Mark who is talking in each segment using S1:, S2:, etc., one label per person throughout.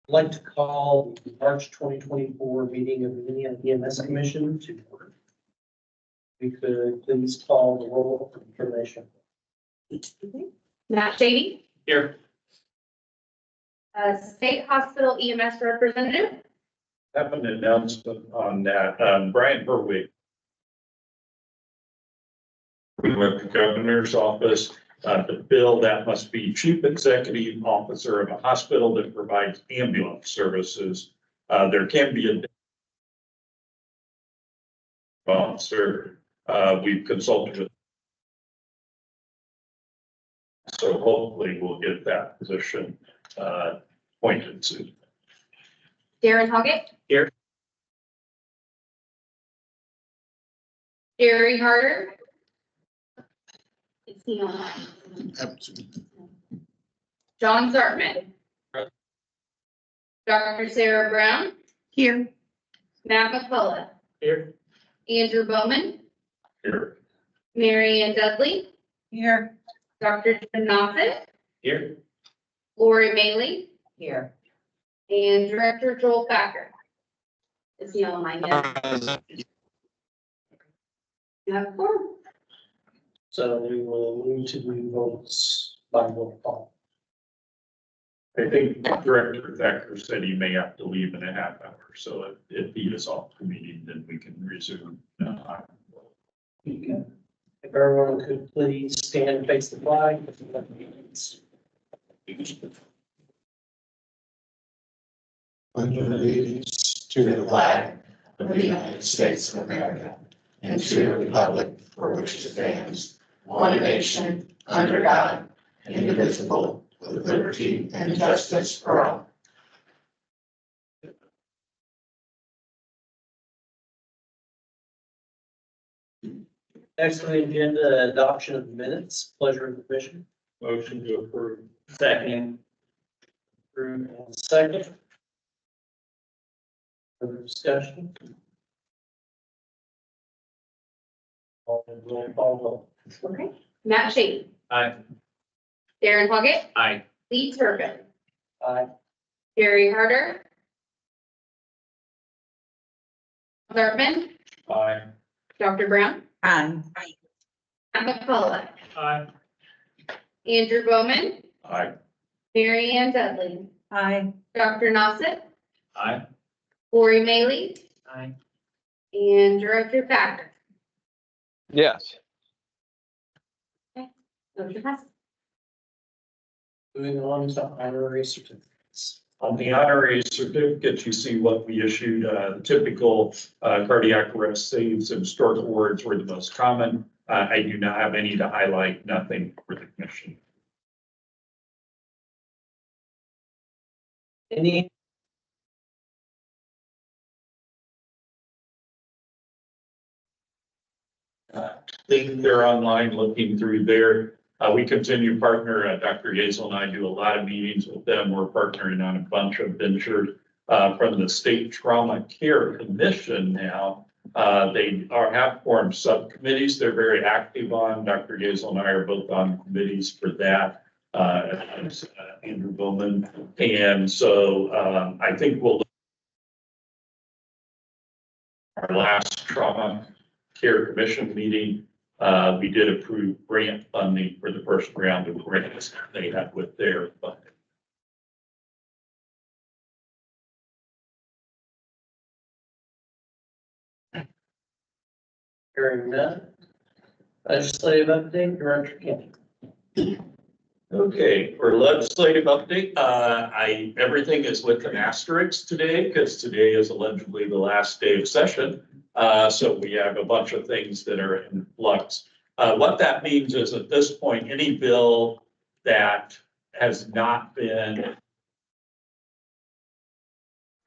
S1: I'd like to call the March 2024 meeting of the Indiana EMS Commission to order. We could please call the roll for information.
S2: Matt Shady,
S1: Here.
S2: State Hospital EMS representative.
S3: Have an announcement on that. Brian Berwick. With the governor's office, the bill that must be chief executive officer of a hospital that provides ambulance services. There can be a officer. We've consulted with. So hopefully we'll get that position appointed soon.
S2: Darren Hoggett.
S3: Here.
S2: Jerry Harder. Is he online? John Zartman. Dr. Sarah Brown.
S4: Here.
S2: Matt McCullough.
S1: Here.
S2: Andrew Bowman.
S3: Here.
S2: Mary Ann Dudley.
S4: Here.
S2: Dr. Jim Noffett.
S1: Here.
S2: Lori Maley.
S4: Here.
S2: And Director Joel Thacker. Is he online yet? You have a form.
S1: So we will move to the votes by roll call.
S3: I think Director Thacker said he may have to leave in a half hour, so if he is off the meeting, then we can resume.
S1: If everyone could please stand and face the flag.
S5: Allegiance to the flag of the United States of America and to the republic for which it stands, one nation, under God, indivisible, with liberty and justice for all.
S1: Next on the agenda, adoption of minutes. Pleasure of the commission.
S3: Motion to approve.
S1: Second. Approved and second. Further discussion? All in roll call vote.
S2: Okay. Matt Shady.
S1: Aye.
S2: Darren Hoggett.
S1: Aye.
S2: Lee Turbin.
S1: Aye.
S2: Jerry Harder. Zartman.
S3: Aye.
S2: Dr. Brown.
S4: Aye.
S2: Matt McCullough.
S1: Aye.
S2: Andrew Bowman.
S3: Aye.
S2: Mary Ann Dudley.
S4: Aye.
S2: Dr. Nossett.
S1: Aye.
S2: Lori Maley.
S1: Aye.
S2: And Director Thacker.
S6: Yes.
S2: Motion passes.
S1: Moving on to honorary certificates.
S3: On the honorary certificates, you see what we issued, the typical cardiac arrest saves and stroke awards were the most common. I do not have any to highlight, nothing for the commission.
S1: Any?
S3: They're online looking through there. We continue to partner, Dr. Yazel and I do a lot of meetings with them. We're partnering on a bunch of ventures from the State Trauma Care Commission now. They have formed subcommittees they're very active on. Dr. Yazel and I are both on committees for that. Andrew Bowman. And so I think we'll our last trauma care commission meeting We did approve grant funding for the first round of grants they had with their funding.
S1: Hearing none. Legislative update, Director Kenny.
S3: Okay, for legislative update, everything is with an asterisk today because today is allegedly the last day of session. So we have a bunch of things that are in flux. What that means is at this point, any bill that has not been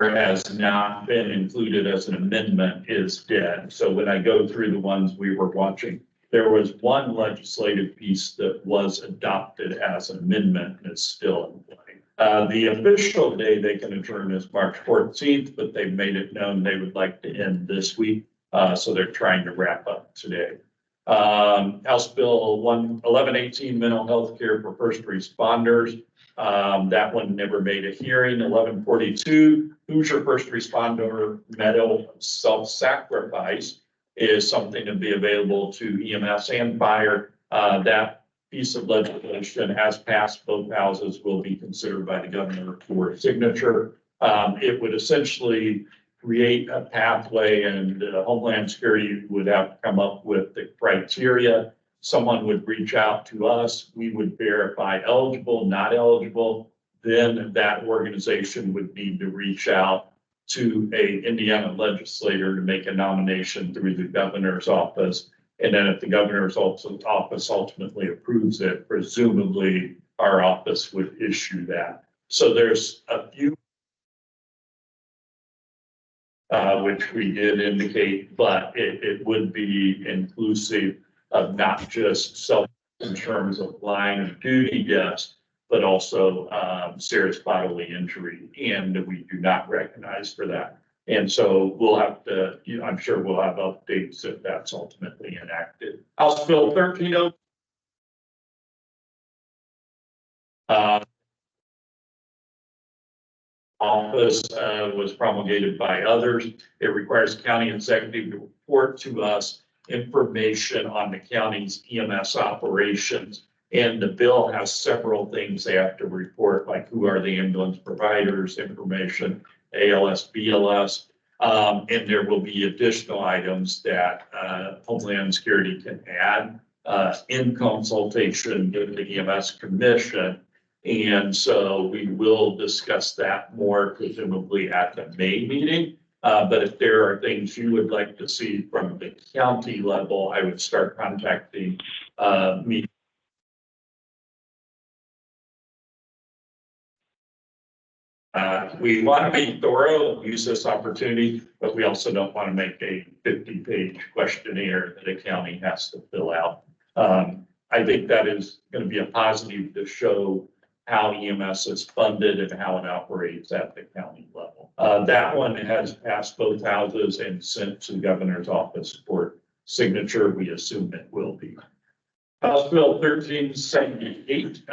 S3: or has not been included as an amendment is dead. So when I go through the ones we were watching, there was one legislative piece that was adopted as an amendment and is still in play. The official day they can adjourn is March 14th, but they've made it known they would like to end this week. So they're trying to wrap up today. House Bill 1118, mental health care for first responders. That one never made a hearing. 1142, Hoosier first responder medal self-sacrifice is something to be available to EMS and fire. That piece of legislation has passed both houses, will be considered by the governor for signature. It would essentially create a pathway, and Homeland Security would have to come up with the criteria. Someone would reach out to us, we would verify eligible, not eligible. Then that organization would need to reach out to a Indiana legislator to make a nomination through the governor's office. And then if the governor's office ultimately approves it, presumably our office would issue that. So there's a few which we did indicate, but it would be inclusive of not just self in terms of line of duty deaths, but also serious bodily injury, and we do not recognize for that. And so we'll have to, I'm sure we'll have updates if that's ultimately enacted. House Bill 13. Office was promulgated by others. It requires county executive to report to us information on the county's EMS operations. And the bill has several things they have to report, like who are the ambulance providers, information, ALS, BLS. And there will be additional items that Homeland Security can add in consultation with the EMS Commission. And so we will discuss that more presumably at the May meeting. But if there are things you would like to see from the county level, I would start contacting me. We want to be thorough and use this opportunity, but we also don't want to make a 50-page questionnaire that a county has to fill out. I think that is going to be a positive to show how EMS is funded and how it operates at the county level. That one has passed both houses and sent to the governor's office for signature. We assume it will be. House Bill 1378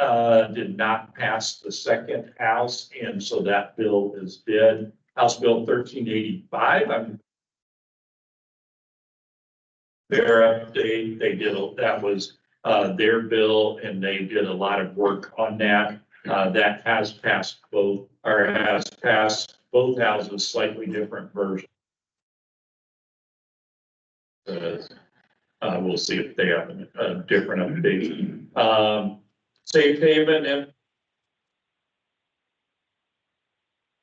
S3: did not pass the second house, and so that bill is dead. House Bill 1385, their update, they did, that was their bill, and they did a lot of work on that. That has passed both, or has passed both houses, slightly different versions. We'll see if they have a different update. Safe haven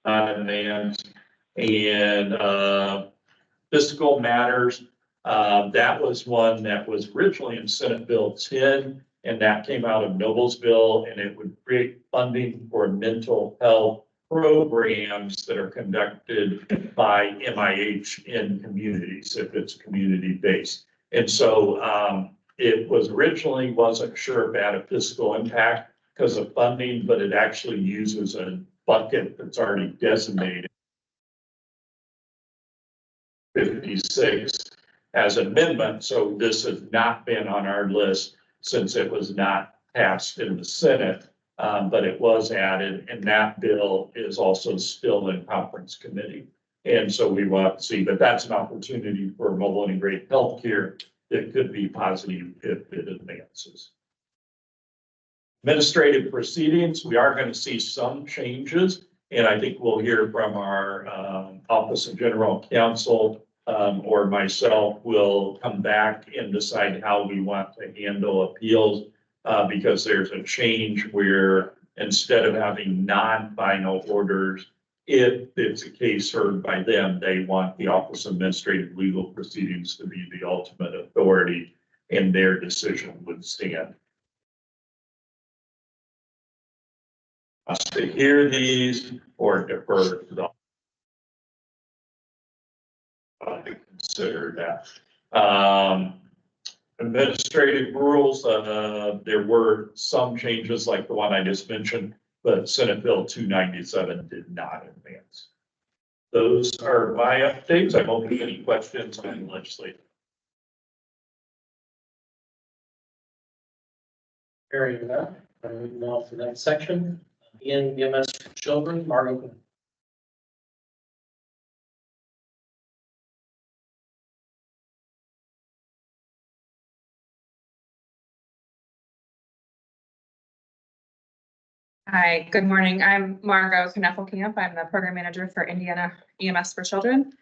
S3: and fiscal matters. That was one that was originally in Senate Bill 10, and that came out of Noblesville, and it would create funding for mental health programs that are conducted by MIH in communities, if it's community-based. And so it was originally wasn't sure about a fiscal impact because of funding, but it actually uses a bucket that's already designated 56 as an amendment. So this has not been on our list since it was not passed in the Senate, but it was added, and that bill is also still in conference committee. And so we will have to see, but that's an opportunity for mobile integrated healthcare it could be positive if it advances. Administrative proceedings, we are going to see some changes, and I think we'll hear from our Office of General Counsel or myself will come back and decide how we want to handle appeals because there's a change where instead of having non-final orders, if it's a case heard by them, they want the Office of Administrative Legal Proceedings to be the ultimate authority and their decision would stand. Us to hear these or defer to the to consider that. Administrative rules, there were some changes like the one I just mentioned, but Senate Bill 297 did not advance. Those are my updates. I'm open to any questions on legislative.
S1: Hearing enough, moving on to the next section. EMS for children, Margo.
S4: Hi, good morning. I'm Margo Kneffelkamp. I'm the program manager for Indiana EMS for Children.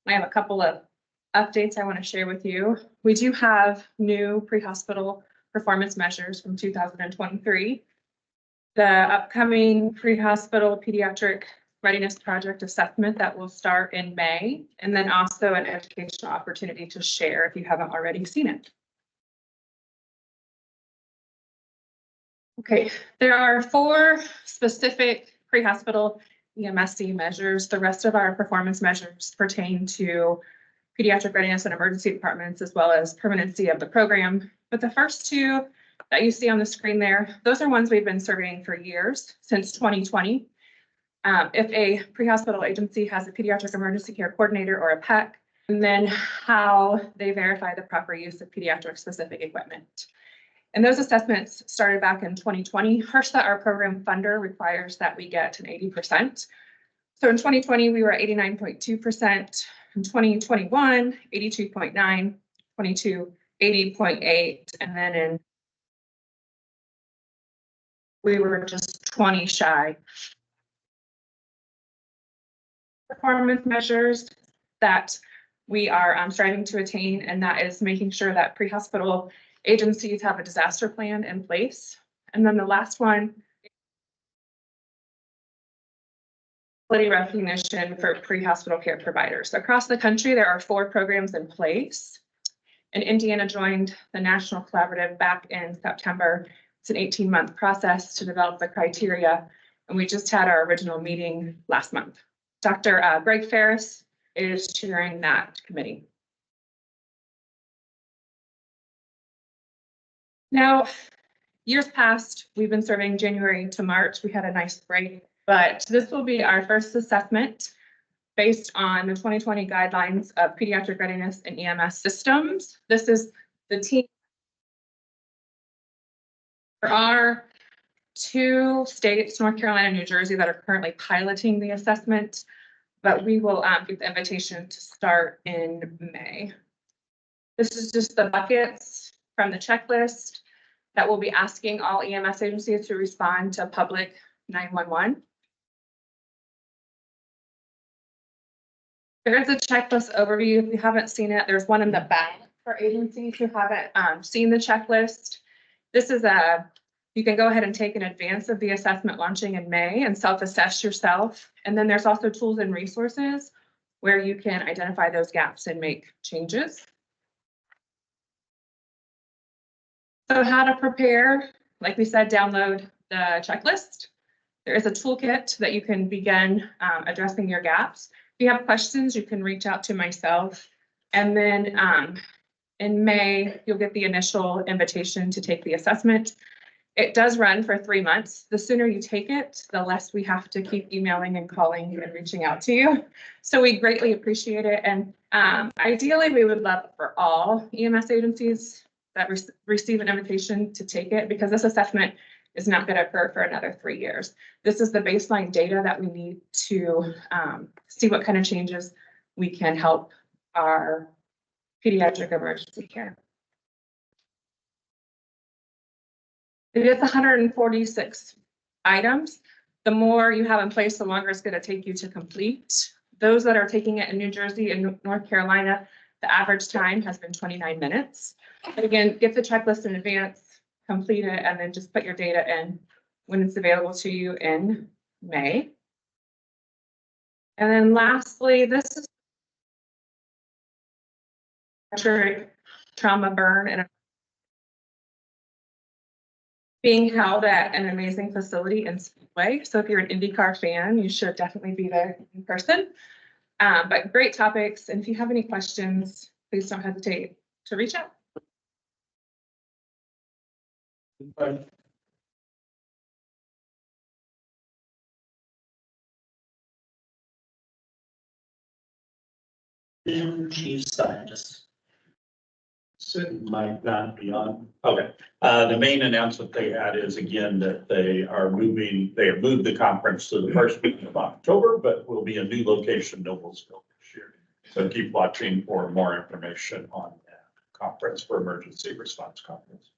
S4: I have a couple of updates I want to share with you. We do have new pre-hospital performance measures from 2023. The upcoming pre-hospital pediatric readiness project assessment that will start in May, and then also an educational opportunity to share if you haven't already seen it. Okay, there are 4 specific pre-hospital EMSC measures. The rest of our performance measures pertain to pediatric readiness and emergency departments, as well as permanency of the program. But the first 2 that you see on the screen there, those are ones we've been surveying for years, since 2020. If a pre-hospital agency has a pediatric emergency care coordinator or a PEC, and then how they verify the proper use of pediatric specific equipment. And those assessments started back in 2020. HRSA, our program funder, requires that we get an 80%. So in 2020, we were at 89.2%. In 2021, 82.9, 22, 80.8, and then in we were just 20 shy. Performance measures that we are striving to attain, and that is making sure that pre-hospital agencies have a disaster plan in place. And then the last one, quality recognition for pre-hospital care providers. Across the country, there are 4 programs in place. And Indiana joined the National Collaborative back in September. It's an 18-month process to develop the criteria. And we just had our original meeting last month. Dr. Greg Ferris is chairing that committee. Now, years past, we've been serving January to March. We had a nice break, but this will be our first assessment based on the 2020 guidelines of pediatric readiness and EMS systems. This is the team. There are 2 states, North Carolina and New Jersey, that are currently piloting the assessment, but we will get the invitation to start in May. This is just the buckets from the checklist that will be asking all EMS agencies to respond to public 911. There is a checklist overview. If you haven't seen it, there's one in the back for agencies who haven't seen the checklist. This is you can go ahead and take in advance of the assessment launching in May and self-assess yourself. And then there's also tools and resources where you can identify those gaps and make changes. So how to prepare, like we said, download the checklist. There is a toolkit that you can begin addressing your gaps. If you have questions, you can reach out to myself. And then in May, you'll get the initial invitation to take the assessment. It does run for 3 months. The sooner you take it, the less we have to keep emailing and calling you and reaching out to you. So we greatly appreciate it. And ideally, we would love for all EMS agencies that receive an invitation to take it, because this assessment is not going to occur for another 3 years. This is the baseline data that we need to see what kind of changes we can help our pediatric emergency care. It is 146 items. The more you have in place, the longer it's going to take you to complete. Those that are taking it in New Jersey and North Carolina, the average time has been 29 minutes. But again, get the checklist in advance, complete it, and then just put your data in when it's available to you in May. And then lastly, this is trauma burn and being held at an amazing facility in Speedway. So if you're an IndyCar fan, you should definitely be there in person. But great topics. And if you have any questions, please don't hesitate to reach out.
S1: Chief scientist. Might not be on.
S3: Okay, the main announcement they had is again that they have moved the conference to the first week of October, but will be a new location, Noblesville this year. So keep watching for more information on that conference for emergency response conference.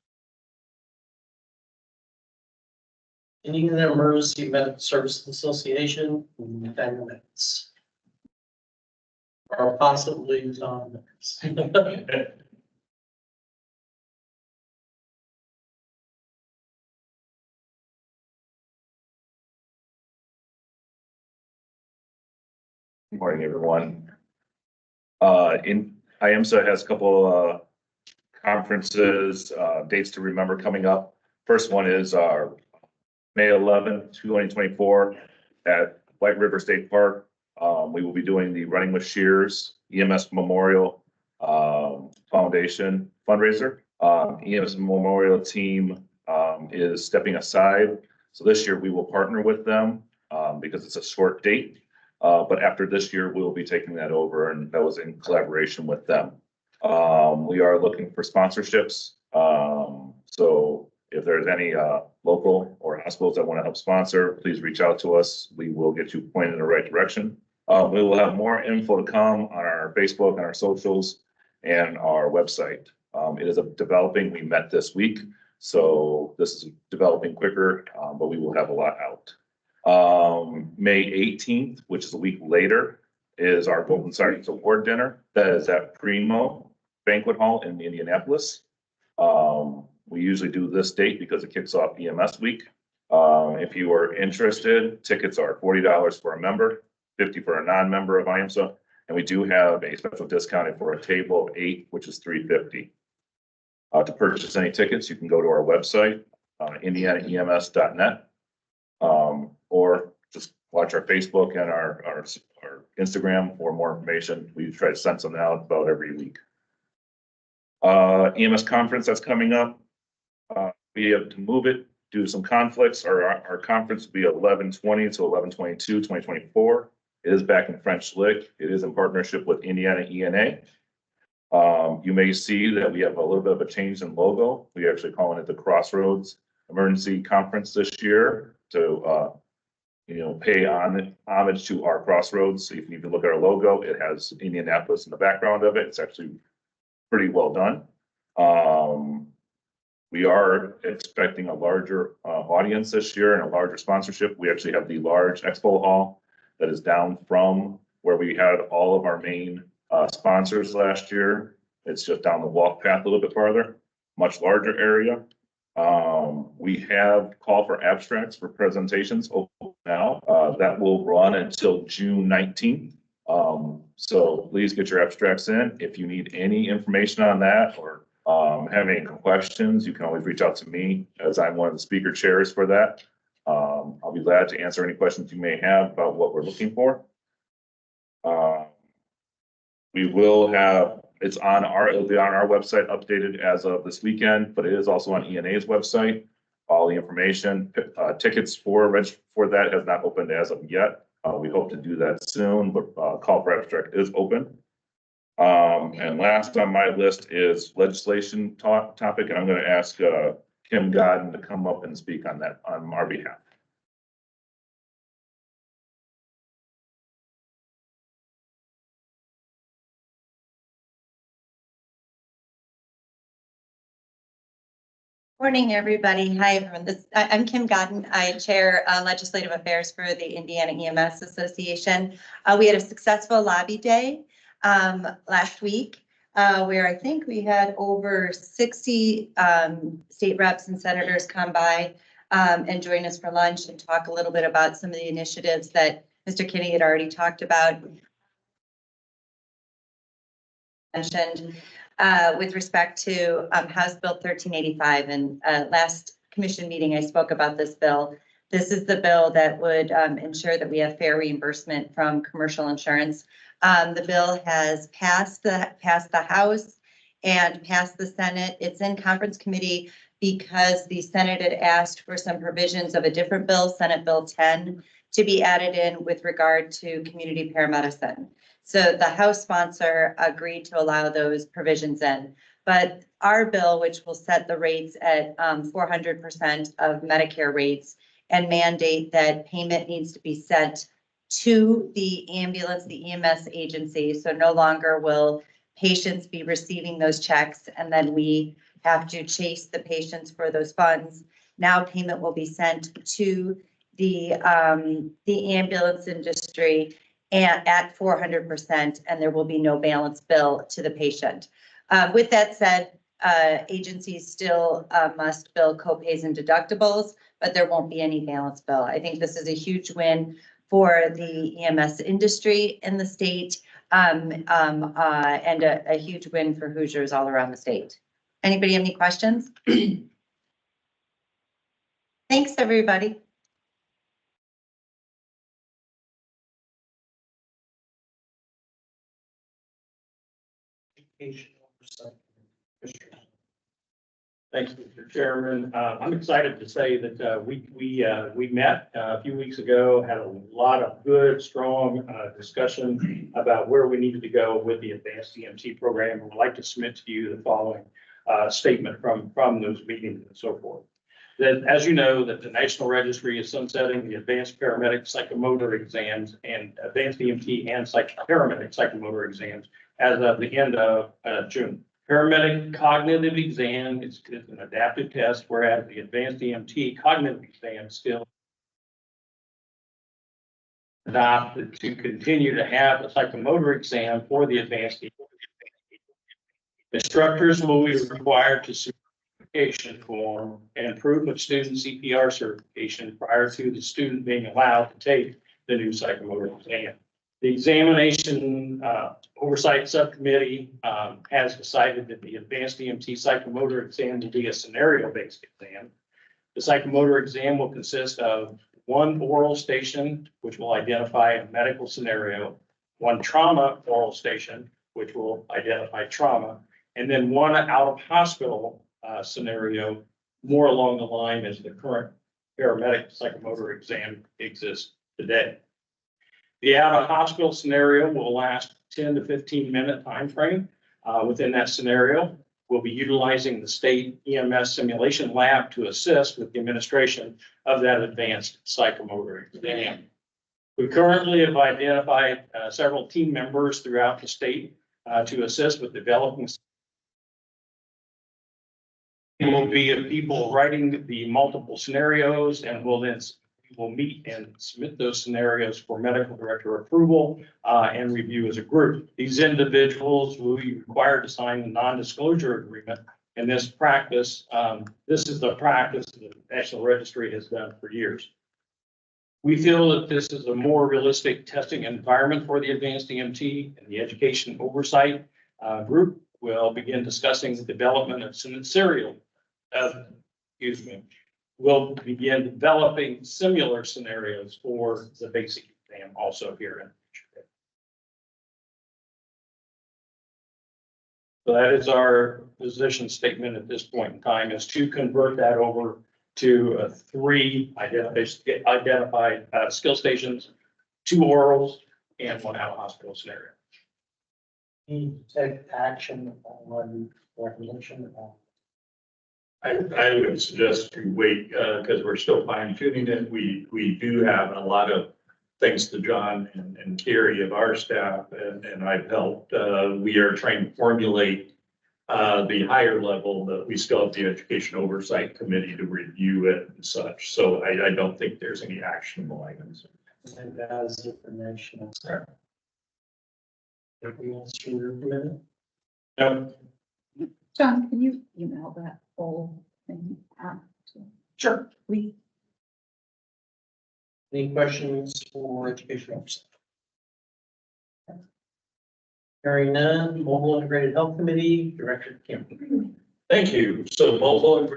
S1: Indiana Emergency Medical Services Association, 10 minutes. Or possibly on minutes.
S7: Good morning, everyone. IAMSA has a couple conferences, dates to remember coming up. First one is our May 11th, 2024 at White River State Park. We will be doing the Running with Shears EMS Memorial Foundation fundraiser. EMS Memorial team is stepping aside. So this year we will partner with them because it's a short date. But after this year, we'll be taking that over, and that was in collaboration with them. We are looking for sponsorships. So if there's any local or hospitals that want to help sponsor, please reach out to us. We will get you pointed in the right direction. We will have more info to come on our Facebook and our socials and our website. It is developing. We met this week, so this is developing quicker, but we will have a lot out. May 18th, which is a week later, is our Golden Science Award dinner. That is at Primo Banquet Hall in Indianapolis. We usually do this date because it kicks off EMS week. If you are interested, tickets are $40 for a member, $50 for a non-member of IAMSA, and we do have a special discounted for a table of 8, which is $350. To purchase any tickets, you can go to our website, indianaems.net. Or just watch our Facebook and our Instagram for more information. We try to send something out about every week. EMS conference that's coming up. We have to move it due to some conflicts. Our conference will be 11/20 to 11/22, 2024. It is back in French Lick. It is in partnership with Indiana ENA. You may see that we have a little bit of a change in logo. We're actually calling it the Crossroads Emergency Conference this year to pay homage to our crossroads. So if you look at our logo, it has Indianapolis in the background of it. It's actually pretty well done. We are expecting a larger audience this year and a larger sponsorship. We actually have the large expo hall that is down from where we had all of our main sponsors last year. It's just down the walk path a little bit farther, much larger area. We have call for abstracts for presentations open now. That will run until June 19th. So please get your abstracts in. If you need any information on that or have any questions, you can always reach out to me as I'm one of the speaker chairs for that. I'll be glad to answer any questions you may have about what we're looking for. We will have, it'll be on our website updated as of this weekend, but it is also on ENA's website. All the information, tickets for that has not opened as of yet. We hope to do that soon, but call for abstract is open. And last on my list is legislation topic, and I'm going to ask Kim Godden to come up and speak on that on our behalf.
S8: Morning, everybody. Hi, everyone. I'm Kim Godden. I chair legislative affairs for the Indiana EMS Association. We had a successful lobby day last week where I think we had over 60 state reps and senators come by and join us for lunch and talk a little bit about some of the initiatives that Mr. Kinney had already talked about. Mentioned with respect to House Bill 1385, and last commission meeting, I spoke about this bill. This is the bill that would ensure that we have fair reimbursement from commercial insurance. The bill has passed the House and passed the Senate. It's in conference committee because the Senate had asked for some provisions of a different bill, Senate Bill 10, to be added in with regard to community paramedicine. So the House sponsor agreed to allow those provisions in. But our bill, which will set the rates at 400% of Medicare rates and mandate that payment needs to be sent to the ambulance, the EMS agency. So no longer will patients be receiving those checks and then we have to chase the patients for those funds. Now payment will be sent to the ambulance industry and at 400%, and there will be no balance bill to the patient. With that said, agencies still must bill copays and deductibles, but there won't be any balance bill. I think this is a huge win for the EMS industry in the state and a huge win for Hoosiers all around the state. Anybody have any questions? Thanks, everybody.
S1: Education oversight.
S9: Thanks, Mr. Chairman. I'm excited to say that we met a few weeks ago, had a lot of good, strong discussion about where we needed to go with the advanced EMT program. I'd like to submit to you the following statement from those meetings and so forth. That, as you know, that the National Registry is sunsetting the advanced paramedic psychomotor exams and advanced EMT and paramedic psychomotor exams as of the end of June. Paramedic cognitive exam is an adaptive test, whereas the advanced EMT cognitive exam is still adopted to continue to have a psychomotor exam for the advanced EMT. Instructors will be required to certification form and proof of student CPR certification prior to the student being allowed to take the new psychomotor exam. The examination oversight subcommittee has decided that the advanced EMT psychomotor exam will be a scenario-based exam. The psychomotor exam will consist of one oral station, which will identify a medical scenario, one trauma oral station, which will identify trauma, and then one out-of-hospital scenario, more along the line as the current paramedic psychomotor exam exists today. The out-of-hospital scenario will last 10 to 15 minute time frame. Within that scenario, we'll be utilizing the state EMS simulation lab to assist with the administration of that advanced psychomotor exam. We currently have identified several team members throughout the state to assist with developing. It will be people writing the multiple scenarios and will then meet and submit those scenarios for medical director approval and review as a group. These individuals will be required to sign a non-disclosure agreement. And this practice, this is the practice that the National Registry has done for years. We feel that this is a more realistic testing environment for the advanced EMT, and the education oversight group will begin discussing the development of we'll begin developing similar scenarios for the basic exam also here in the future. So that is our position statement at this point in time, is to convert that over to 3 identified skill stations, 2 orals, and 1 out-of-hospital scenario.
S1: Need to take action on recommendation.
S3: I would suggest to wait, because we're still fine tuning it. We do have a lot of, thanks to John and Carrie of our staff, and I've helped, we are trying to formulate the higher level, but we still have the Education Oversight Committee to review it and such. So I don't think there's any actionable items.
S1: And as information. Everything else from your committee?
S3: Yep.
S10: John, can you email that whole thing out?
S1: Sure.
S10: We,
S1: Any questions for education officer? Hearing none, Mobile Integrated Health Committee, Director Campbell.
S3: Thank you. So mobile and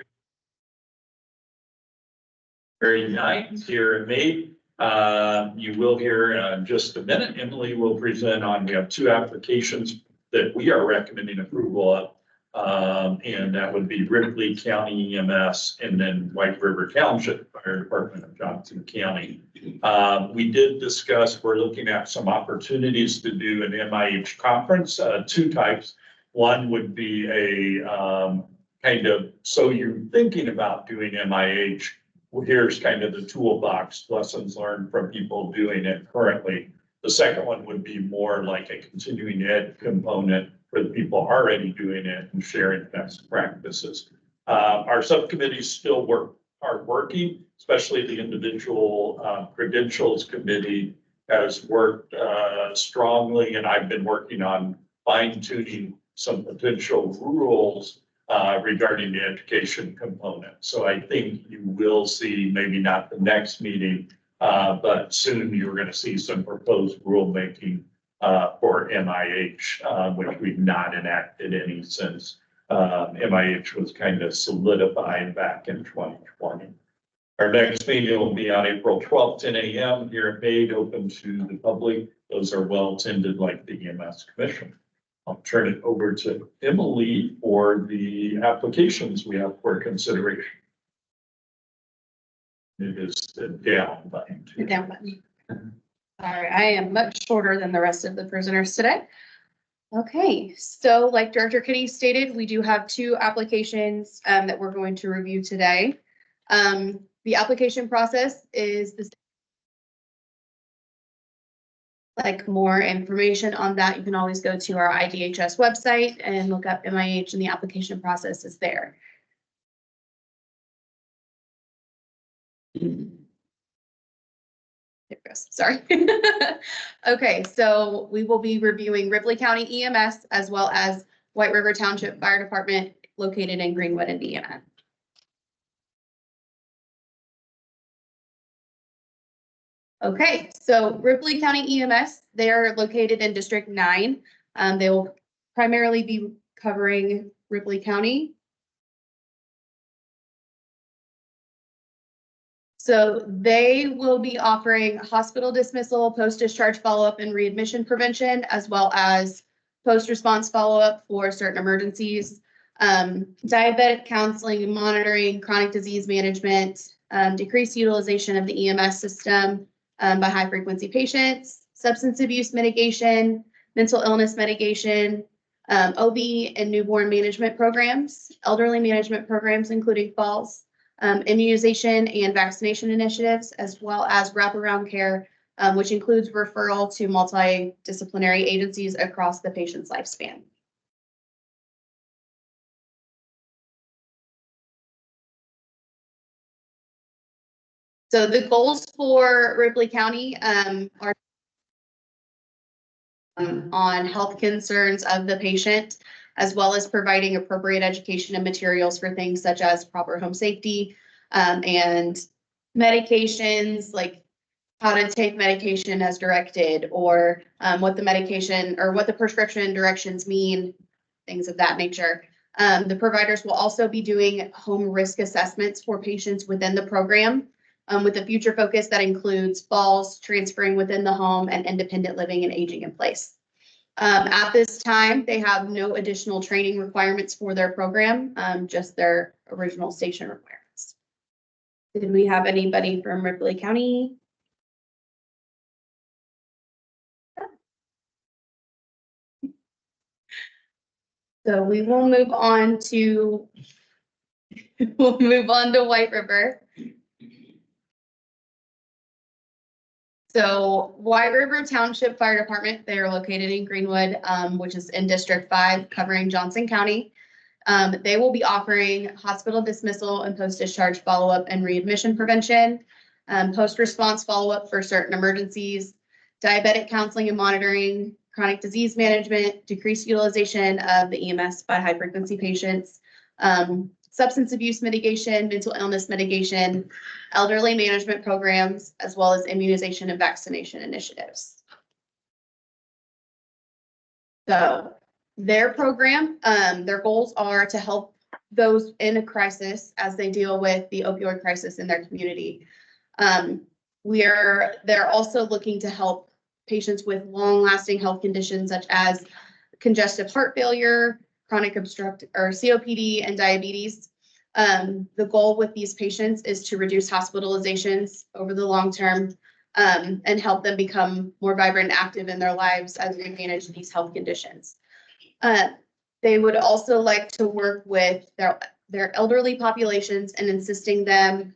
S3: very nice here in May. You will hear in just a minute. Emily will present on, we have two applications that we are recommending approval of. And that would be Ripley County EMS and then White River Township Fire Department of Johnson County. We did discuss, we're looking at some opportunities to do an MIH conference, two types. One would be a kind of, so you're thinking about doing MIH, well, here's kind of the toolbox, lessons learned from people doing it currently. The second one would be more like a continuing ed component for the people already doing it and sharing best practices. Our subcommittees still are working, especially the individual credentials committee has worked strongly, and I've been working on fine tuning some potential rules regarding the education component. So I think you will see, maybe not the next meeting, but soon you're going to see some proposed rulemaking for MIH, which we've not enacted any since MIH was kind of solidified back in 2020. Our next meeting will be on April 12th, 10 a.m. here at Bade, open to the public. Those are well attended like the EMS Commission. I'll turn it over to Emily for the applications we have for consideration. It is the down button.
S2: The down button. All right, I am much shorter than the rest of the prisoners today. Okay, so like Director Kenny stated, we do have two applications that we're going to review today. The application process is the like more information on that, you can always go to our IDHS website and look up MIH, and the application process is there. There it goes, sorry. Okay, so we will be reviewing Ripley County EMS as well as White River Township Fire Department located in Greenwood, Indiana. Okay, so Ripley County EMS, they're located in District 9. They will primarily be covering Ripley County. So they will be offering hospital dismissal, post-discharge follow-up and readmission prevention, as well as post-response follow-up for certain emergencies, diabetic counseling and monitoring, chronic disease management, decreased utilization of the EMS system, by high frequency patients, substance abuse mitigation, mental illness mitigation, OB and newborn management programs, elderly management programs, including falls, immunization and vaccination initiatives, as well as wraparound care, which includes referral to multidisciplinary agencies across the patient's lifespan. So the goals for Ripley County are on health concerns of the patient, as well as providing appropriate education and materials for things such as proper home safety and medications, like how to take medication as directed, or what the medication or what the prescription directions mean, things of that nature. The providers will also be doing home risk assessments for patients within the program, with a future focus that includes falls, transferring within the home, and independent living and aging in place. At this time, they have no additional training requirements for their program, just their original station requirements. Did we have anybody from Ripley County? So we will move on to White River. So White River Township Fire Department, they are located in Greenwood, which is in District 5, covering Johnson County. They will be offering hospital dismissal and post-discharge follow-up and readmission prevention, post-response follow-up for certain emergencies, diabetic counseling and monitoring, chronic disease management, decreased utilization of the EMS by high-frequency patients, substance abuse mitigation, mental illness mitigation, elderly management programs, as well as immunization and vaccination initiatives. So their program, their goals are to help those in a crisis as they deal with the opioid crisis in their community. They're also looking to help patients with long-lasting health conditions such as congestive heart failure, chronic obstructive or COPD, and diabetes. The goal with these patients is to reduce hospitalizations over the long term, and help them become more vibrant and active in their lives as they manage these health conditions. They would also like to work with their elderly populations and assisting them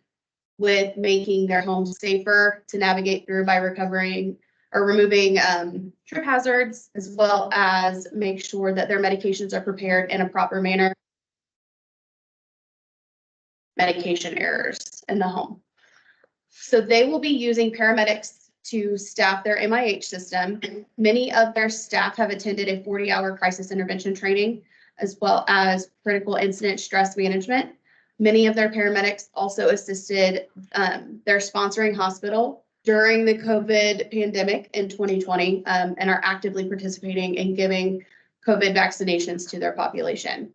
S2: with making their homes safer to navigate through by recovering or removing trip hazards, as well as make sure that their medications are prepared in a proper manner. Medication errors in the home. So they will be using paramedics to staff their MIH system. Many of their staff have attended a 40-hour crisis intervention training, as well as critical incident stress management. Many of their paramedics also assisted their sponsoring hospital during the COVID pandemic in 2020, and are actively participating in giving COVID vaccinations to their population.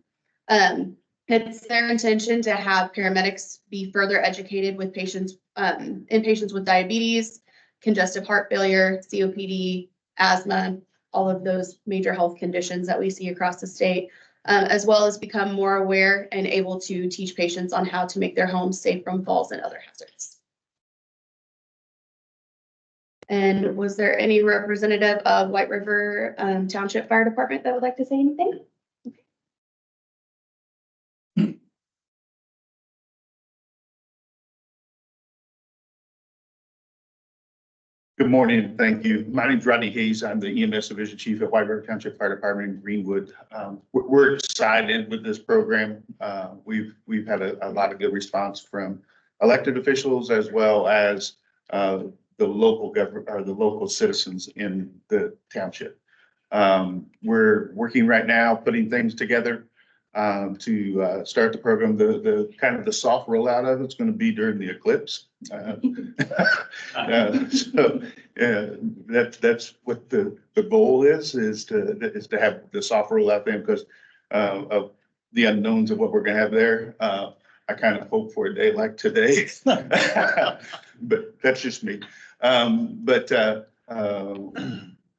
S2: It's their intention to have paramedics be further educated with patients, in patients with diabetes, congestive heart failure, COPD, asthma, all of those major health conditions that we see across the state, as well as become more aware and able to teach patients on how to make their homes safe from falls and other hazards. And was there any representative of White River Township Fire Department that would like to say anything?
S11: Good morning, thank you. My name is Rodney Hayes. I'm the EMS Division Chief at White River Township Fire Department in Greenwood. We're excited with this program. We've had a lot of good response from elected officials as well as the local government or the local citizens in the township. We're working right now, putting things together to start the program. The kind of the soft rollout of it's going to be during the eclipse. That's what the goal is to have the soft rollout then because of the unknowns of what we're going to have there. I kind of hope for a day like today, but that's just me.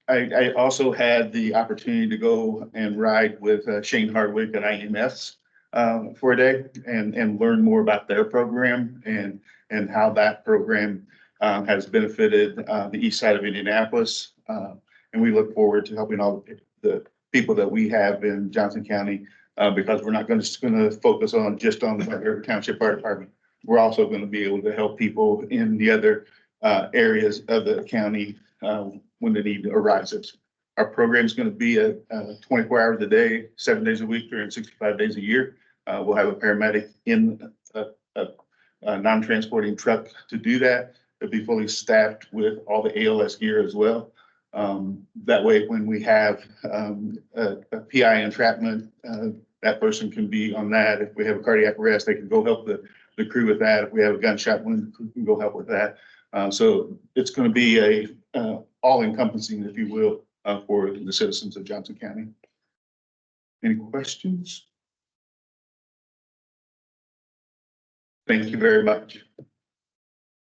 S11: I also had the opportunity to go and ride with Shane Hardwick at IMS for a day and learn more about their program and how that program has benefited the east side of Indianapolis. And we look forward to helping all the people that we have in Johnson County because we're not just going to focus on just on the White River Township Fire Department. We're also going to be able to help people in the other areas of the county when the need arises. Our program is going to be a 24 hours a day, 7 days a week, 365 days a year. We'll have a paramedic in a non-transporting truck to do that. It'll be fully staffed with all the ALS gear as well. That way, when we have a PI entrapment, that person can be on that. If we have a cardiac arrest, they can go help the crew with that. If we have a gunshot wound, we can go help with that. So it's going to be a all-encompassing, if you will, for the citizens of Johnson County. Any questions? Thank you very much.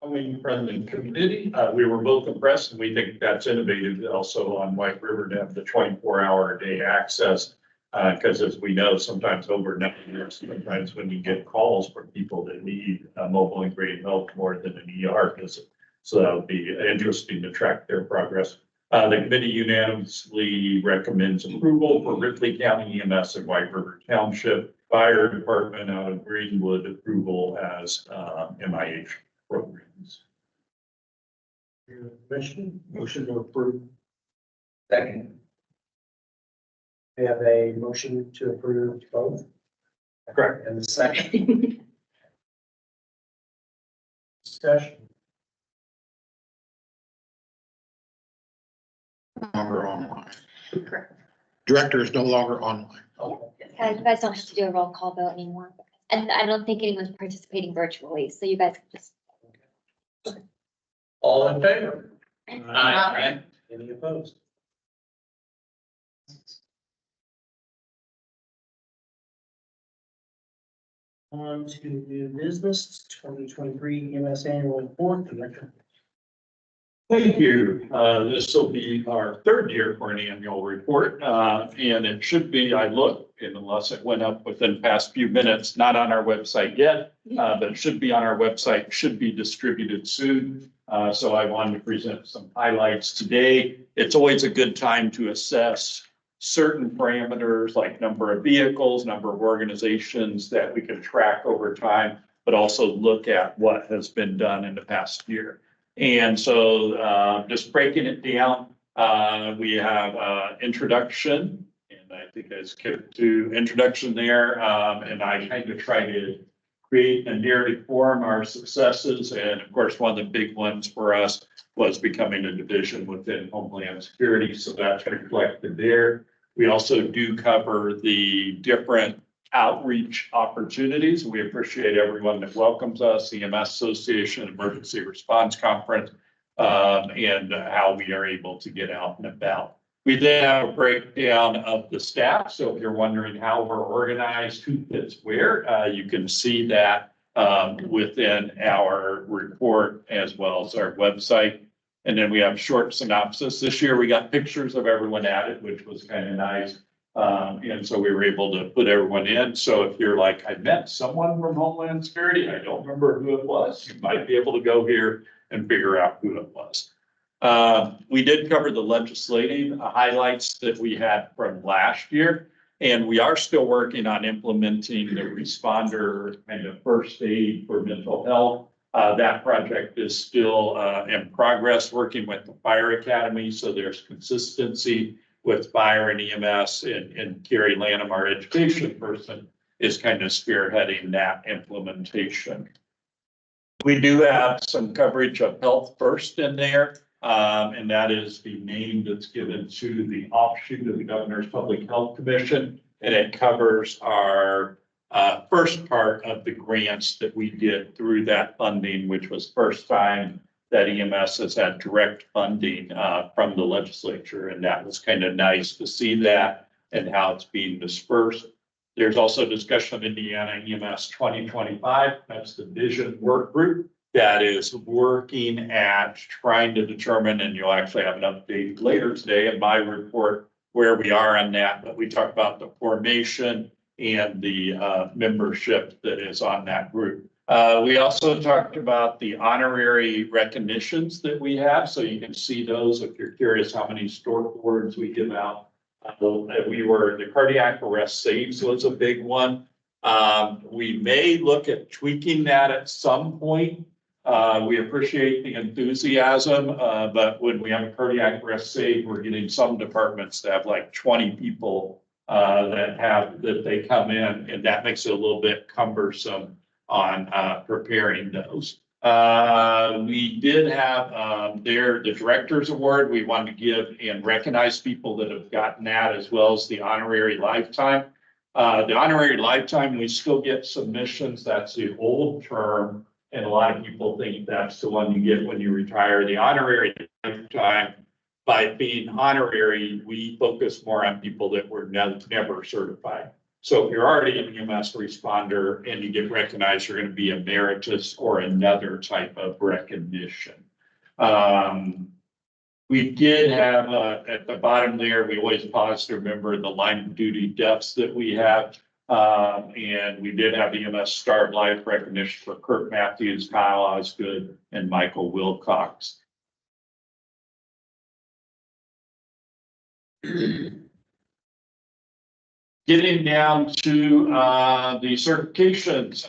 S3: I mean, President Committee, we were both impressed and we think that's innovative also on White River to have the 24-hour-a-day access. Because as we know, sometimes overnight, sometimes when you get calls from people that need mobile and great help more than an ER visit. So that would be interesting to track their progress. The committee unanimously recommends approval for Ripley County EMS and White River Township Fire Department out of Greenwood approval as MIH programs.
S1: Motion to approve. Second. We have a motion to approve both.
S9: Correct.
S1: And the second. Discussion.
S5: Longer online.
S2: Correct.
S5: Director is no longer online.
S12: You guys don't have to do a roll call vote anymore. And I don't think anyone's participating virtually, so you guys can just.
S1: All in favor?
S9: Aye.
S1: Any opposed? On to new business, 2023 EMS annual report. Director.
S3: Thank you. This will be our third year for an annual report, and it should be, I looked, and unless it went up within the past few minutes, not on our website yet, but it should be on our website, should be distributed soon. So I wanted to present some highlights today. It's always a good time to assess certain parameters like number of vehicles, number of organizations that we can track over time, but also look at what has been done in the past year. And so just breaking it down, we have introduction, and I think I skipped to introduction there. And I kind of try to create a narrative form our successes. And of course, one of the big ones for us was becoming a division within Homeland Security. So that's reflected there. We also do cover the different outreach opportunities. We appreciate everyone that welcomes us, the EMS Association, Emergency Response Conference, and how we are able to get out and about. We then have a breakdown of the staff. So if you're wondering how we're organized, who fits where, you can see that within our report as well as our website. And then we have short synopsis. This year we got pictures of everyone at it, which was kind of nice. And so we were able to put everyone in. So if you're like, I met someone from Homeland Security, I don't remember who it was, you might be able to go here and figure out who it was. We did cover the legislative highlights that we had from last year, and we are still working on implementing the responder kind of first aid for mental health. That project is still in progress, working with the Fire Academy, so there's consistency with fire and EMS, and Carrie Lanham, our education person, is kind of spearheading that implementation. We do have some coverage of Health First in there, and that is the name that's given to the offshoot of the Governor's Public Health Commission, and it covers our first part of the grants that we did through that funding, which was first time that EMS has had direct funding from the legislature. And that was kind of nice to see that and how it's being dispersed. There's also discussion of Indiana EMS 2025. That's the vision work group that is working at trying to determine, and you'll actually have an update later today in my report where we are on that. But we talk about the formation and the membership that is on that group. We also talked about the honorary recognitions that we have. So you can see those if you're curious how many stork awards we give out. The cardiac arrest saves was a big one. We may look at tweaking that at some point. We appreciate the enthusiasm, but when we have a cardiac arrest save, we're getting some departments that have like 20 people that they come in, and that makes it a little bit cumbersome on preparing those. We did have the Director's Award. We wanted to give and recognize people that have gotten that, as well as the honorary lifetime. The honorary lifetime, we still get submissions. That's the old term, and a lot of people think that's the one you get when you retire. The honorary lifetime, by being honorary, we focus more on people that were never certified. So if you're already an EMS responder and you get recognized, you're going to be emeritus or another type of recognition. We did have at the bottom there, we always pause to remember the line of duty deaths that we have. And we did have EMS Star Life recognition for Kurt Matthews, Kyle Osgood, and Michael Wilcox. Getting down to the certifications,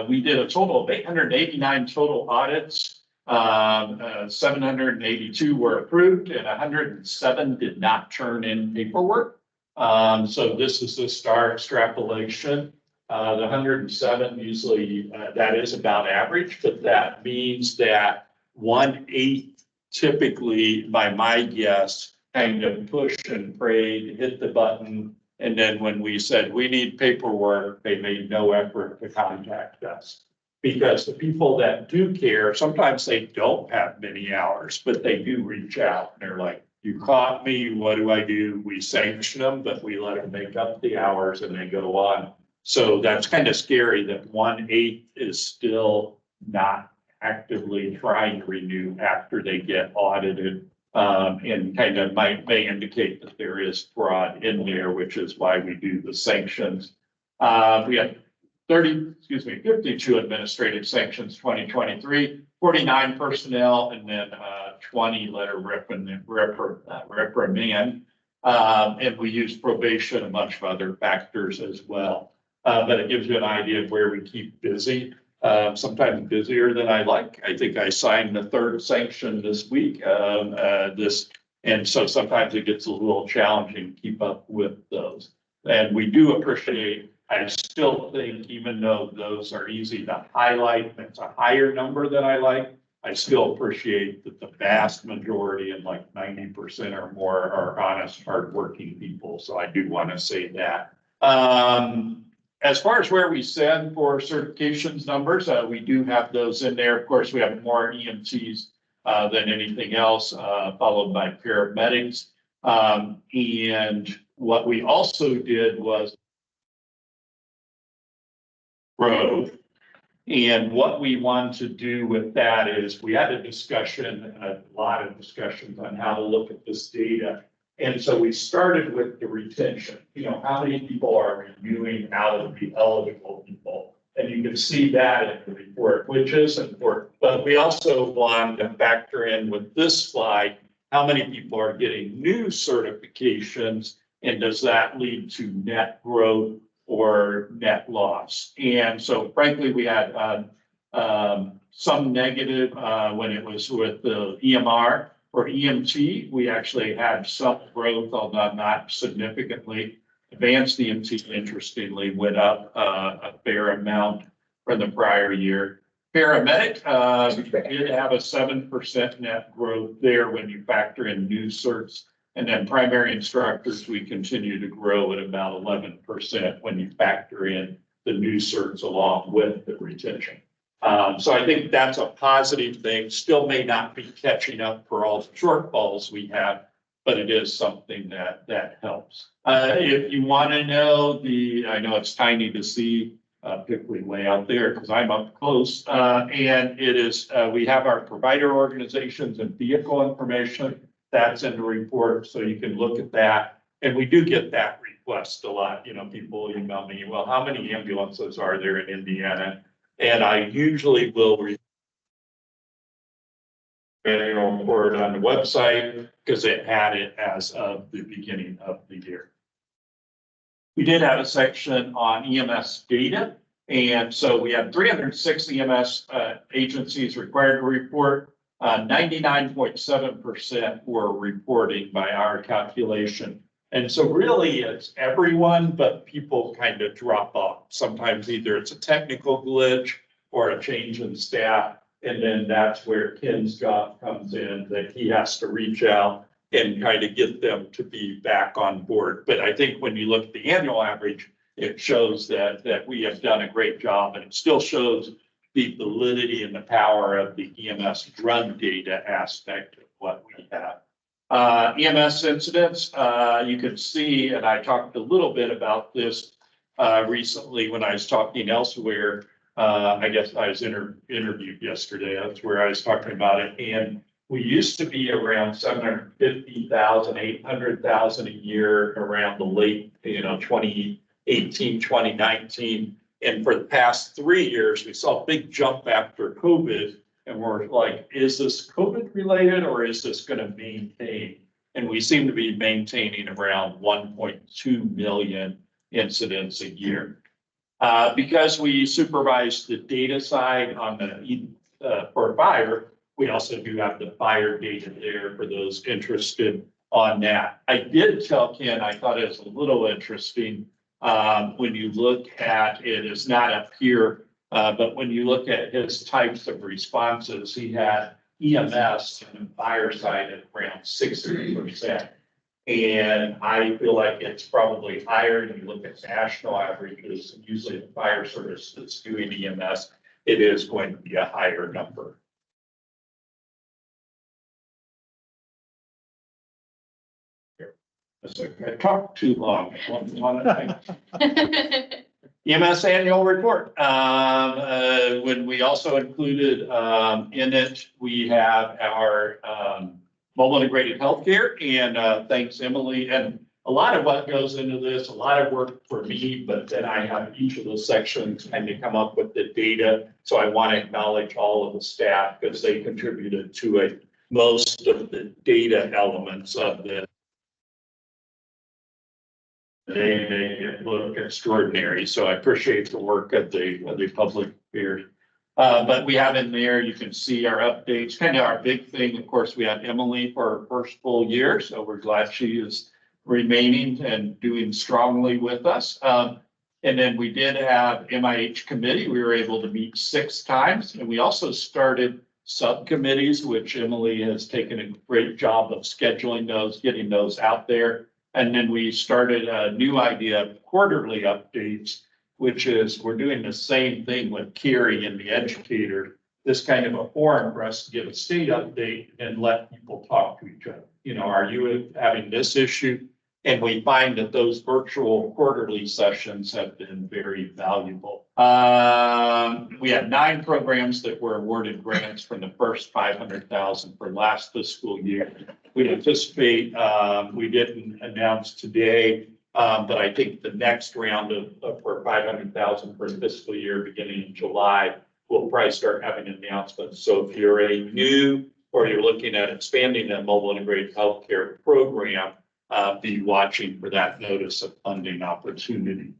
S3: we did a total of 889 total audits. 782 were approved and 107 did not turn in paperwork. So this is the STAR extrapolation. The 107 usually, that is about average, but that means that 1/8 typically, by my guess, kind of pushed and prayed, hit the button. And then when we said we need paperwork, they made no effort to contact us. Because the people that do care, sometimes they don't have many hours, but they do reach out. They're like, you caught me, what do I do? We sanction them, but we let them make up the hours and they go on. So that's kind of scary that 1/8 is still not actively trying to renew after they get audited. And kind of may indicate that there is fraud in there, which is why we do the sanctions. We had 52 administrative sanctions, 2023, 49 personnel, and then 20 letter reprimand. And we use probation and much of other factors as well. But it gives you an idea of where we keep busy. Sometimes busier than I like. I think I signed the 3rd sanction this week. And so sometimes it gets a little challenging to keep up with those. And we do appreciate, I still think, even though those are easy to highlight, it's a higher number than I like. I still appreciate that the vast majority, and like 90% or more, are honest, hardworking people. So I do want to say that. As far as where we send for certifications numbers, we do have those in there. Of course, we have more EMTs than anything else, followed by paramedics. And what we also did was growth. And what we wanted to do with that is we had a lot of discussions on how to look at this data. And so we started with the retention, how many people are renewing out of the eligible people? And you can see that in the report, which is important. But we also wanted to factor in with this slide, how many people are getting new certifications, and does that lead to net growth or net loss? And so frankly, we had some negative when it was with the EMR. For EMT, we actually had some growth, although not significantly. Advanced EMT, interestingly, went up a fair amount from the prior year. Paramedic did have a 7% net growth there when you factor in new certs. And then primary instructors, we continue to grow at about 11% when you factor in the new certs along with the retention. So I think that's a positive thing. Still may not be catching up for all the shortfalls we have, but it is something that helps. If you want to know I know it's tiny to see, particularly way out there because I'm up close. And it is, we have our provider organizations and vehicle information. That's in the report, so you can look at that. And we do get that request a lot. People email me, well, how many ambulances are there in Indiana? And I usually will report on the website because it had it as of the beginning of the year. We did have a section on EMS data. And so we had 306 EMS agencies required to report. 99.7% were reporting by our calculation. And so really it's everyone, but people kind of drop off. Sometimes either it's a technical glitch or a change in staff. And then that's where Ken's job comes in, that he has to reach out and kind of get them to be back on board. But I think when you look at the annual average, it shows that we have done a great job, and it still shows the validity and the power of the EMS run data aspect of what we have. EMS incidents, you can see, and I talked a little bit about this recently when I was talking elsewhere. I guess I was interviewed yesterday. That's where I was talking about it. And we used to be around 750,000, 800,000 a year around the late, 2018, 2019. And for the past 3 years, we saw a big jump after COVID. And we're like, is this COVID related or is this going to maintain? And we seem to be maintaining around 1.2 million incidents a year. Because we supervise the data side on the for fire, we also do have the fire data there for those interested on that. I did tell Ken, I thought it was a little interesting. When you look at it, it's not up here, but when you look at his types of responses, he had EMS and fire side at around 60%. And I feel like it's probably higher. If you look at national averages, usually the fire service that's doing EMS, it is going to be a higher number. I talked too long. EMS annual report. When we also included in it, we have our mobile integrated healthcare, and thanks Emily. And a lot of what goes into this, a lot of work for me, but then I have each of those sections and to come up with the data. So I want to acknowledge all of the staff because they contributed to it. Most of the data elements of this. They make it look extraordinary, so I appreciate the work of the public affairs. But we have in there, you can see our updates, kind of our big thing. Of course, we had Emily for her first full year, so we're glad she is remaining and doing strongly with us. And then we did have MIH committee. We were able to meet 6 times, and we also started subcommittees, which Emily has taken a great job of scheduling those, getting those out there. And then we started a new idea of quarterly updates, which is we're doing the same thing with Carrie and the educator. This kind of a forum for us to give a state update and let people talk to each other. You know, are you having this issue? And we find that those virtual quarterly sessions have been very valuable. We had 9 programs that were awarded grants from the first 500,000 for last fiscal year. We anticipate, we didn't announce today, but I think the next round of for 500,000 for the fiscal year beginning in July, we'll probably start having announcements. So if you're a new or you're looking at expanding that mobile integrated healthcare program, be watching for that notice of funding opportunity.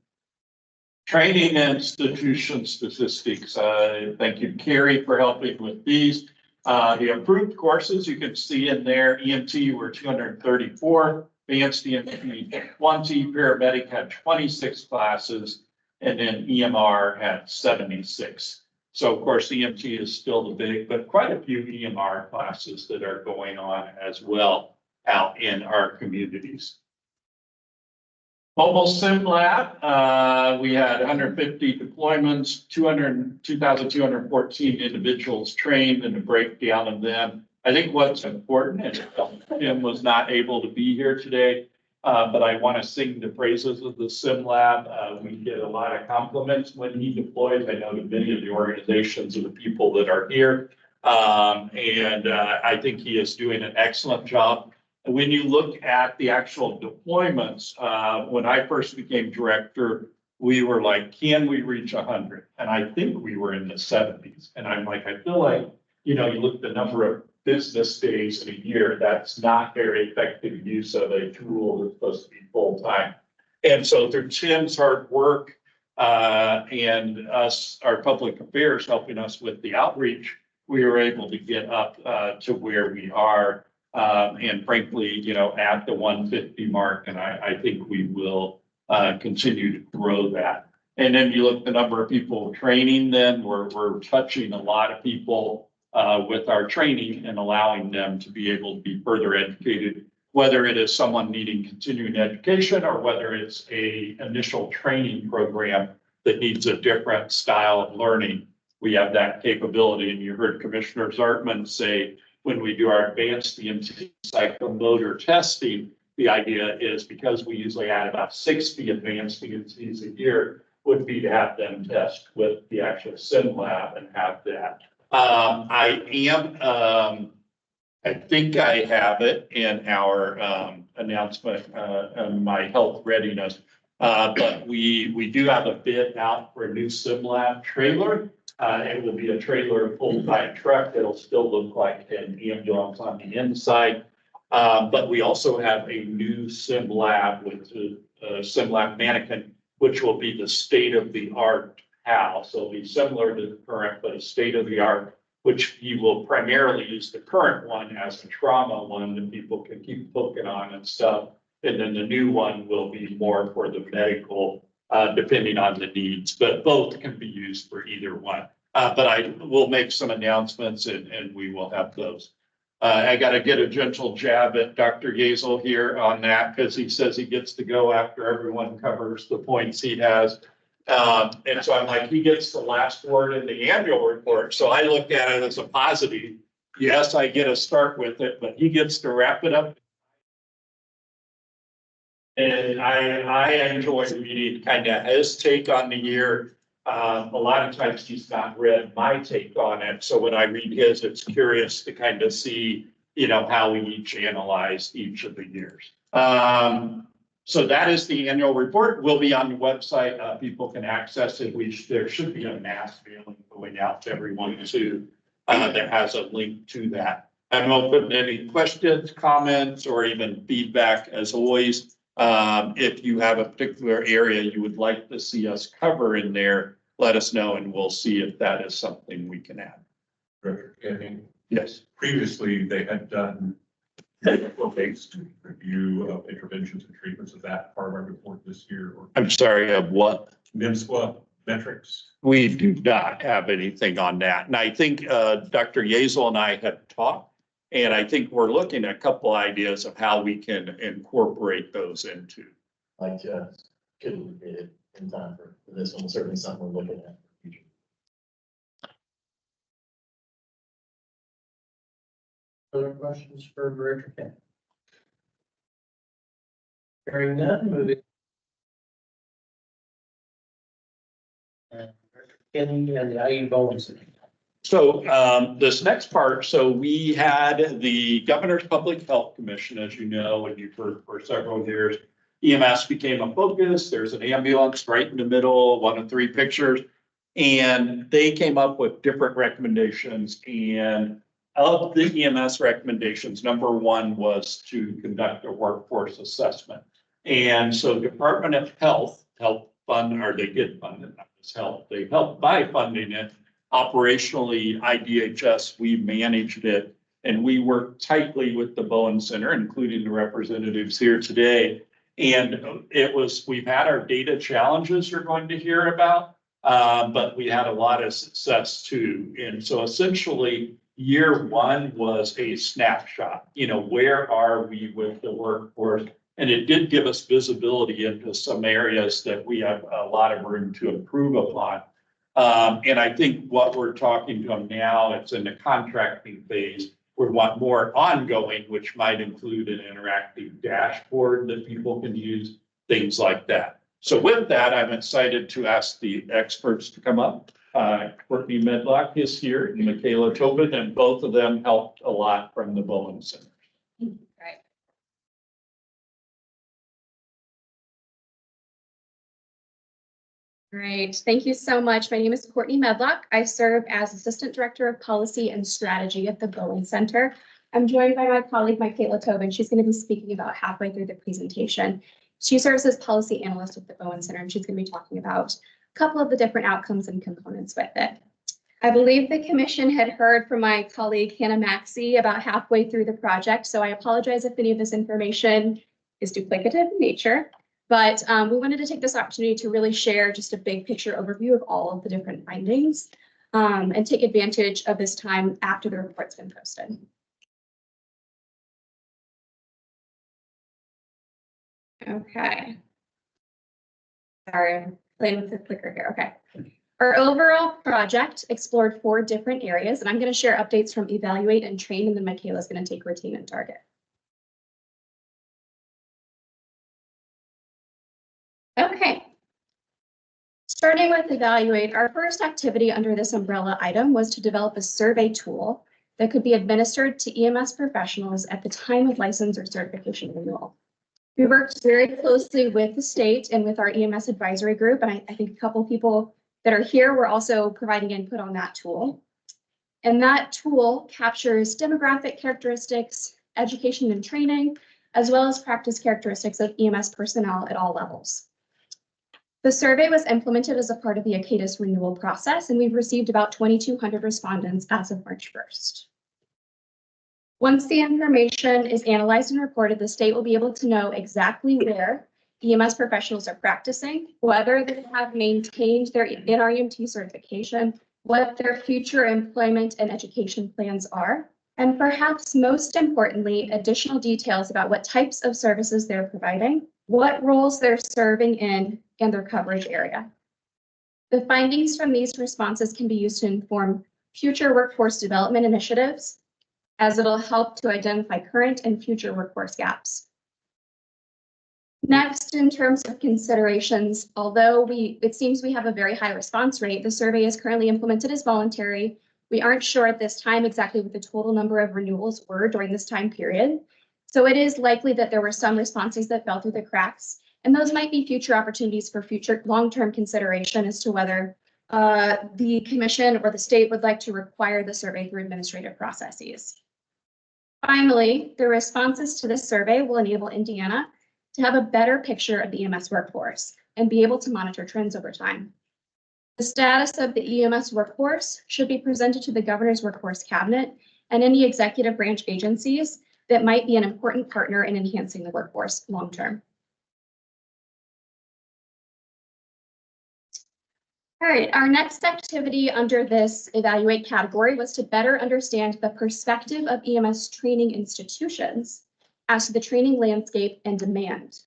S3: Training institution statistics. Thank you, Carrie, for helping with these. The approved courses you can see in there, EMT were 234, advanced EMT 20, paramedic had 26 classes, and then EMR had 76. So of course, EMT is still the big, but quite a few EMR classes that are going on as well out in our communities. Mobile Sim Lab, we had 150 deployments, 2,214 individuals trained, and a breakdown of them. I think what's important, and Tim was not able to be here today, but I want to sing the praises of the Sim Lab. We get a lot of compliments when he deploys. I know that many of the organizations of the people that are here, and I think he is doing an excellent job. When you look at the actual deployments, when I first became director, we were like, can we reach 100? And I think we were in the 70s. And I'm like, I feel like, you know, you look at the number of business days in a year, that's not very effective use of a tool that's supposed to be full time. And so through Tim's hard work and us, our public affairs helping us with the outreach, we were able to get up to where we are. And frankly, you know, at the 150 mark, and I think we will continue to grow that. And then you look at the number of people training, then we're touching a lot of people with our training and allowing them to be able to be further educated, whether it is someone needing continuing education or whether it's a initial training program that needs a different style of learning. We have that capability, and you heard Commissioner Zartman say, when we do our advanced EMT psychomotor testing, the idea is because we usually add about 60 advanced EMTs a year, would be to have them test with the actual sim lab and have that. I think I have it in our announcement on my health readiness. But we do have a bid out for a new sim lab trailer. It will be a trailer pulled by a truck. It'll still look like an ambulance on the inside. But we also have a new sim lab with a sim lab mannequin, which will be the state of the art PAL. So it'll be similar to the current, but a state of the art, which you will primarily use the current one as a trauma one that people can keep hooking on and stuff. And then the new one will be more for the medical depending on the needs, but both can be used for either one. But I will make some announcements and we will have those. I got to get a gentle jab at Dr. Yazel here on that because he says he gets to go after everyone covers the points he has. And so I'm like, he gets the last word in the annual report. So I looked at it as a positive. Yes, I get to start with it, but he gets to wrap it up. And I enjoy reading kind of his take on the year. A lot of times he's not read my take on it. So when I read his, it's curious to kind of see, you know, how we each analyze each of the years. So that is the annual report. Will be on the website. People can access it. There should be a mass mailing going out to everyone too, that has a link to that. I'm open to any questions, comments, or even feedback as always. If you have a particular area you would like to see us cover in there, let us know and we'll see if that is something we can add.
S13: And
S3: Yes.
S13: previously, they had done based review of interventions and treatments. Is that part of our report this year? Or
S3: I'm sorry, of what?
S13: MIMSWA metrics?
S3: We do not have anything on that. And I think Dr. Yazel and I had talked, and I think we're looking at a couple ideas of how we can incorporate those into.
S5: Like, couldn't get it in time for this one, certainly something we're looking at.
S1: Other questions for Director Kent? Hearing none, moving. Director Kenny and the IU Bowling Center.
S3: So this next part, so we had the Governor's Public Health Commission, as you know, and you've heard for several years. EMS became a focus. There's an ambulance right in the middle, 1 of 3 pictures. And they came up with different recommendations. And of the EMS recommendations, number 1 was to conduct a workforce assessment. And so Department of Health helped fund, or they did fund it, not just help, they helped by funding it. Operationally, IDHS, we managed it, and we worked tightly with the Bowen Center, including the representatives here today. And we've had our data challenges you're going to hear about, but we had a lot of success too. And so essentially, year 1 was a snapshot. You know, where are we with the workforce? And it did give us visibility into some areas that we have a lot of room to improve upon. And I think what we're talking to them now, it's in the contracting phase. We want more ongoing, which might include an interactive dashboard that people can use, things like that. So with that, I'm excited to ask the experts to come up. Courtney Medlock is here and Michaela Tobin, and both of them helped a lot from the Bowen Center.
S2: Right. Great. Thank you so much. My name is Courtney Medlock. I serve as Assistant Director of Policy and Strategy at the Bowen Center. I'm joined by my colleague, Michaela Tobin. She's going to be speaking about halfway through the presentation. She serves as Policy Analyst with the Bowen Center, and she's going to be talking about a couple of the different outcomes and components with it. I believe the commission had heard from my colleague, Hannah Maxey, about halfway through the project, so I apologize if any of this information is duplicative in nature. But we wanted to take this opportunity to really share just a big picture overview of all of the different findings and take advantage of this time after the report's been posted. Okay. Sorry, I'm playing with the clicker here. Okay. Our overall project explored 4 different areas, and I'm going to share updates from Evaluate and Train, and then Michaela's going to take Retain and Target. Okay. Starting with Evaluate, our first activity under this umbrella item was to develop a survey tool that could be administered to EMS professionals at the time of license or certification renewal. We worked very closely with the state and with our EMS advisory group, and I think a couple people that are here were also providing input on that tool. And that tool captures demographic characteristics, education and training, as well as practice characteristics of EMS personnel at all levels. The survey was implemented as a part of the ACADIS renewal process, and we've received about 2,200 respondents as of March 1st. Once the information is analyzed and reported, the state will be able to know exactly where
S4: EMS professionals are practicing, whether they have maintained their NREMT certification, what their future employment and education plans are, and perhaps most importantly, additional details about what types of services they're providing, what roles they're serving in, and their coverage area. The findings from these responses can be used to inform future workforce development initiatives, as it'll help to identify current and future workforce gaps. Next, in terms of considerations, although it seems we have a very high response rate, the survey is currently implemented as voluntary. We aren't sure at this time exactly what the total number of renewals were during this time period. So it is likely that there were some responses that fell through the cracks, and those might be future opportunities for future long-term consideration as to whether the commission or the state would like to require the survey through administrative processes. Finally, the responses to this survey will enable Indiana to have a better picture of the EMS workforce and be able to monitor trends over time. The status of the EMS workforce should be presented to the Governor's Workforce Cabinet and any executive branch agencies that might be an important partner in enhancing the workforce long-term. All right, our next activity under this evaluate category was to better understand the perspective of EMS training institutions as to the training landscape and demand.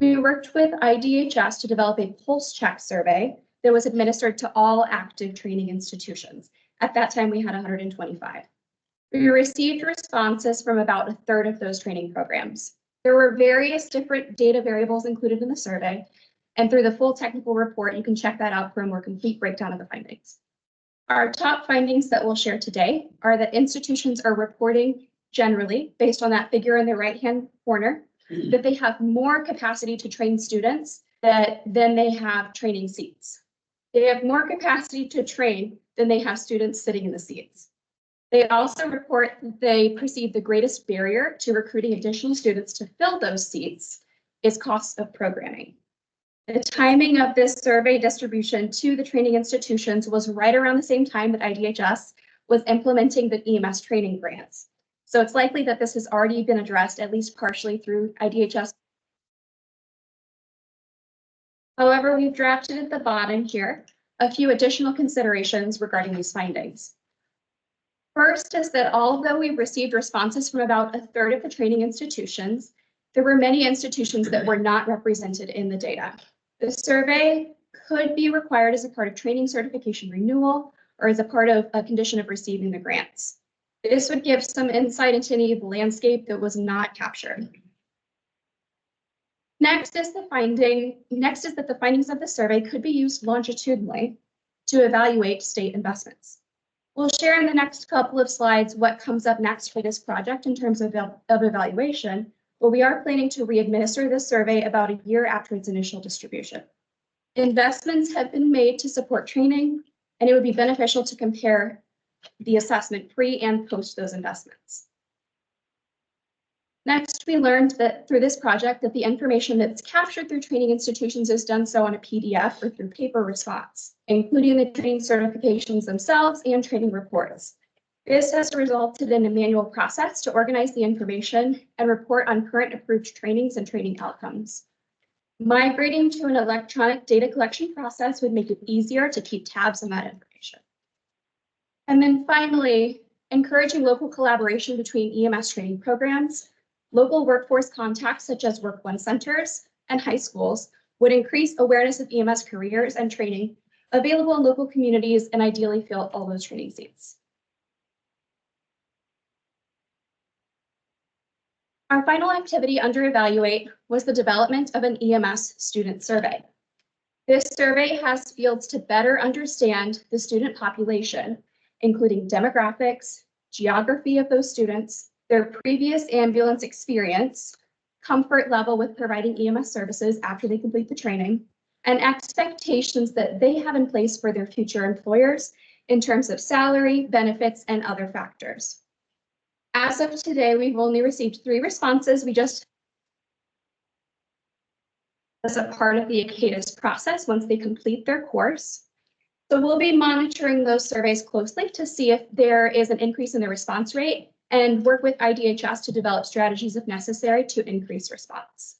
S4: We worked with IDHS to develop a pulse check survey that was administered to all active training institutions. At that time, we had 125. We received responses from about a third of those training programs. There were various different data variables included in the survey, and through the full technical report, you can check that out for a more complete breakdown of the findings. Our top findings that we'll share today are that institutions are reporting generally, based on that figure in the right-hand corner, that they have more capacity to train students than they have training seats. They have more capacity to train than they have students sitting in the seats. They also report that they perceive the greatest barrier to recruiting additional students to fill those seats is cost of programming. The timing of this survey distribution to the training institutions was right around the same time that IDHS was implementing the EMS training grants. So it's likely that this has already been addressed, at least partially, through IDHS. However, we've drafted at the bottom here a few additional considerations regarding these findings. First is that although we've received responses from about a third of the training institutions, there were many institutions that were not represented in the data. The survey could be required as a part of training certification renewal or as a part of a condition of receiving the grants. This would give some insight into any of the landscape that was not captured. Next is that the findings of the survey could be used longitudinally to evaluate state investments. We'll share in the next couple of slides what comes up next for this project in terms of evaluation, but we are planning to re-administer this survey about a year after its initial distribution. Investments have been made to support training, and it would be beneficial to compare the assessment pre and post those investments. Next, we learned that through this project that the information that's captured through training institutions is done so on a PDF or through paper response, including the training certifications themselves and training reports. This has resulted in a manual process to organize the information and report on current approved trainings and training outcomes. Migrating to an electronic data collection process would make it easier to keep tabs on that information. And then finally, encouraging local collaboration between EMS training programs, local workforce contacts such as Work One centers and high schools would increase awareness of EMS careers and training available in local communities and ideally fill all those training seats. Our final activity under Evaluate was the development of an EMS student survey. This survey has fields to better understand the student population, including demographics, geography of those students, their previous ambulance experience, comfort level with providing EMS services after they complete the training, and expectations that they have in place for their future employers in terms of salary, benefits, and other factors. As of today, we've only received 3 responses. We just as a part of the ACADIS process once they complete their course. So we'll be monitoring those surveys closely to see if there is an increase in the response rate and work with IDHS to develop strategies if necessary to increase response.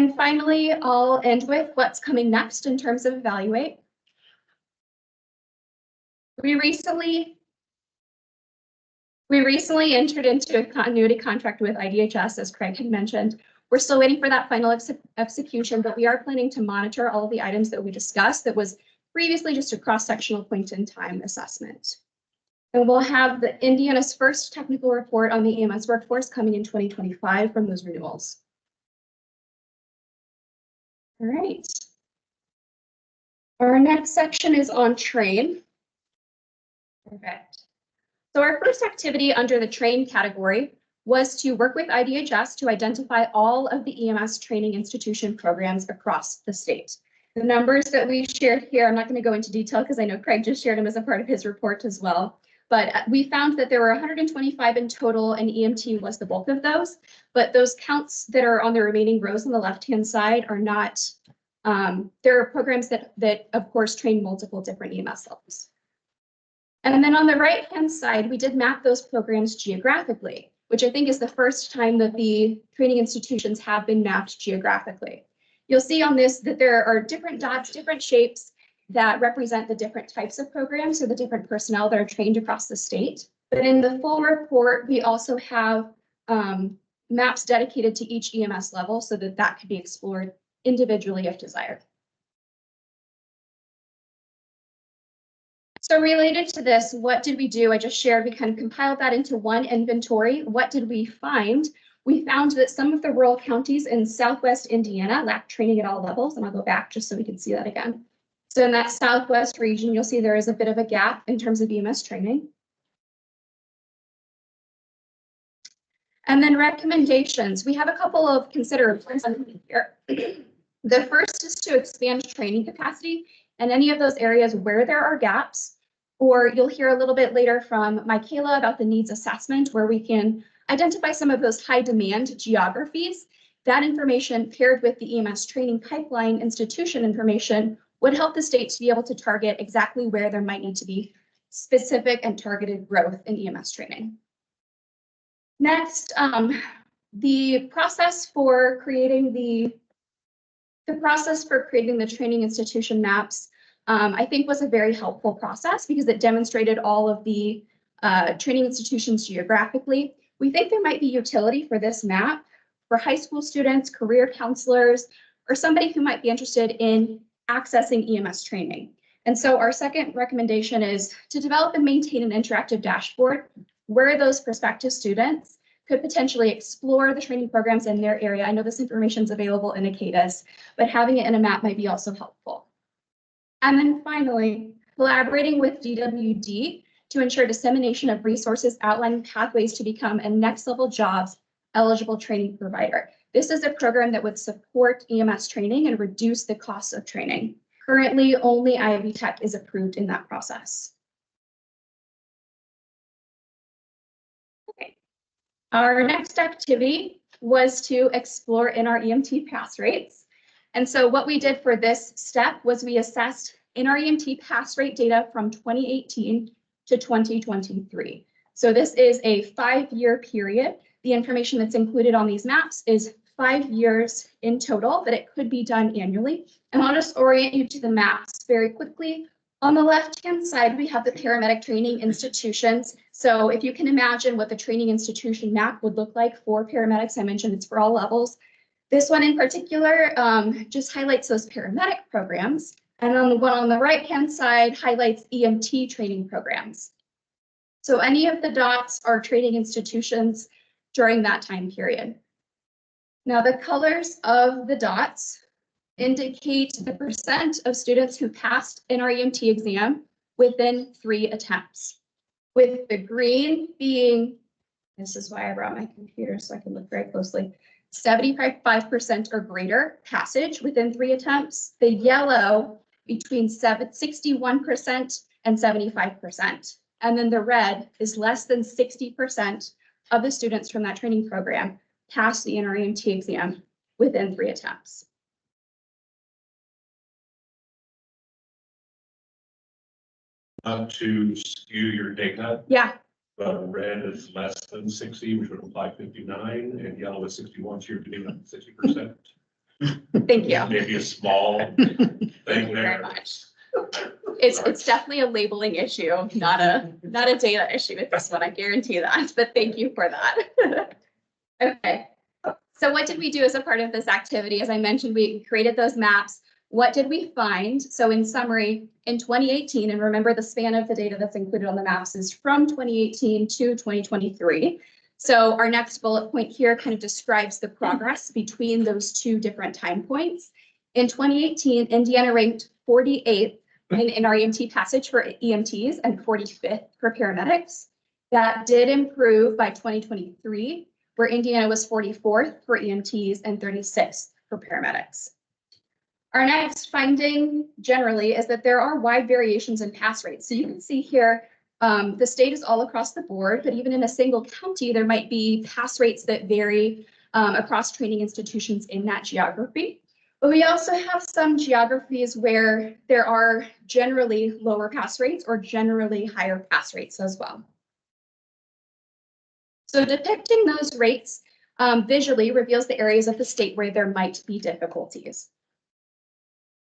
S14: And finally, I'll end with what's coming next in terms of evaluate. We recently entered into a continuity contract with IDHS, as Craig had mentioned. We're still waiting for that final execution, but we are planning to monitor all of the items that we discussed that was previously just a cross-sectional point in time assessment. And we'll have the Indiana's first technical report on the EMS workforce coming in 2025 from those renewals. All right. Our next section is on train. Perfect. So our first activity under the train category was to work with IDHS to identify all of the EMS training institution programs across the state. The numbers that we shared here, I'm not going to go into detail because I know Craig just shared them as a part of his report as well. But we found that there were 125 in total, and EMT was the bulk of those. But those counts that are on the remaining rows on the left-hand side are not, there are programs that of course train multiple different EMS levels. And then on the right-hand side, we did map those programs geographically, which I think is the first time that the training institutions have been mapped geographically. You'll see on this that there are different dots, different shapes that represent the different types of programs or the different personnel that are trained across the state. But in the full report, we also have maps dedicated to each EMS level so that that could be explored individually if desired. So related to this, what did we do? I just shared, we kind of compiled that into one inventory. What did we find? We found that some of the rural counties in Southwest Indiana lack training at all levels, and I'll go back just so we can see that again. So in that Southwest region, you'll see there is a bit of a gap in terms of EMS training. And then recommendations. We have a couple of considerations here. The first is to expand training capacity in any of those areas where there are gaps, or you'll hear a little bit later from Michaela about the needs assessment, where we can identify some of those high demand geographies. That information paired with the EMS training pipeline institution information would help the state to be able to target exactly where there might need to be specific and targeted growth in EMS training. Next, the process for creating the training institution maps, I think was a very helpful process because it demonstrated all of the training institutions geographically. We think there might be utility for this map for high school students, career counselors, or somebody who might be interested in accessing EMS training. And so our second recommendation is to develop and maintain an interactive dashboard where those prospective students could potentially explore the training programs in their area. I know this information is available in ACADIS, but having it in a map might be also helpful. And then finally, collaborating with DWD to ensure dissemination of resources outlining pathways to become a next level jobs eligible training provider. This is a program that would support EMS training and reduce the cost of training. Currently, only Ivy Tech is approved in that process. Okay. Our next activity was to explore NREMT pass rates. And so what we did for this step was we assessed NREMT pass rate data from 2018 to 2023. So this is a 5-year period. The information that's included on these maps is 5 years in total, but it could be done annually. And I'll just orient you to the maps very quickly. On the left-hand side, we have the paramedic training institutions. So if you can imagine what the training institution map would look like for paramedics, I mentioned it's for all levels. This one in particular just highlights those paramedic programs. And on the one on the right-hand side highlights EMT training programs. So any of the dots are training institutions during that time period. Now the colors of the dots indicate the percent of students who passed an NREMT exam within 3 attempts. With the green being, this is why I brought my computer so I can look very closely, 75% or greater passage within 3 attempts. The yellow between 61% and 75%. And then the red is less than 60% of the students from that training program passed the NREMT exam within 3 attempts.
S13: Not to skew your data,
S14: Yeah,
S13: but red is less than 60, which would imply 59, and yellow is 61, so you're getting 60%.
S14: Thank you.
S3: Maybe a small thing
S14: Thank you very
S3: there.
S14: much. It's definitely a labeling issue, not a data issue with this one, I guarantee that, but thank you for that. Okay, so what did we do as a part of this activity? As I mentioned, we created those maps. What did we find? So in summary, in 2018, and remember the span of the data that's included on the maps is from 2018 to 2023. So our next bullet point here kind of describes the progress between those two different time points. In 2018, Indiana ranked 48th in our EMT passage for EMTs and 45th for paramedics. That did improve by 2023, where Indiana was 44th for EMTs and 36th for paramedics. Our next finding generally is that there are wide variations in pass rates. So you can see here, the state is all across the board, but even in a single county, there might be pass rates that vary across training institutions in that geography. But we also have some geographies where there are generally lower pass rates or generally higher pass rates as well. So depicting those rates visually reveals the areas of the state where there might be difficulties.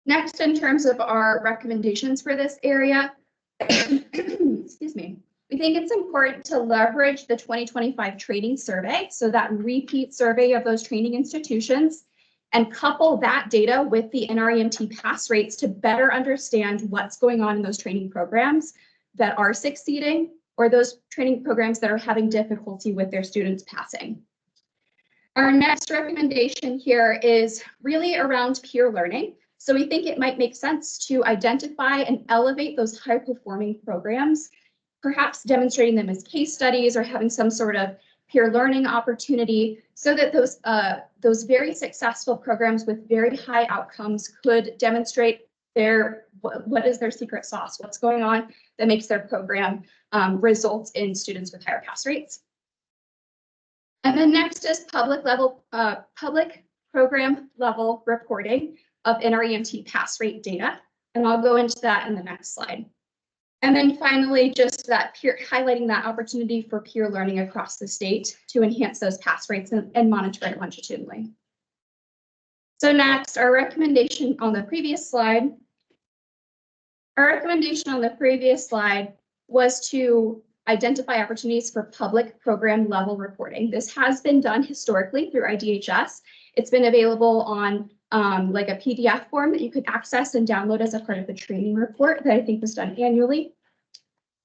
S14: Next, in terms of our recommendations for this area, excuse me, we think it's important to leverage the 2025 training survey, so that repeat survey of those training institutions, and couple that data with the NREMT pass rates to better understand what's going on in those training programs that are succeeding or those training programs that are having difficulty with their students passing. Our next recommendation here is really around peer learning. So we think it might make sense to identify and elevate those high-performing programs, perhaps demonstrating them as case studies or having some sort of peer learning opportunity, so that those very successful programs with very high outcomes could demonstrate what is their secret sauce, what's going on that makes their program result in students with higher pass rates. And then next is public program level reporting of NREMT pass rate data, and I'll go into that in the next slide. And then finally, just that highlighting that opportunity for peer learning across the state to enhance those pass rates and monitor it longitudinally. So next, our recommendation on the previous slide. Our recommendation on the previous slide was to identify opportunities for public program level reporting. This has been done historically through IDHS. It's been available on like a PDF form that you could access and download as a part of the training report that I think was done annually.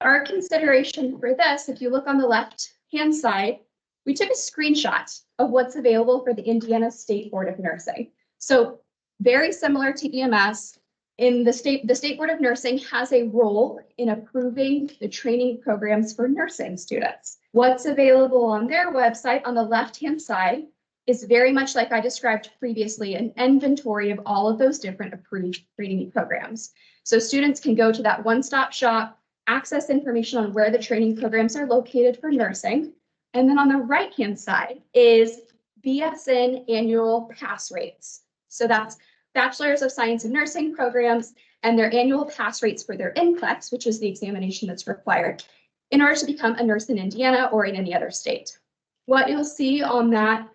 S14: Our consideration for this, if you look on the left-hand side, we took a screenshot of what's available for the Indiana State Board of Nursing. So very similar to EMS, in the State Board of Nursing has a role in approving the training programs for nursing students. What's available on their website on the left-hand side is very much like I described previously, an inventory of all of those different approved training programs. So students can go to that one-stop shop, access information on where the training programs are located for nursing. And then on the right-hand side is BSN annual pass rates. So that's Bachelor's of Science in Nursing programs and their annual pass rates for their NCLEX, which is the examination that's required in order to become a nurse in Indiana or in any other state. What you'll see on that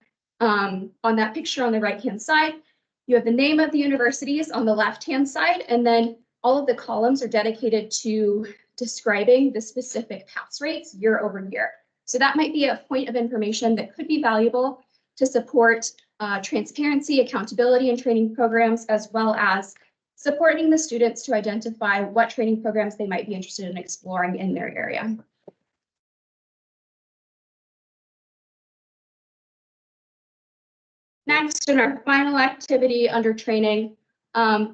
S14: picture on the right-hand side, you have the name of the universities on the left-hand side, and then all of the columns are dedicated to describing the specific pass rates year over year. So that might be a point of information that could be valuable to support transparency, accountability in training programs, as well as supporting the students to identify what training programs they might be interested in exploring in their area. Next, in our final activity under training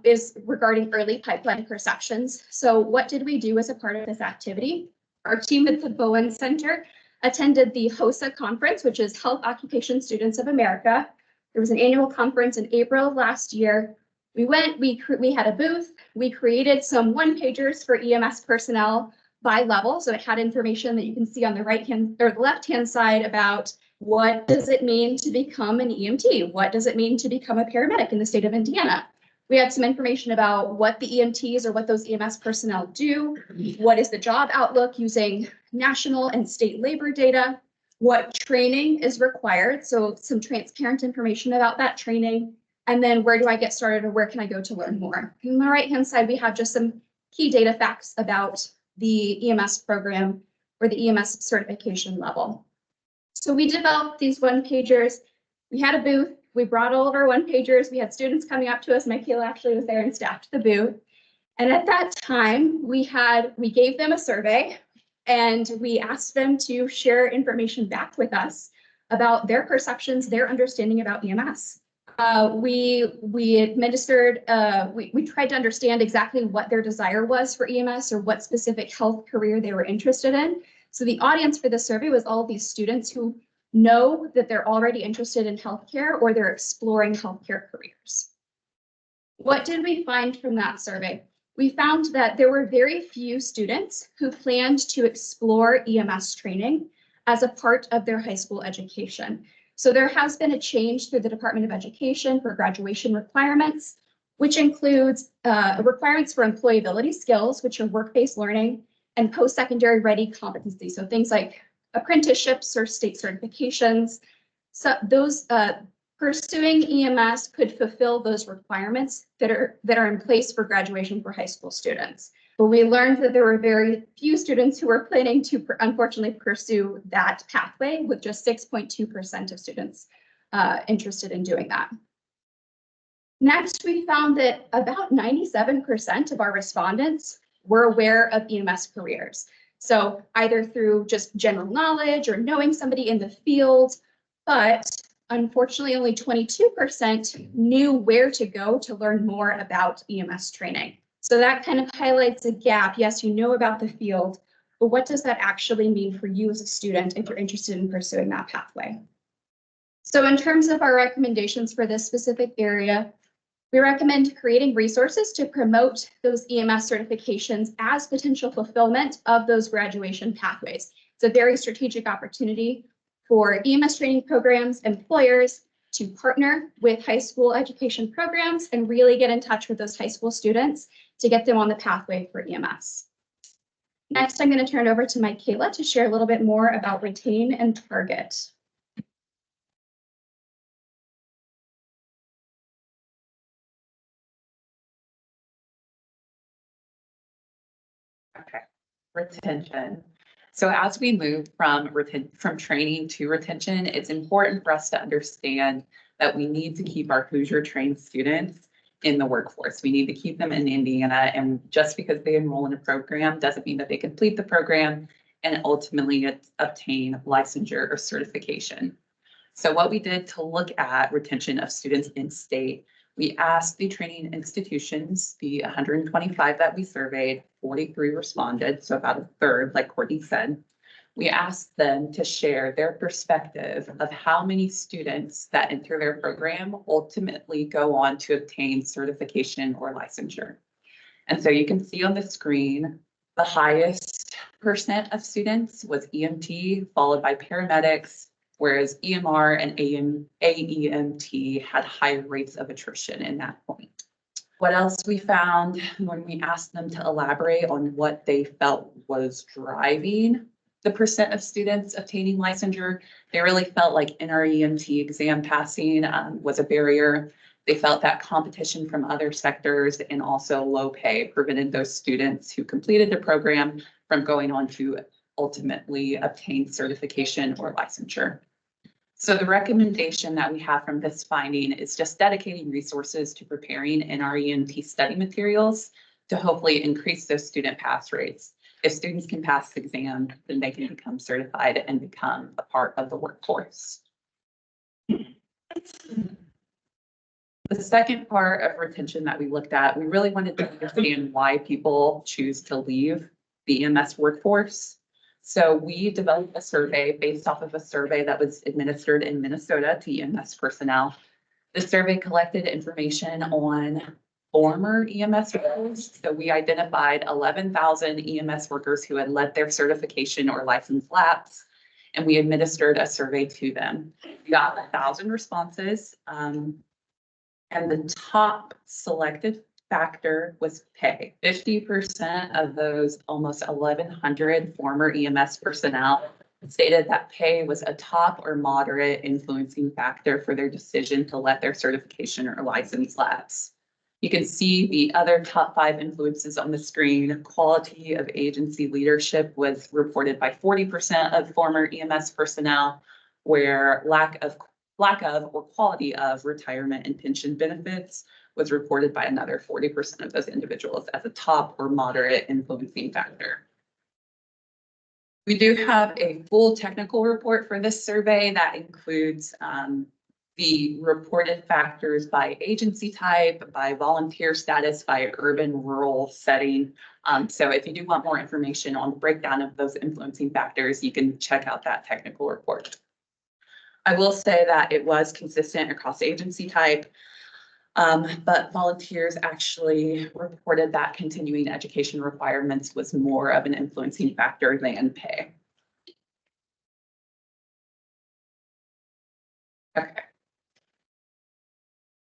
S14: is regarding early pipeline perceptions. So what did we do as a part of this activity? Our team at the Bowen Center attended the HOSA conference, which is Health Occupation Students of America. There was an annual conference in April of last year. We went, we had a booth, we created some one-pagers for EMS personnel by level. So it had information that you can see on the right-hand or the left-hand side about what does it mean to become an EMT? What does it mean to become a paramedic in the state of Indiana? We had some information about what the EMTs or what those EMS personnel do. What is the job outlook using national and state labor data? What training is required? So some transparent information about that training. And then where do I get started or where can I go to learn more? On the right-hand side, we have just some key data facts about the EMS program or the EMS certification level. So we developed these one-pagers. We had a booth. We brought all of our one-pagers. We had students coming up to us. Michaela actually was there and staffed the booth. And at that time, we gave them a survey and we asked them to share information back with us about their perceptions, their understanding about EMS. We administered, we tried to understand exactly what their desire was for EMS or what specific health career they were interested in. So the audience for the survey was all of these students who know that they're already interested in healthcare or they're exploring healthcare careers. What did we find from that survey? We found that there were very few students who planned to explore EMS training as a part of their high school education. So there has been a change through the Department of Education for graduation requirements, which includes requirements for employability skills, which are work-based learning, and post-secondary ready competency. So things like apprenticeships or state certifications. So those pursuing EMS could fulfill those requirements that are in place for graduation for high school students. But we learned that there were very few students who were planning to unfortunately pursue that pathway, with just 6.2% of students interested in doing that. Next, we found that about 97% of our respondents were aware of EMS careers. So either through just general knowledge or knowing somebody in the field, but unfortunately only 22% knew where to go to learn more about EMS training. So that kind of highlights a gap. Yes, you know about the field, but what does that actually mean for you as a student if you're interested in pursuing that pathway? So in terms of our recommendations for this specific area, we recommend creating resources to promote those EMS certifications as potential fulfillment of those graduation pathways. It's a very strategic opportunity for EMS training programs, employers to partner with high school education programs and really get in touch with those high school students to get them on the pathway for EMS. Next, I'm going to turn it over to Michaela to share a little bit more about Retain and Target.
S15: Okay, retention. So as we move from training to retention, it's important for us to understand that we need to keep our Hoosier trained students in the workforce. We need to keep them in Indiana, and just because they enroll in a program doesn't mean that they complete the program and ultimately obtain licensure or certification. So what we did to look at retention of students in state, we asked the training institutions, the 125 that we surveyed, 43 responded, so about a third, like Courtney said. We asked them to share their perspective of how many students that enter their program ultimately go on to obtain certification or licensure. And so you can see on the screen, the highest percent of students was EMT, followed by paramedics, whereas EMR and AEMT had higher rates of attrition in that point. What else we found when we asked them to elaborate on what they felt was driving the percent of students obtaining licensure, they really felt like NREMT exam passing was a barrier. They felt that competition from other sectors and also low pay prevented those students who completed the program from going on to ultimately obtain certification or licensure. So the recommendation that we have from this finding is just dedicating resources to preparing NREMT study materials to hopefully increase those student pass rates. If students can pass the exam, then they can become certified and become a part of the workforce. The second part of retention that we looked at, we really wanted to understand why people choose to leave the EMS workforce. So we developed a survey based off of a survey that was administered in Minnesota to EMS personnel. The survey collected information on former EMS workers. So we identified 11,000 EMS workers who had let their certification or license lapse, and we administered a survey to them. We got 1,000 responses, and the top selected factor was pay. 50% of those almost 1,100 former EMS personnel stated that pay was a top or moderate influencing factor for their decision to let their certification or license lapse. You can see the other top 5 influences on the screen. Quality of agency leadership was reported by 40% of former EMS personnel, where lack of or quality of retirement and pension benefits was reported by another 40% of those individuals as a top or moderate influencing factor. We do have a full technical report for this survey that includes the reported factors by agency type, by volunteer status, by urban rural setting. So if you do want more information on the breakdown of those influencing factors, you can check out that technical report. I will say that it was consistent across agency type, but volunteers actually reported that continuing education requirements was more of an influencing factor than pay. Okay.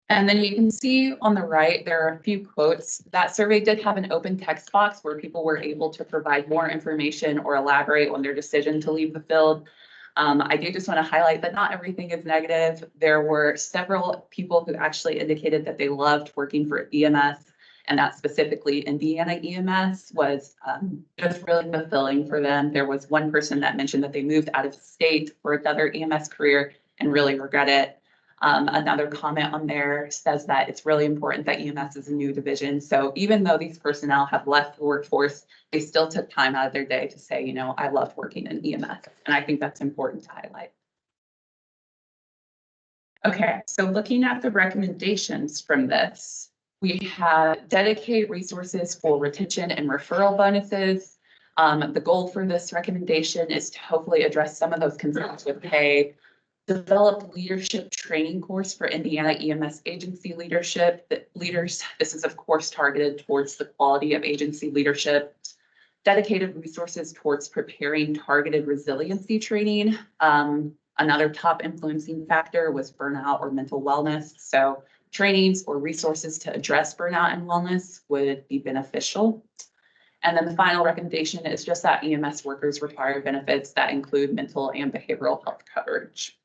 S15: And then you can see on the right, there are a few quotes. That survey did have an open text box where people were able to provide more information or elaborate on their decision to leave the field. I do just want to highlight that not everything is negative. There were several people who actually indicated that they loved working for EMS, and that specifically Indiana EMS was just really fulfilling for them. There was one person that mentioned that they moved out of state for another EMS career and really regret it. Another comment on there says that it's really important that EMS is a new division. So even though these personnel have left the workforce, they still took time out of their day to say, you know, I loved working in EMS. And I think that's important to highlight. Okay, so looking at the recommendations from this, we have dedicate resources for retention and referral bonuses. The goal for this recommendation is to hopefully address some of those concerns with pay. Develop leadership training course for Indiana EMS agency leadership. This is of course targeted towards the quality of agency leadership. Dedicated resources towards preparing targeted resiliency training. Another top influencing factor was burnout or mental wellness. So trainings or resources to address burnout and wellness would be beneficial. And then the final recommendation is just that EMS workers require benefits that include mental and behavioral health coverage.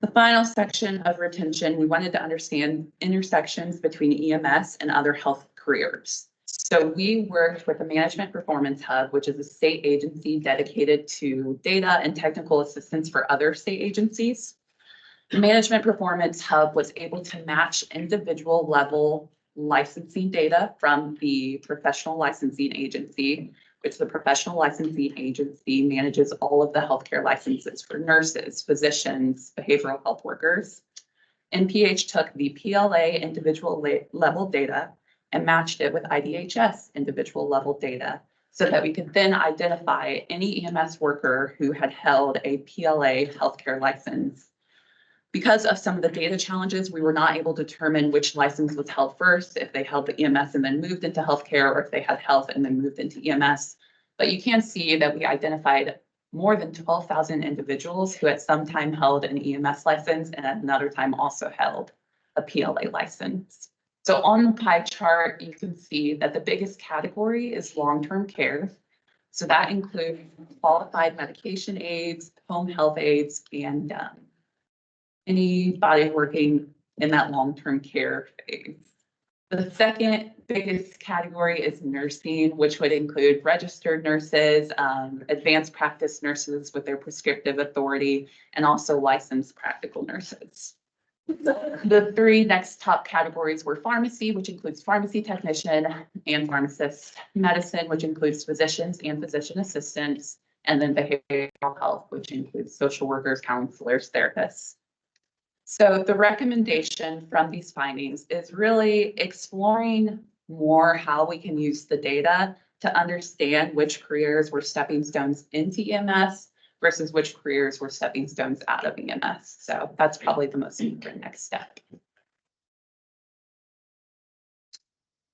S15: The final section of retention, we wanted to understand intersections between EMS and other health careers. So we worked with the Management Performance Hub, which is a state agency dedicated to data and technical assistance for other state agencies. The Management Performance Hub was able to match individual level licensing data from the professional licensing agency, which the professional licensing agency manages all of the healthcare licenses for nurses, physicians, behavioral health workers. NPH took the PLA individual level data and matched it with IDHS individual level data so that we could then identify any EMS worker who had held a PLA healthcare license. Because of some of the data challenges, we were not able to determine which license was held first, if they held the EMS and then moved into healthcare, or if they had health and then moved into EMS. But you can see that we identified more than 12,000 individuals who at some time held an EMS license and at another time also held a PLA license. So on the pie chart, you can see that the biggest category is long-term care. So that includes qualified medication aides, home health aides, and anybody working in that long-term care phase. The second biggest category is nursing, which would include registered nurses, advanced practice nurses with their prescriptive authority, and also licensed practical nurses. The three next top categories were pharmacy, which includes pharmacy technician and pharmacist, medicine, which includes physicians and physician assistants, and then behavioral health, which includes social workers, counselors, therapists. So the recommendation from these findings is really exploring more how we can use the data to understand which careers were stepping stones into EMS versus which careers were stepping stones out of EMS. So that's probably the most important next step.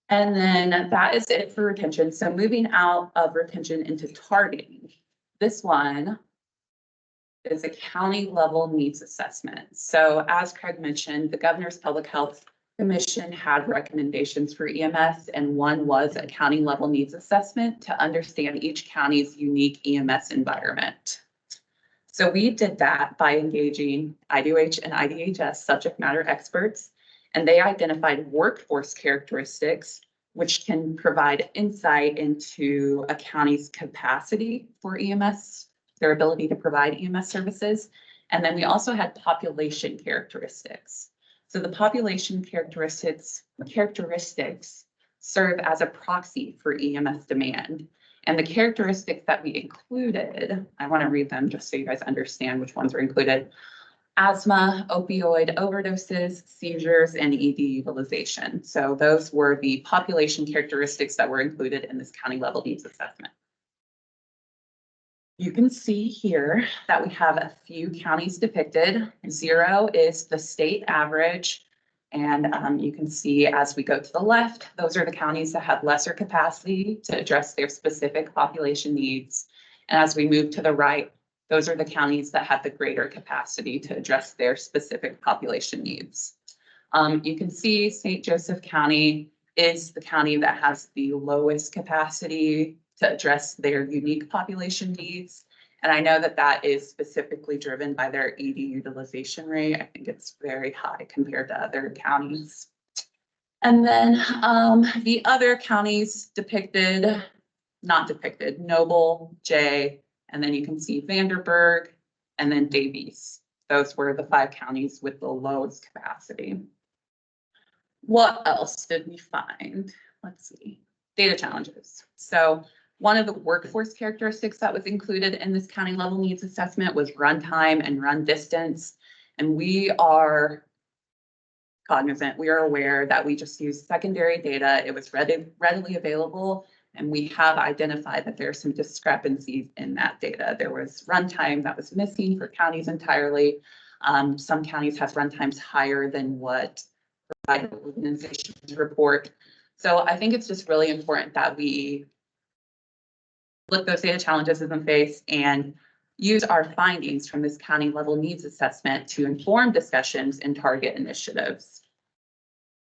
S15: And then that is it for retention. So moving out of retention into targeting. This one is a county level needs assessment. So as Craig mentioned, the governor's public health Commission had recommendations for EMS, and one was a county level needs assessment to understand each county's unique EMS environment. So we did that by engaging IDOH and IDHS subject matter experts, and they identified workforce characteristics which can provide insight into a county's capacity for EMS, their ability to provide EMS services. And then we also had population characteristics. So the population characteristics serve as a proxy for EMS demand. And the characteristics that we included, I want to read them just so you guys understand which ones are included. Asthma, opioid overdoses, seizures, and ED utilization. So those were the population characteristics that were included in this county level needs assessment. You can see here that we have a few counties depicted. 0 is the state average. And you can see as we go to the left, those are the counties that have lesser capacity to address their specific population needs. And as we move to the right, those are the counties that have the greater capacity to address their specific population needs. You can see St. Joseph County is the county that has the lowest capacity to address their unique population needs. And I know that that is specifically driven by their ED utilization rate. I think it's very high compared to other counties. And then the other counties depicted, not depicted, Noble, Jay, and then you can see Vanderburgh and then Davies. Those were the 5 counties with the lowest capacity. What else did we find? Let's see, data challenges. So one of the workforce characteristics that was included in this county level needs assessment was run time and run distance. And we are cognizant, we are aware that we just used secondary data. It was readily available, and we have identified that there are some discrepancies in that data. There was runtime that was missing for counties entirely. Some counties have runtimes higher than what provided organizations report. So I think it's just really important that we look those data challenges in the face and use our findings from this county level needs assessment to inform discussions and target initiatives.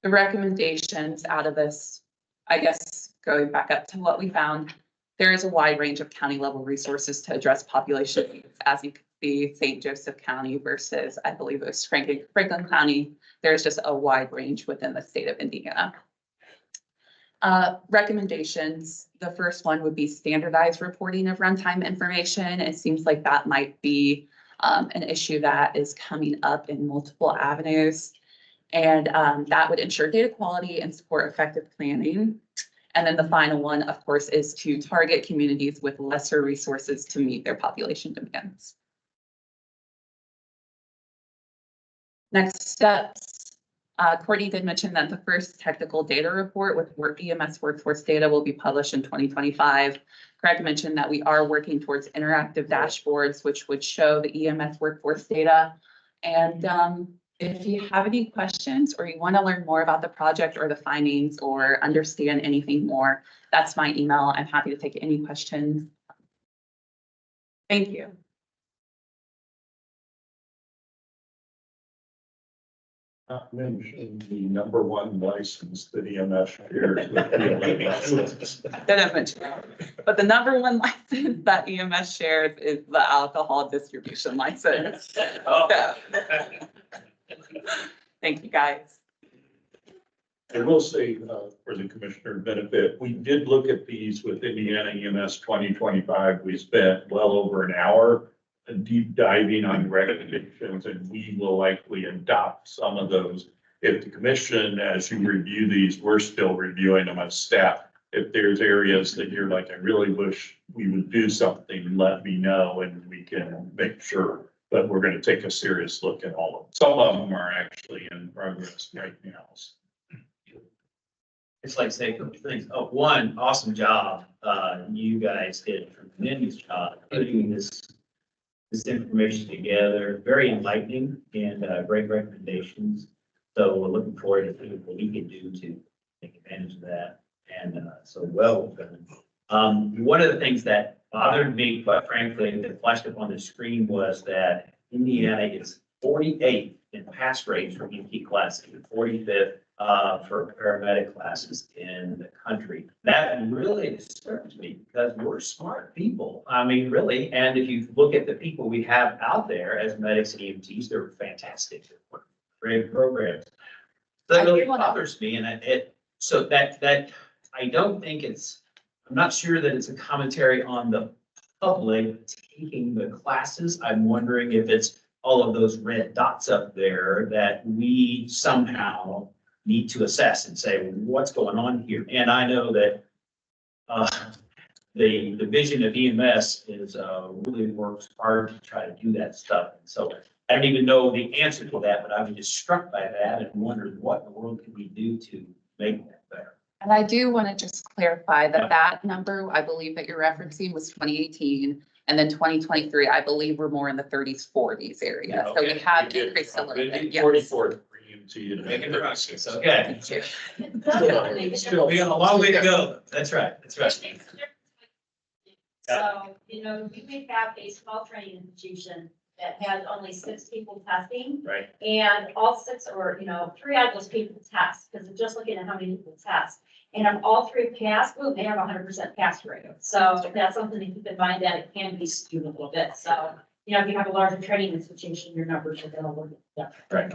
S15: The recommendations out of this, I guess, going back up to what we found, there is a wide range of county level resources to address population needs. As you can see, St. Joseph County versus, I believe it was Franklin County, there's just a wide range within the state of Indiana. Recommendations, the first one would be standardized reporting of runtime information. It seems like that might be an issue that is coming up in multiple avenues. And that would ensure data quality and support effective planning. And then the final one, of course, is to target communities with lesser resources to meet their population demands. Next steps. Courtney did mention that the first technical data report with EMS workforce data will be published in 2025. Greg mentioned that we are working towards interactive dashboards, which would show the EMS workforce data. And if you have any questions or you want to learn more about the project or the findings or understand anything more, that's my email. I'm happy to take any questions. Thank you.
S3: Not mention the #1 license that EMS shares with the
S15: I didn't mention that. But the #1 license that EMS shares is the alcohol distribution license.
S3: Oh.
S15: Thank you, guys.
S3: I will say, for the commissioner's benefit, we did look at these with Indiana EMS 2025. We spent well over an hour deep diving on recommendations, and we will likely adopt some of those. If the commission, as you review these, we're still reviewing them as staff. If there's areas that you're like, I really wish we would do something, let me know and we can make sure. But we're going to take a serious look at all of them. Some of them are actually in progress right now.
S16: It's like say a couple of things. Oh, one, awesome job. You guys did a tremendous job putting this information together. Very enlightening and great recommendations. So we're looking forward to seeing what we can do to take advantage of that. And so well done. One of the things that bothered me, quite frankly, that flashed up on the screen was that Indiana is 48th in pass rates for EMT classes, and 45th for paramedic classes in the country. That really disturbs me because we're smart people. I mean, really. And if you look at the people we have out there as medics and EMTs, they're fantastic. They're great programs. That really bothers me. And so that I don't think I'm not sure that it's a commentary on the public taking the classes. I'm wondering if it's all of those red dots up there that we somehow need to assess and say, what's going on here? And I know that the division of EMS is really works hard to try to do that stuff. And so I don't even know the answer to that, but I was just struck by that and wondered what in the world can we do to make that better.
S15: And I do want to just clarify that that number, I believe that you're referencing was 2018. And then 2023, I believe we're more in the 30s, 40s area. So we have increased a little bit. Yes.
S3: 44 EMT and
S16: Making progress. Okay.
S15: Thank you.
S16: We got a long way to go. That's right. That's right.
S17: So, you know, you may have a small training institution that has only 6 people testing.
S16: Right.
S17: And all 6 or, you know, 3 out of those people test, because they're just looking at how many people test. And if all 3 pass, boom, they have 100% pass rate. So that's something to keep in mind, that it can be skewed a little bit. So, you know, if you have a larger training institution, your numbers are going to look different.
S3: Right.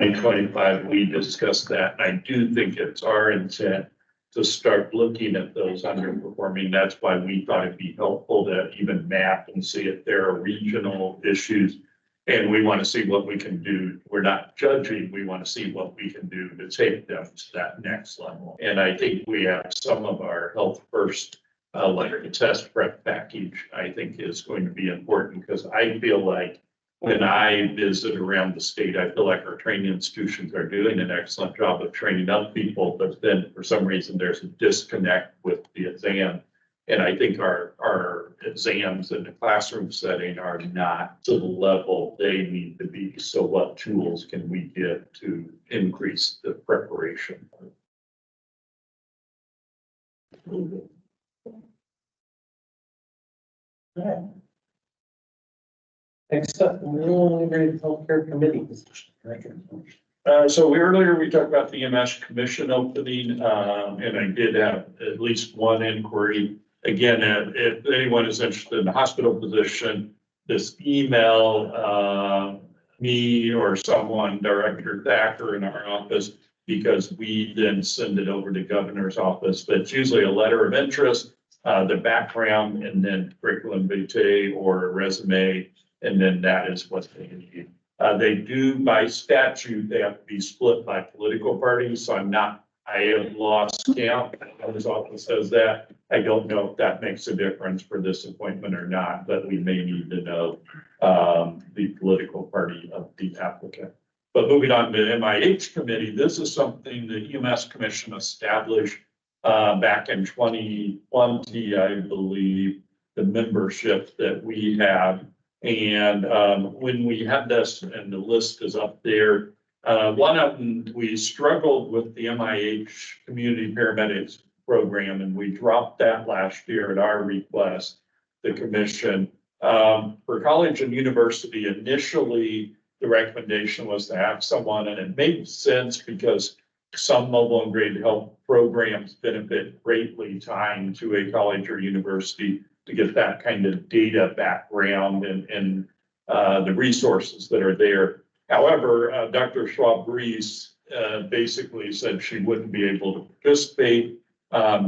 S3: In 25, we discussed that. I do think it's our intent to start looking at those underperforming. That's why we thought it'd be helpful to even map and see if there are regional issues. And we want to see what we can do. We're not judging. We want to see what we can do to take them to that next level. And I think we have some of our Health First like test prep package, I think is going to be important, because I feel like when I visit around the state, I feel like our training institutions are doing an excellent job of training up people, but then for some reason there's a disconnect with the exam. And I think our exams in the classroom setting are not to the level they need to be. So what tools can we get to increase the preparation?
S1: Next up, New Integrated Healthcare Committee position.
S3: So earlier we talked about the EMS commission opening, and I did have at least one inquiry. Again, if anyone is interested in the hospital position, just email me or someone, Director Thacker in our office, because we then send it over to governor's office. But it's usually a letter of interest, the background, and then curriculum vitae or a resume, and then that is what they need. They do, by statute, they have to be split by political parties, so I have lost count. The governor's office says that. I don't know if that makes a difference for this appointment or not, but we may need to know the political party of the applicant. But moving on to the MIH committee, this is something the EMS Commission established back in 2020, I believe, the membership that we have. And when we had this, and the list is up there, one of them, we struggled with the MIH Community Paramedics program, and we dropped that last year at our request, the commission. For college and university, initially, the recommendation was to have someone, and it made sense because some mobile and graded health programs benefit greatly tying to a college or university to get that kind of data background and the resources that are there. However, Dr. Schwab-Reese basically said she wouldn't be able to participate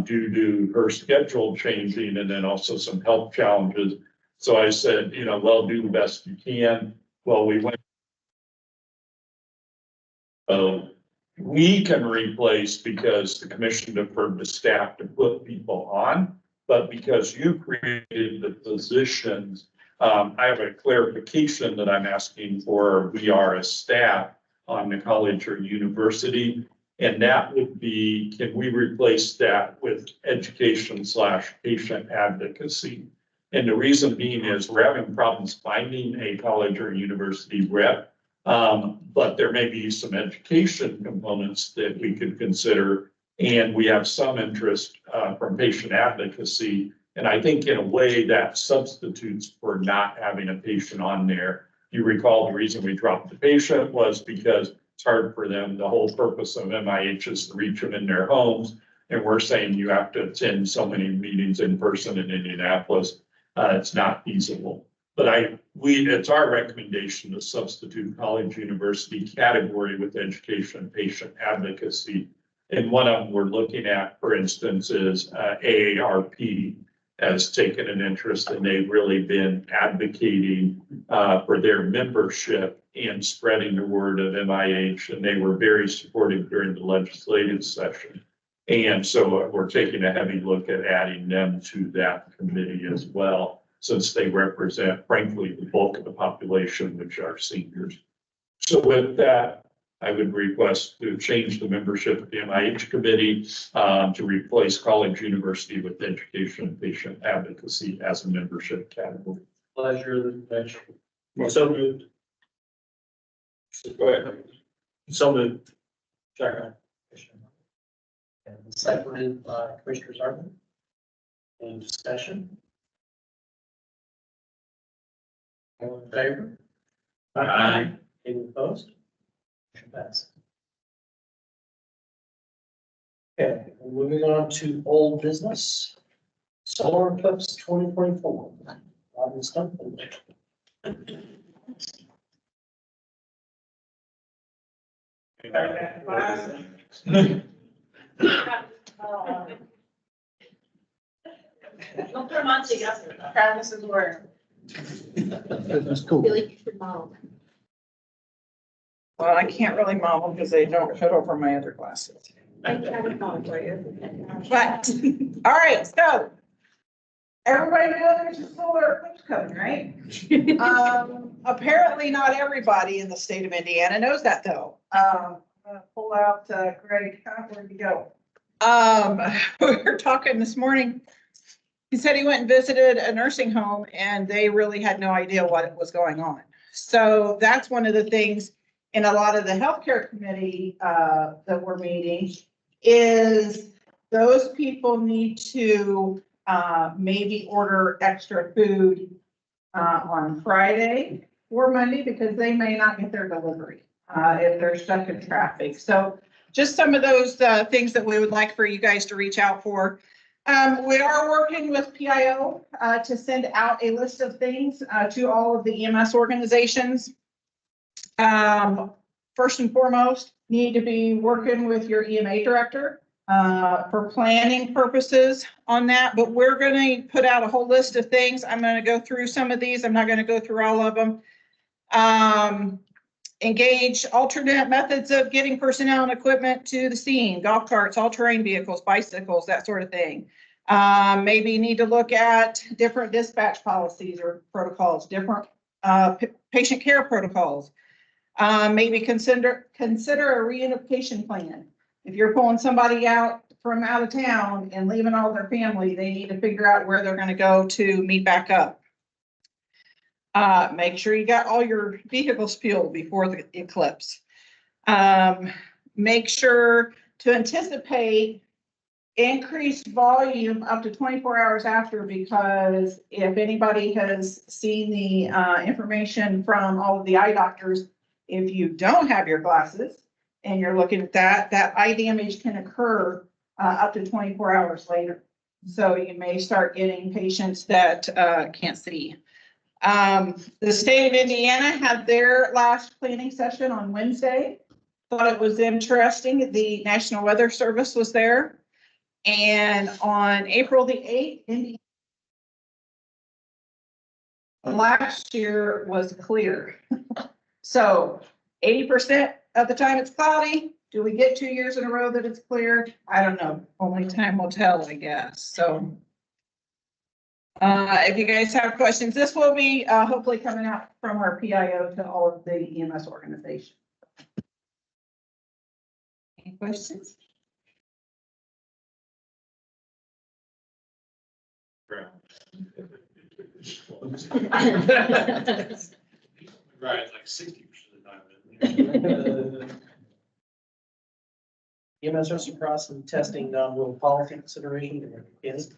S3: due to her schedule changing and then also some health challenges. So I said, you know, well, do the best you can. Well, we went. So we can replace because the commission deferred to staff to put people on, but because you created the positions, I have a clarification that I'm asking for. We are a staff on the college or university, and that would be, can we replace that with education/patient advocacy? And the reason being is we're having problems finding a college or university rep, but there may be some education components that we could consider. And we have some interest from patient advocacy. And I think in a way that substitutes for not having a patient on there. You recall the reason we dropped the patient was because it's hard for them. The whole purpose of MIH is to reach them in their homes. And we're saying you have to attend so many meetings in person in Indianapolis. It's not feasible. But it's our recommendation to substitute college university category with education patient advocacy. And one of them we're looking at, for instance, is AARP has taken an interest and they've really been advocating for their membership and spreading the word of MIH. And they were very supportive during the legislative session. And so we're taking a heavy look at adding them to that committee as well, since they represent, frankly, the bulk of the population, which are seniors. So with that, I would request to change the membership of the MIH committee to replace college university with education and patient advocacy as a membership category.
S1: Pleasure of the bench. So moved.
S9: Go ahead.
S1: So moved. Second. And seconded by Commissioner Zarvin. Any discussion? All in favor?
S16: Aye.
S1: Any opposed? Motion passes. Okay, moving on to old business. Solar Eclipse 2024. Robin Stumpf.
S17: Don't put them on together.
S10: Travis is where.
S1: That's cool.
S10: Well, I can't really mom them because they don't fit over my other glasses. But, all right, so. Everybody knows there's a solar eclipse coming, right? Apparently not everybody in the state of Indiana knows that though. I'm gonna pull out, Greg, where'd you go? We were talking this morning. He said he went and visited a nursing home and they really had no idea what was going on. So that's one of the things in a lot of the healthcare committee that we're meeting is those people need to maybe order extra food on Friday or Monday because they may not get their delivery if they're stuck in traffic. So just some of those things that we would like for you guys to reach out for. We are working with PIO to send out a list of things to all of the EMS organizations. First and foremost, need to be working with your EMA director for planning purposes on that, but we're going to put out a whole list of things. I'm going to go through some of these. I'm not going to go through all of them. Engage alternate methods of getting personnel and equipment to the scene, golf carts, all-terrain vehicles, bicycles, that sort of thing. Maybe need to look at different dispatch policies or protocols, different patient care protocols. Maybe consider a reunification plan. If you're pulling somebody out from out of town and leaving all their family, they need to figure out where they're going to go to meet back up. Make sure you got all your vehicles fueled before the eclipse. Make sure to anticipate increased volume up to 24 hours after, because if anybody has seen the information from all of the eye doctors, if you don't have your glasses and you're looking at that eye damage can occur up to 24 hours later. So you may start getting patients that can't see. The state of Indiana had their last planning session on Wednesday. Thought it was interesting. The National Weather Service was there. And on April the 8th, Indiana last year was clear. So 80% of the time it's cloudy. Do we get 2 years in a row that it's clear? I don't know. Only time will tell, I guess. So if you guys have questions, this will be hopefully coming out from our PIO to all of the EMS organizations. Any questions?
S9: Right, like 60% of the time.
S1: EMS reciprocity testing, will policy consideration is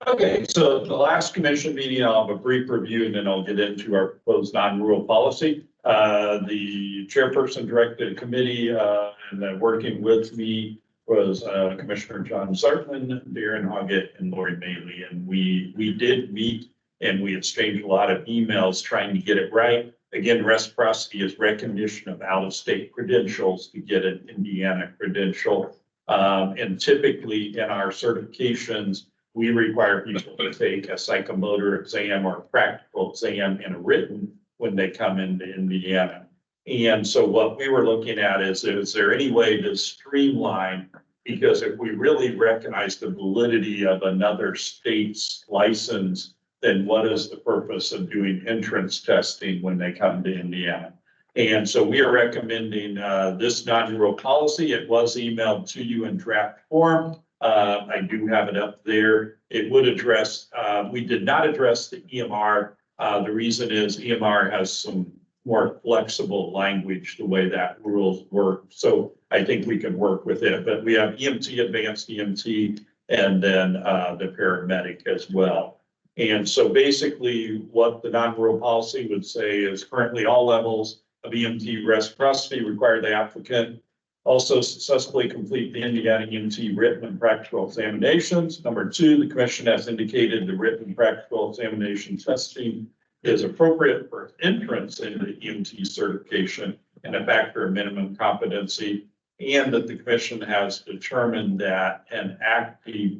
S3: Okay, so the last commission meeting, I'll have a brief review and then I'll get into our proposed non-rural policy. The chairperson directed a committee, and then working with me was Commissioner John Sartman, Darren Hoggett, and Lori Bailey. And we did meet and we exchanged a lot of emails trying to get it right. Again, reciprocity is recognition of out-of-state credentials to get an Indiana credential. And typically in our certifications, we require people to take a psychomotor exam or a practical exam and a written when they come into Indiana. And so what we were looking at is there any way to streamline? Because if we really recognize the validity of another state's license, then what is the purpose of doing entrance testing when they come to Indiana? And so we are recommending this non-rural policy. It was emailed to you in draft form. I do have it up there. It would address, we did not address the EMR. The reason is EMR has some more flexible language, the way that rules work. So I think we can work with it, but we have EMT, advanced EMT, and then the paramedic as well. And so basically what the non-rural policy would say is currently all levels of EMT reciprocity require the applicant also successfully complete the Indiana EMT written and practical examinations. Number two, the commission has indicated the written and practical examination testing is appropriate for entrance into the EMT certification and a factor of minimum competency, and that the commission has determined that an active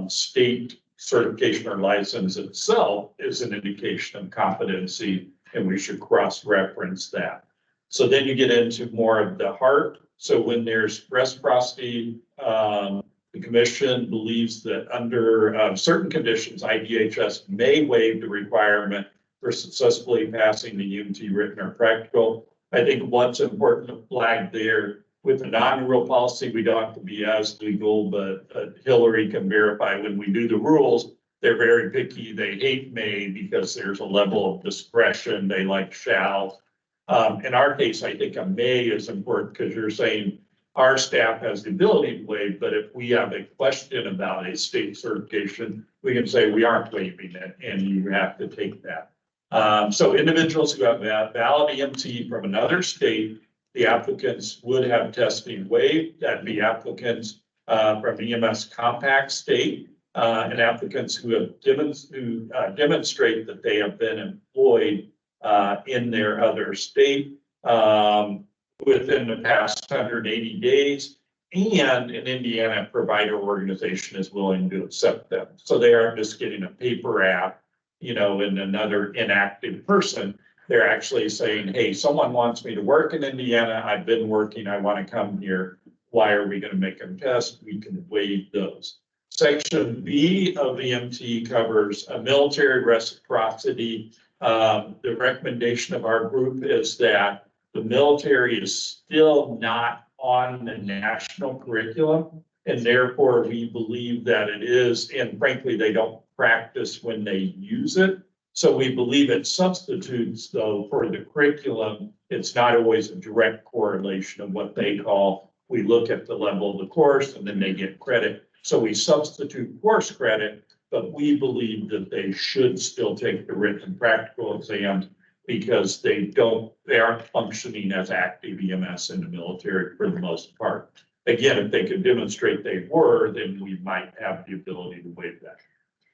S3: state certification or license itself is an indication of competency, and we should cross-reference that. So then you get into more of the heart. So when there's reciprocity, the commission believes that under certain conditions, IDHS may waive the requirement for successfully passing the EMT written or practical. I think what's important to flag there with the non-rural policy, we don't have to be as legal, but Hillary can verify when we do the rules, they're very picky. They hate may because there's a level of discretion. They like shall. In our case, I think a may is important because you're saying our staff has the ability to waive, but if we have a question about a state certification, we can say we aren't waiving it and you have to take that. So individuals who have valid EMT from another state, the applicants would have testing waived. That'd be applicants from EMS compact state and applicants who have demonstrate that they have been employed in their other state within the past 180 days, and an Indiana provider organization is willing to accept them. So they aren't just getting a paper app, you know, and another inactive person. They're actually saying, hey, someone wants me to work in Indiana. I've been working. I want to come here. Why are we going to make them test? We can waive those. Section B of EMT covers a military reciprocity. The recommendation of our group is that the military is still not on the national curriculum, and therefore we believe that it is, and frankly, they don't practice when they use it. So we believe it substitutes, though, for the curriculum. It's not always a direct correlation of what they call, we look at the level of the course and then they get credit. So we substitute course credit, but we believe that they should still take the written practical exams because they aren't functioning as active EMS in the military for the most part. Again, if they could demonstrate they were, then we might have the ability to waive that.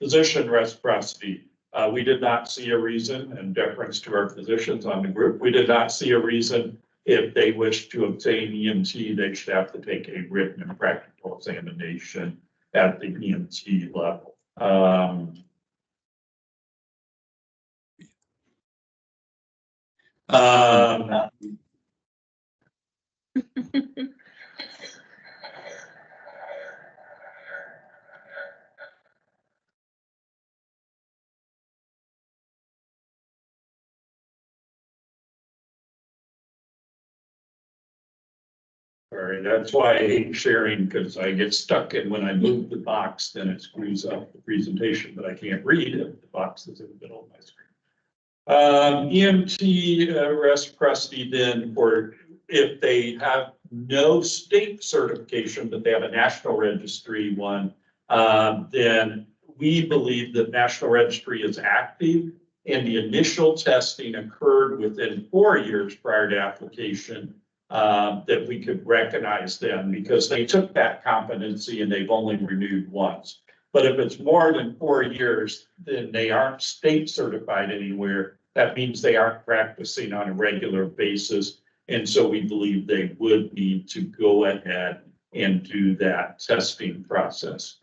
S3: Physician reciprocity. We did not see a reason, in deference to our physicians on the group, we did not see a reason if they wish to obtain EMT, they should have to take a written and practical examination at the EMT level. All right, that's why I hate sharing, because I get stuck in when I move the box, then it screws up the presentation, but I can't read if the box is in the middle of my screen. EMT reciprocity then, or if they have no state certification, but they have a national registry one, then we believe that National Registry is active and the initial testing occurred within 4 years prior to application, that we could recognize them because they took that competency and they've only renewed once. But if it's more than 4 years, then they aren't state certified anywhere. That means they aren't practicing on a regular basis. And so we believe they would need to go ahead and do that testing process.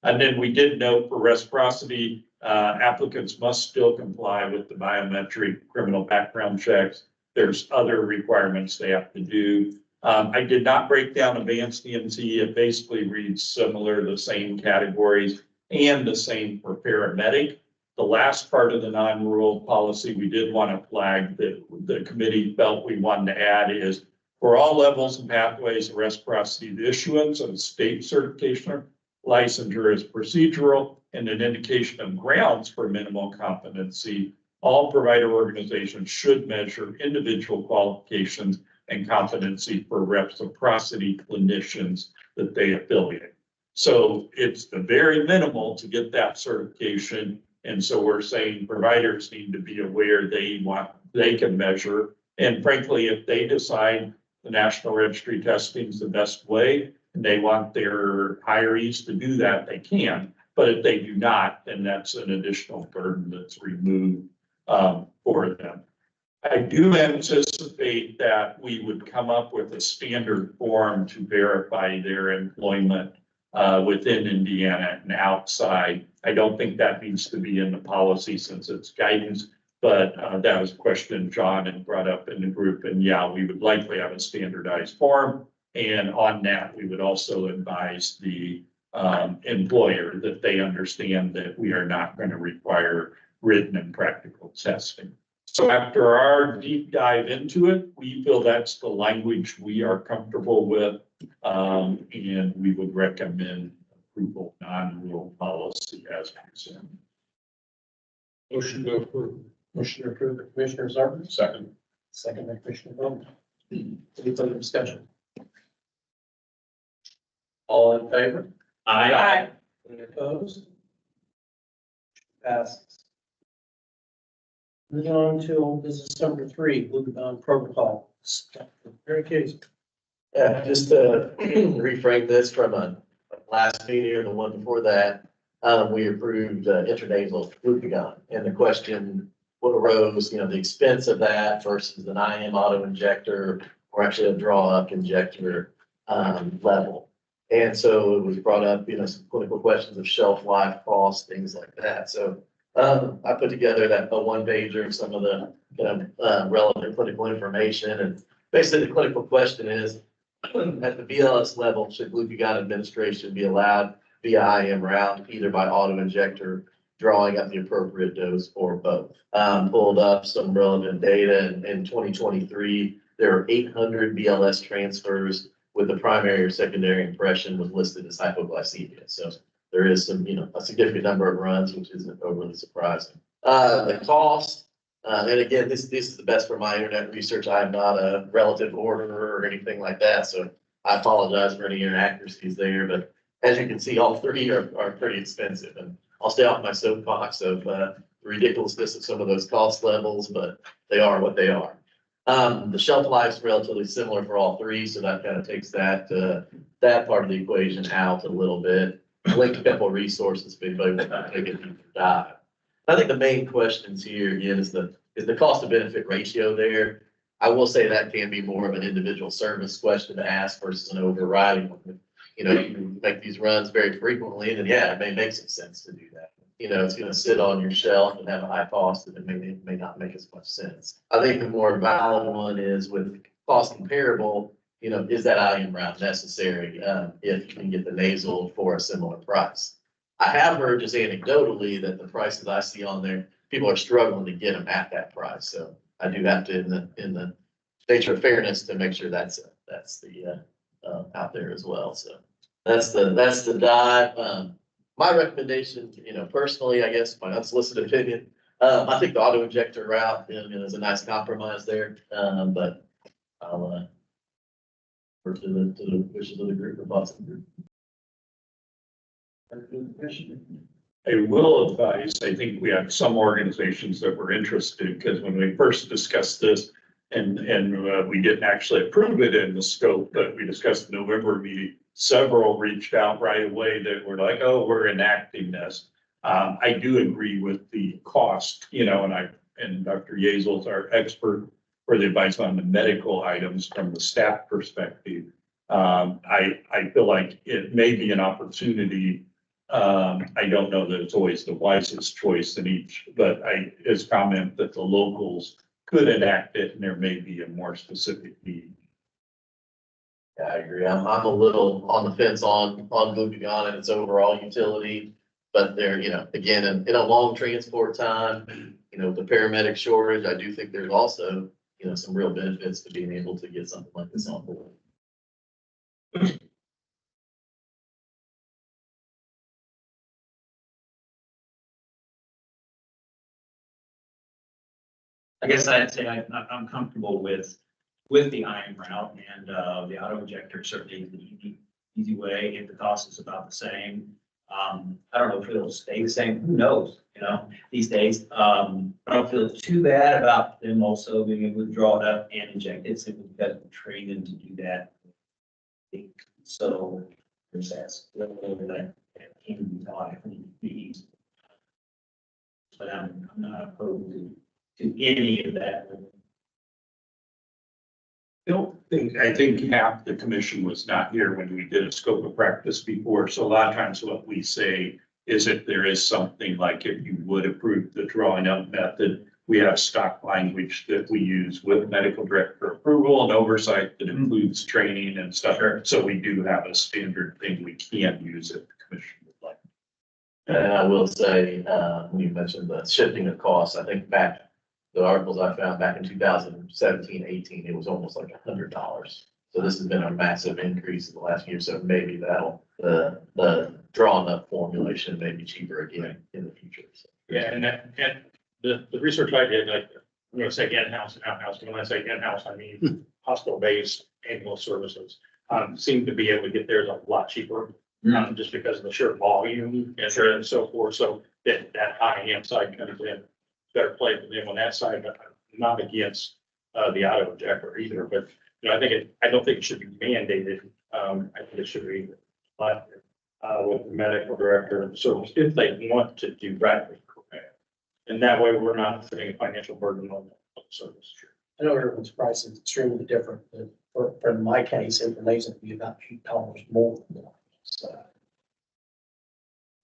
S3: And then we did note for reciprocity, applicants must still comply with the biometric criminal background checks. There's other requirements they have to do. I did not break down advanced EMT. It basically reads similar, the same categories and the same for paramedic. The last part of the non-rural policy we did want to flag that the committee felt we wanted to add is for all levels and pathways of reciprocity, the issuance of state certification or licensure is procedural and an indication of grounds for minimal competency. All provider organizations should measure individual qualifications and competency for reciprocity clinicians that they affiliate. So it's the very minimal to get that certification. And so we're saying providers need to be aware they can measure. And frankly, if they decide the National Registry testing is the best way and they want their hirees to do that, they can. But if they do not, then that's an additional burden that's removed for them. I do anticipate that we would come up with a standard form to verify their employment within Indiana and outside. I don't think that needs to be in the policy since it's guidance, but that was a question John had brought up in the group. And yeah, we would likely have a standardized form. And on that, we would also advise the employer that they understand that we are not going to require written and practical testing. So after our deep dive into it, we feel that's the language we are comfortable with. And we would recommend approval non-rural policy as presented.
S1: Motion to approve. Motion to approve by Commissioner Zartman.
S13: Second.
S1: Second by Commissioner Bowman. Any further discussion? All in favor?
S9: Aye.
S1: Any opposed? Passes. Moving on to business number 3, glucagon protocol. Very case.
S18: Yeah, just to reframe this from a last meeting or the one before that, we approved intranasal glucagon. And the question, what arose, the expense of that versus an IM auto injector or actually a draw up injector level. And so it was brought up, some clinical questions of shelf life, cost, things like that. So I put together that one pager, some of the relevant clinical information. And basically the clinical question is, at the BLS level, should glucagon administration be allowed via IM route, either by auto injector, drawing up the appropriate dose, or both? Pulled up some relevant data. In 2023, there are 800 BLS transfers with the primary or secondary impression was listed as hypoglycemia. So there is some, a significant number of runs, which isn't overly surprising. The cost, and again, this is the best for my internet research. I'm not a relative orderer or anything like that, so I apologize for any inaccuracies there. But as you can see, all three are pretty expensive, and I'll stay off my soapbox of the ridiculousness of some of those cost levels, but they are what they are. The shelf life is relatively similar for all three, so that kind of takes that part of the equation out a little bit. I linked a couple of resources if anybody wants to take a deeper dive. I think the main questions here again is the cost to benefit ratio there. I will say that can be more of an individual service question to ask versus an overriding one. You make these runs very frequently, and yeah, it may make some sense to do that. It's going to sit on your shelf and have a high cost, and it may not make as much sense. I think the more valid one is with cost comparable. Is that IM route necessary if you can get the nasal for a similar price? I have heard just anecdotally that the prices I see on there, people are struggling to get them at that price. So I do have to, in the nature of fairness, to make sure that's the out there as well. So that's the dive. My recommendation, personally, I guess my unsolicited opinion, I think the auto injector route is a nice compromise there. But I'll to the wishes of the group or boss of the group.
S3: I will advise, I think we have some organizations that were interested, because when we first discussed this, and we didn't actually approve it in the scope, but we discussed the November meeting, several reached out right away that were like, oh, we're enacting this. I do agree with the cost, you know, and Dr. Yeasel's our expert for the advice on the medical items from the staff perspective. I feel like it may be an opportunity. I don't know that it's always the wisest choice in each, but his comment that the locals could enact it and there may be a more specific need.
S18: Yeah, I agree. I'm a little on the fence on glucagon and its overall utility. But there, you know, again, in a long transport time, you know, the paramedic shortage, I do think there's also, you know, some real benefits to being able to get something like this on board.
S16: I guess I'd say I'm comfortable with the IM route, and the auto injector certainly is the easy way if the cost is about the same. I don't know if it'll stay the same, who knows, you know, these days. I don't feel too bad about them also being able to draw it up and inject it, so we've got to train them to do that. So there's that can be taught, I think, easy. But I'm not opposed to any of that.
S3: I think half the commission was not here when we did a scope of practice before. So a lot of times what we say is if there is something like if you would approve the drawing up method, we have stock language that we use with medical director approval and oversight that includes training and stuff. So we do have a standard thing we can use if the commission would like.
S18: And I will say, when you mentioned the shifting of costs, I think back, the articles I found back in 2017, 18, it was almost like $100. So this has been a massive increase in the last year. So maybe that'll, the drawn up formulation may be cheaper again in the future. So.
S9: Yeah, and the research I did, like, I'm gonna say in-house and out-house, and when I say in-house, I mean hospital-based ambulance services, seem to be able to get theirs a lot cheaper, just because of the sheer volume and so forth. So that high-end side comes in, better play for them on that side, but I'm not against the auto injector either. But you know, I don't think it should be mandated. I think it should be like with the medical director and service if they want to do that. And that way, we're not putting a financial burden on the service.
S1: I know everyone's price is extremely different, but for my case, it may be about $8 more. So.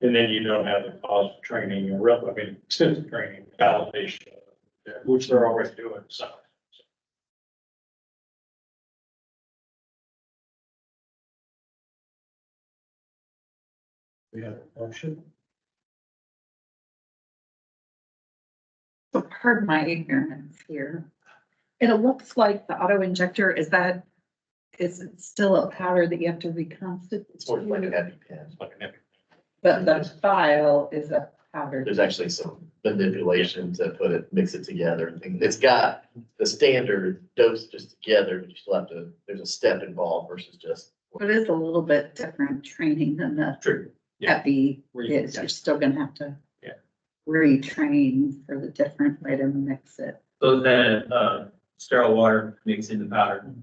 S9: And then you don't have the cost of training or extensive training, validation, which they're already doing, so.
S1: We have a motion.
S19: So pardon my ignorance here. It looks like the auto injector, is it still a powder that you have to reconstitute?
S18: It's more like an EpiPen.
S19: But the vial is a powder.
S18: There's actually some manipulation to mix it together and things. It's got the standard dosages together, but you still have to, there's a step involved versus just.
S19: It is a little bit different training than the epi is. You're still gonna have to retrain for the different way to mix it.
S16: So that sterile water mixed in the powder.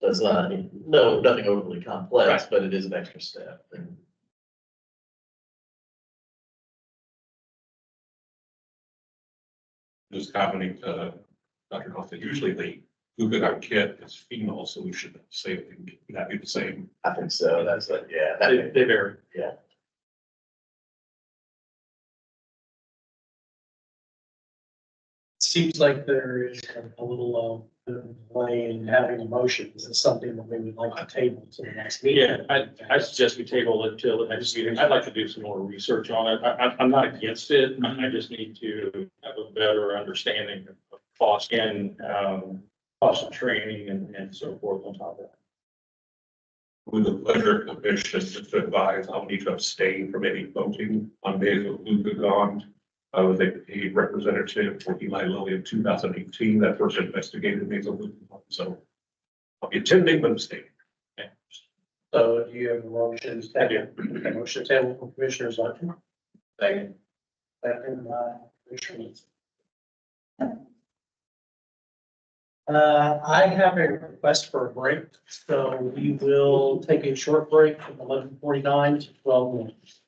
S18: That's not, nothing overly complex, but it is an extra step. And
S13: Just commenting to Dr. Hoff that usually the glucagon kit is female solution, say it can that be the same.
S18: I think so. That's it. Yeah.
S9: They vary.
S18: Yeah.
S1: Seems like there is a little delay in having a motion. Is this something that we would like to table to the next meeting?
S9: Yeah, I suggest we table it till the next meeting. I'd like to do some more research on it. I'm not against it. I just need to have a better understanding of cost and cost of training and so forth on top of that.
S13: With the pleasure of the commission to advise, I'll need to abstain from any voting on nasal glucagon. I was a representative for Eli Lilly in 2018 that first investigated nasal glucagon. So I'll be attending but abstaining.
S1: So do you have a motion? A motion table from Commissioner Zucker.
S16: Second.
S1: Second by Commissioner Eason. I have a request for a break, so we will take a short break from 11:49 to 12 minutes.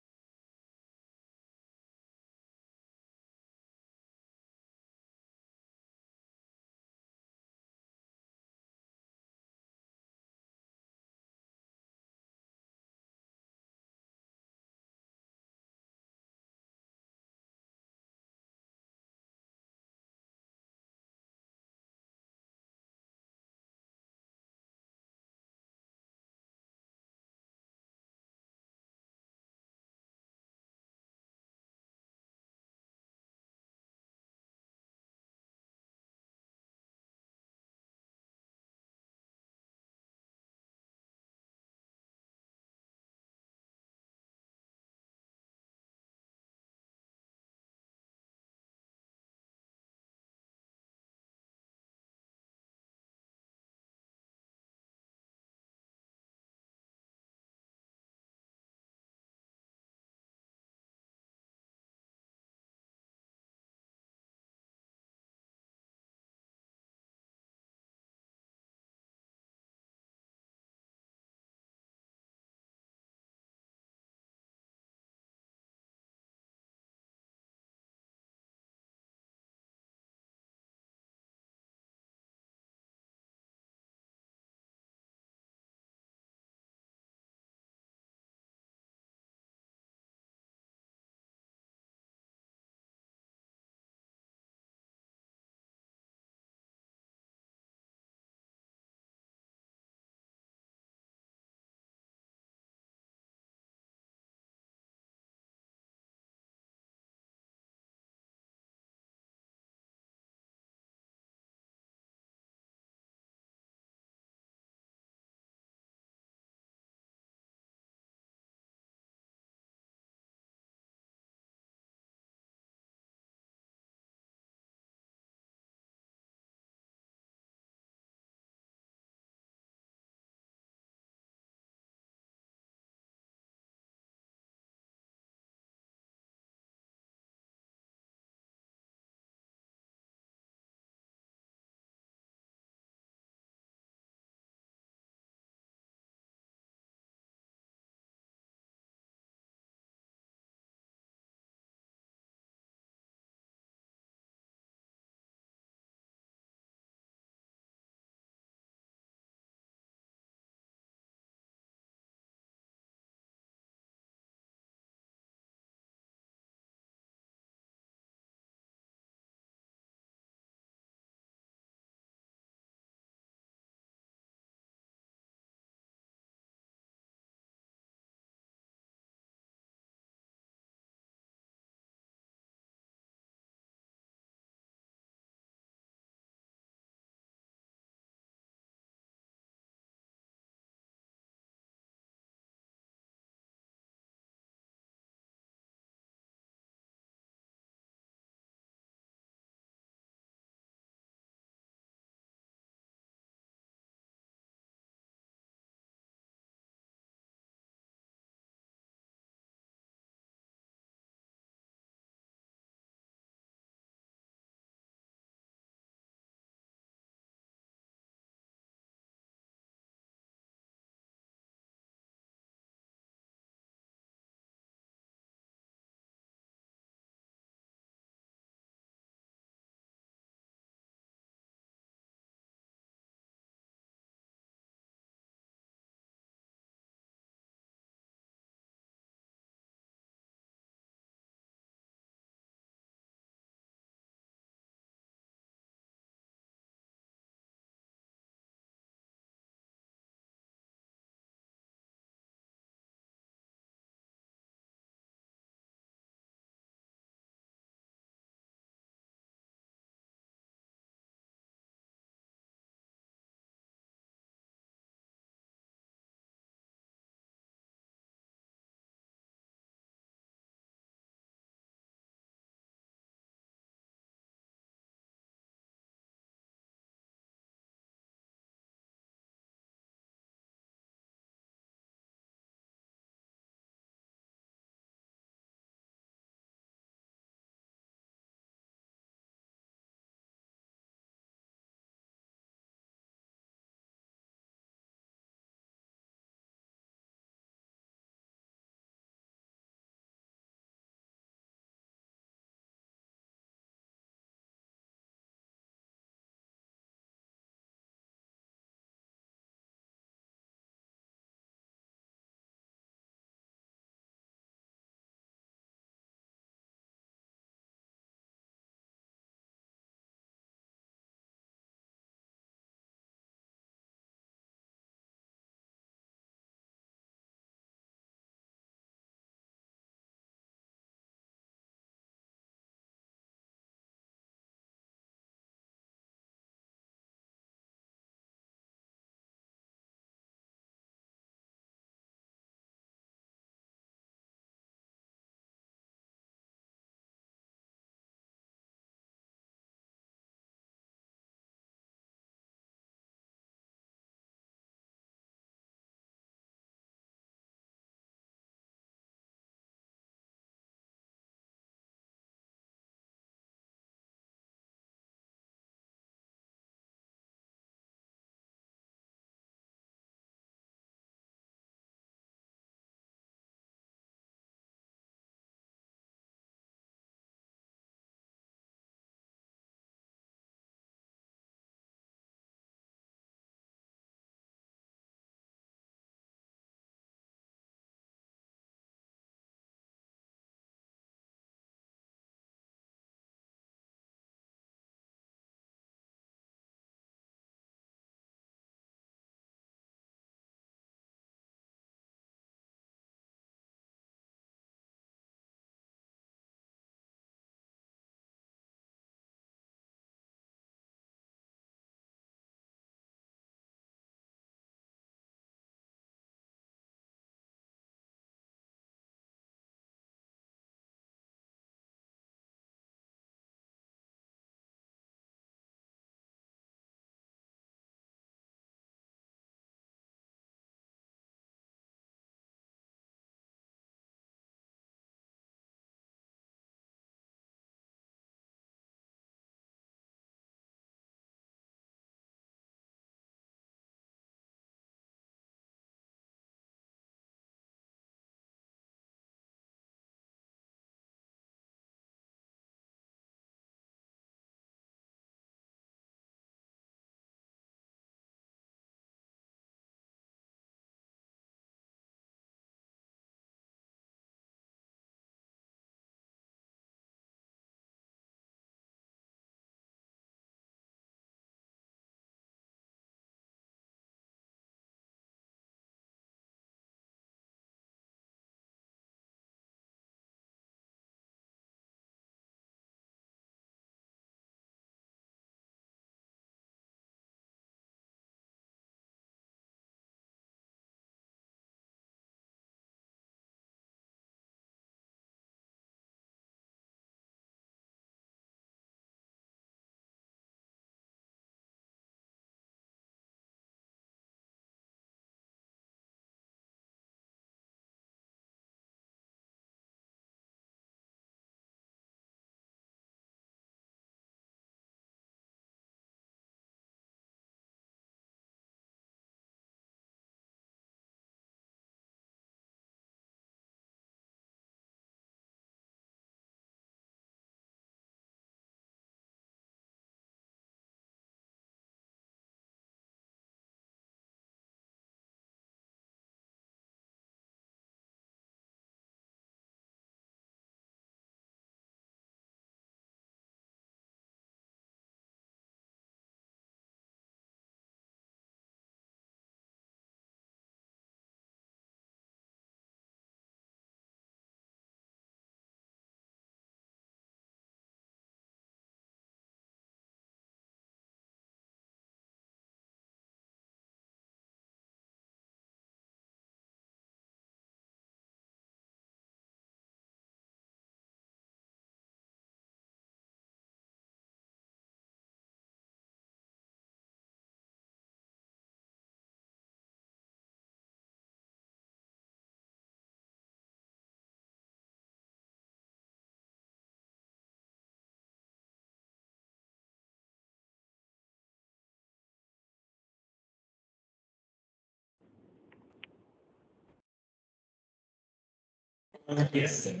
S17: Yes.
S1: And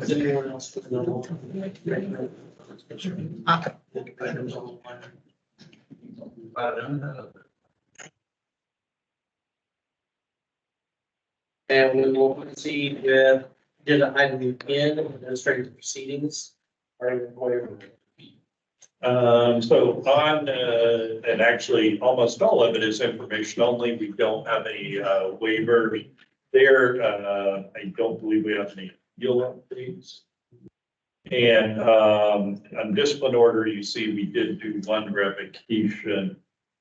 S1: does anyone else with no? Items on the line? And we will proceed with agenda item N, administrative proceedings.
S3: So on, and actually almost all of it is information only. We don't have any waiver there. I don't believe we have any appeal updates. And on discipline order, you see we did do one revocation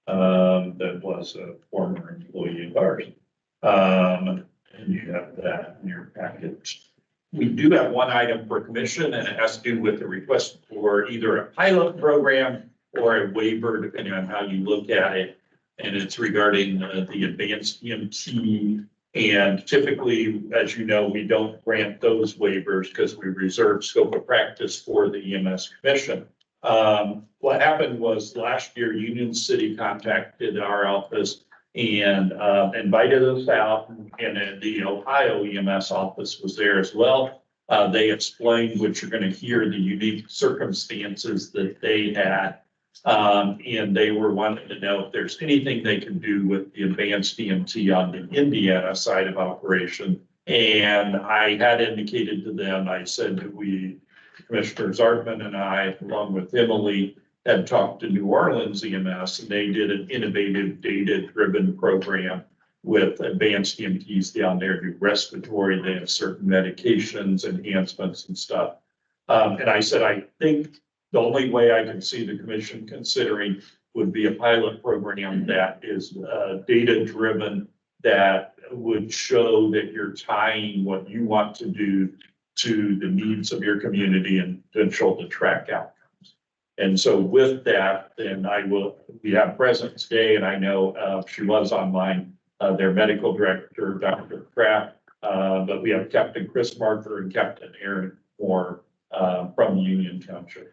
S3: that was a former employee of ours. And you have that in your package. We do have one item for commission, and it has to do with the request for either a pilot program or a waiver, depending on how you look at it. And it's regarding the advanced EMT. And typically, as you know, we don't grant those waivers because we reserve scope of practice for the EMS commission. What happened was last year, Union City contacted our office and invited us out, and the Ohio EMS office was there as well. They explained, which you're going to hear, the unique circumstances that they had. And they were wanting to know if there's anything they can do with the advanced EMT on the Indiana side of operation. And I had indicated to them, I said that Commissioner Zartman and I, along with Emily, had talked to New Orleans EMS, and they did an innovative data-driven program with advanced EMTs down there, do respiratory, they have certain medications, enhancements and stuff. And I said, I think the only way I can see the commission considering would be a pilot program that is data-driven, that would show that you're tying what you want to do to the needs of your community and potential to track outcomes. And so with that, then we have present today, and I know she was online, their medical director, Dr. Kraft, but we have Captain Chris Marker and Captain Aaron Moore from Union City.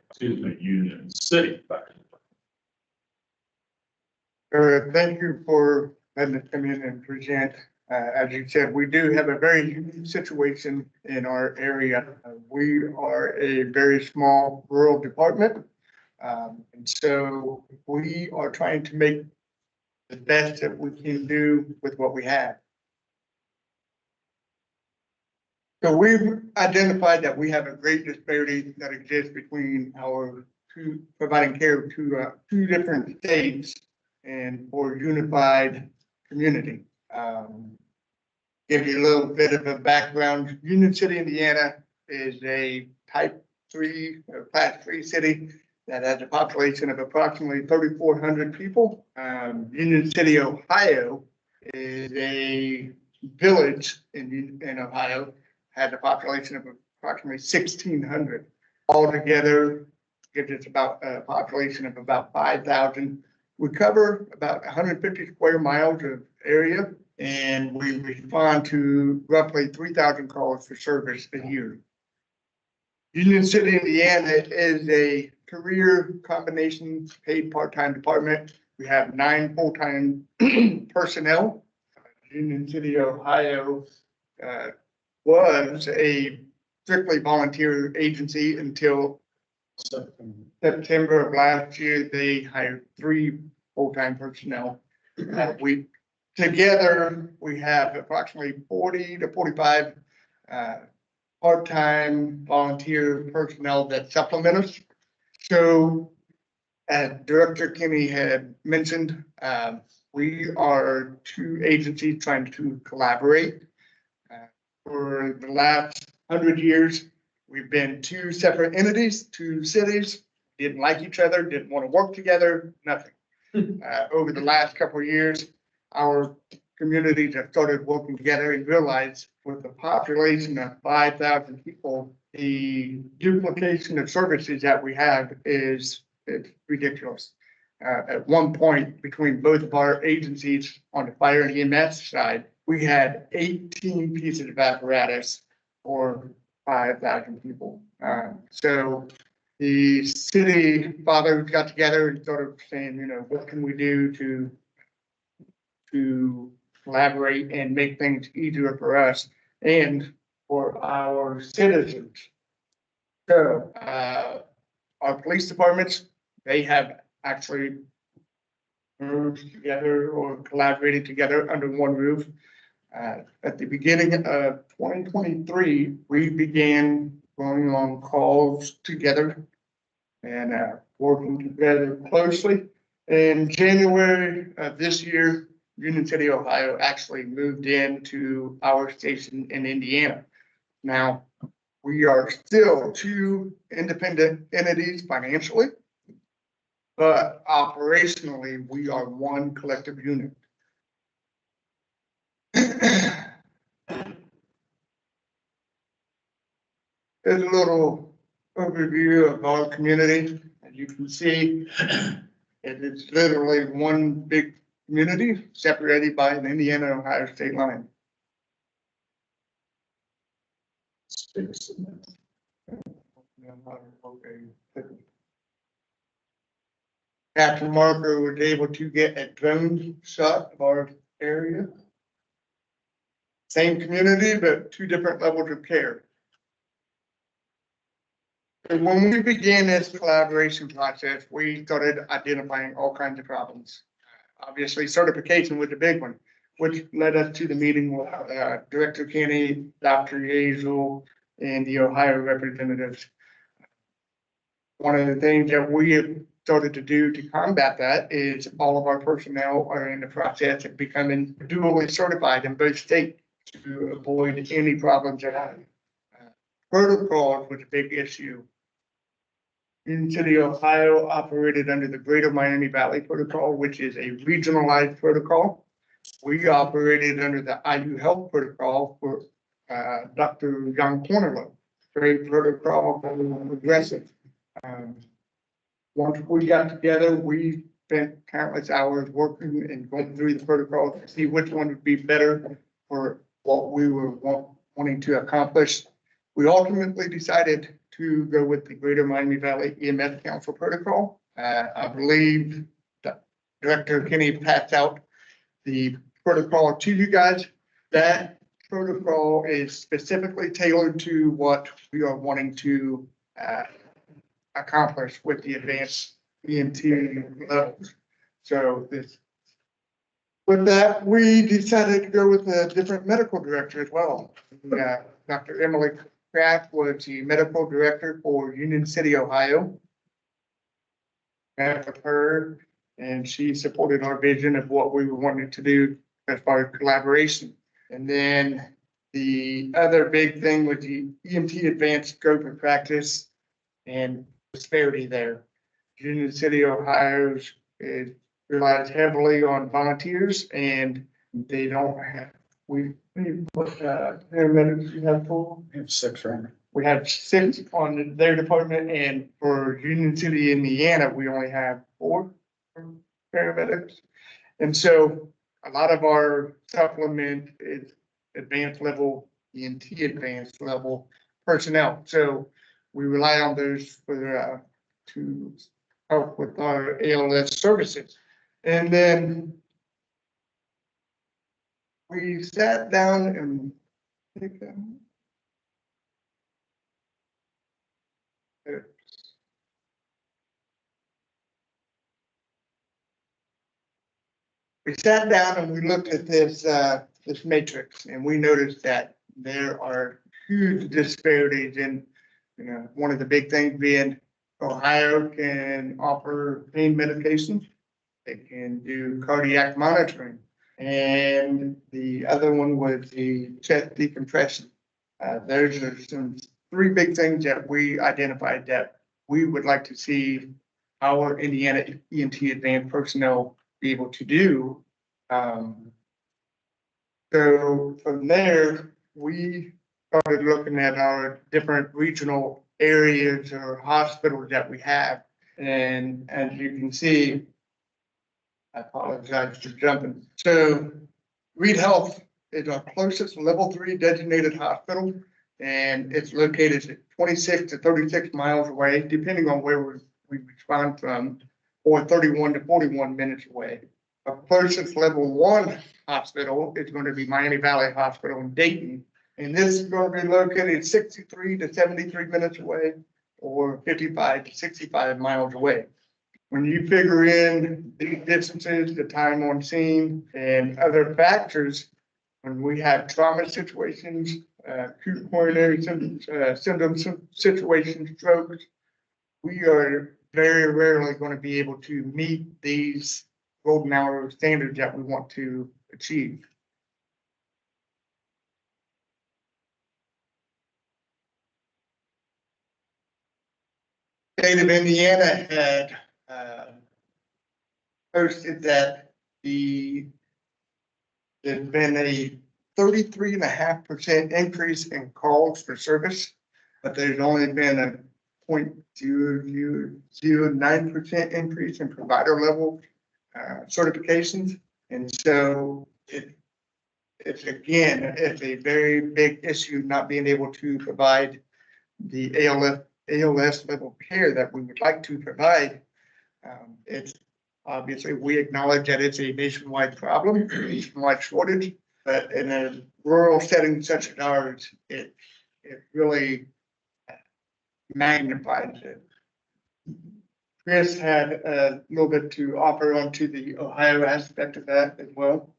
S20: Thank you for letting us come in and present. As you said, we do have a very unique situation in our area. We are a very small rural department. And so we are trying to make the best that we can do with what we have. So we've identified that we have a great disparity that exists between our providing care to two different states and for unified community. Give you a little bit of a background. Union City, Indiana is a type 3 or class 3 city that has a population of approximately 3,400 people. Union City, Ohio is a village in Ohio, has a population of approximately 1,600. Altogether, gives us about a population of about 5,000. We cover about 150 square miles of area, and we respond to roughly 3,000 calls for service a year. Union City, Indiana is a career combination paid part-time department. We have 9 full-time personnel. Union City, Ohio was a strictly volunteer agency until September of last year. They hired 3 full-time personnel. Together, we have approximately 40 to 45 part-time volunteer personnel that supplement us. So, as Director Kinney had mentioned, we are 2 agencies trying to collaborate. For the last 100 years, we've been 2 separate entities, 2 cities, didn't like each other, didn't want to work together, nothing. Over the last couple of years, our communities have started working together and realized with a population of 5,000 people, the duplication of services that we have it's ridiculous. At one point, between both of our agencies on the fire and EMS side, we had 18 pieces of apparatus or 5,000 people. So the city fathers got together and started saying, what can we do to collaborate and make things easier for us and for our citizens. So, our police departments, they have actually merged together or collaborated together under one roof. At the beginning of 2023, we began going on calls together and working together closely. In January of this year, Union City, Ohio actually moved into our station in Indiana. Now, we are still two independent entities financially, but operationally, we are one collective unit. Here's a little overview of our community. As you can see, it is literally one big community separated by an Indiana-Ohio state line. Captain Marker was able to get a drone shot of our area. Same community, but two different levels of care. And when we began this collaboration process, we started identifying all kinds of problems. Obviously, certification was the big one, which led us to the meeting with Director Kenny, Dr. Yazel, and the Ohio representatives. One of the things that we have started to do to combat that is all of our personnel are in the process of becoming dually certified in both states to avoid any problems at all. Protocols was a big issue. Union City, Ohio operated under the Greater Miami Valley Protocol, which is a regionalized protocol. We operated under the IU Health Protocol for Dr. John Cornerlo. Very protocol, progressive. Once we got together, we spent countless hours working and going through the protocols to see which one would be better for what we were wanting to accomplish. We ultimately decided to go with the Greater Miami Valley EMS Council protocol. I believe that Director Kenny passed out the protocol to you guys. That protocol is specifically tailored to what we are wanting to accomplish with the advanced EMT levels. So with that, we decided to go with a different medical director as well. Dr. Emily Kraft was the medical director for Union City, Ohio. Met with her, and she supported our vision of what we were wanting to do as far as collaboration. And then the other big thing was the EMT advanced scope of practice and disparity there. Union City, Ohio relies heavily on volunteers, and they don't have. We paramedics, you have four? We have six, right? We have six on their department, and for Union City, Indiana, we only have 4 paramedics. And so a lot of our supplement is advanced level, EMT advanced level personnel. So we rely on those for to help with our ALS services. And then we sat down and we sat down and we looked at this matrix, and we noticed that there are huge disparities in, one of the big things being Ohio can offer pain medication. They can do cardiac monitoring. And the other one was the chest decompression. Those are some 3 big things that we identified that we would like to see our Indiana EMT advanced personnel be able to do. So from there, we started looking at our different regional areas or hospitals that we have. And as you can see, I apologize for jumping. So Reed Health is our closest level 3 designated hospital, And it's located at 26 to 36 miles away, depending on where we respond from, or 31 to 41 minutes away. A closest level 1 hospital is going to be Miami Valley Hospital in Dayton. And this is going to be located 63 to 73 minutes away, or 55 to 65 miles away. When you figure in the distances, the time on scene, and other factors, when we have trauma situations, acute coronary symptoms situations, strokes, we are very rarely going to be able to meet these golden hour standards that we want to achieve. State of Indiana had posted that there's been a 33.5% increase in calls for service, but there's only been a 0.0009% increase in provider level certifications. And so it's a very big issue not being able to provide the ALS level care that we would like to provide. It's obviously, we acknowledge that it's a nationwide problem, nationwide shortage, but in a rural setting such as ours, it really magnifies it. Chris had a little bit to offer onto the Ohio aspect of that as well.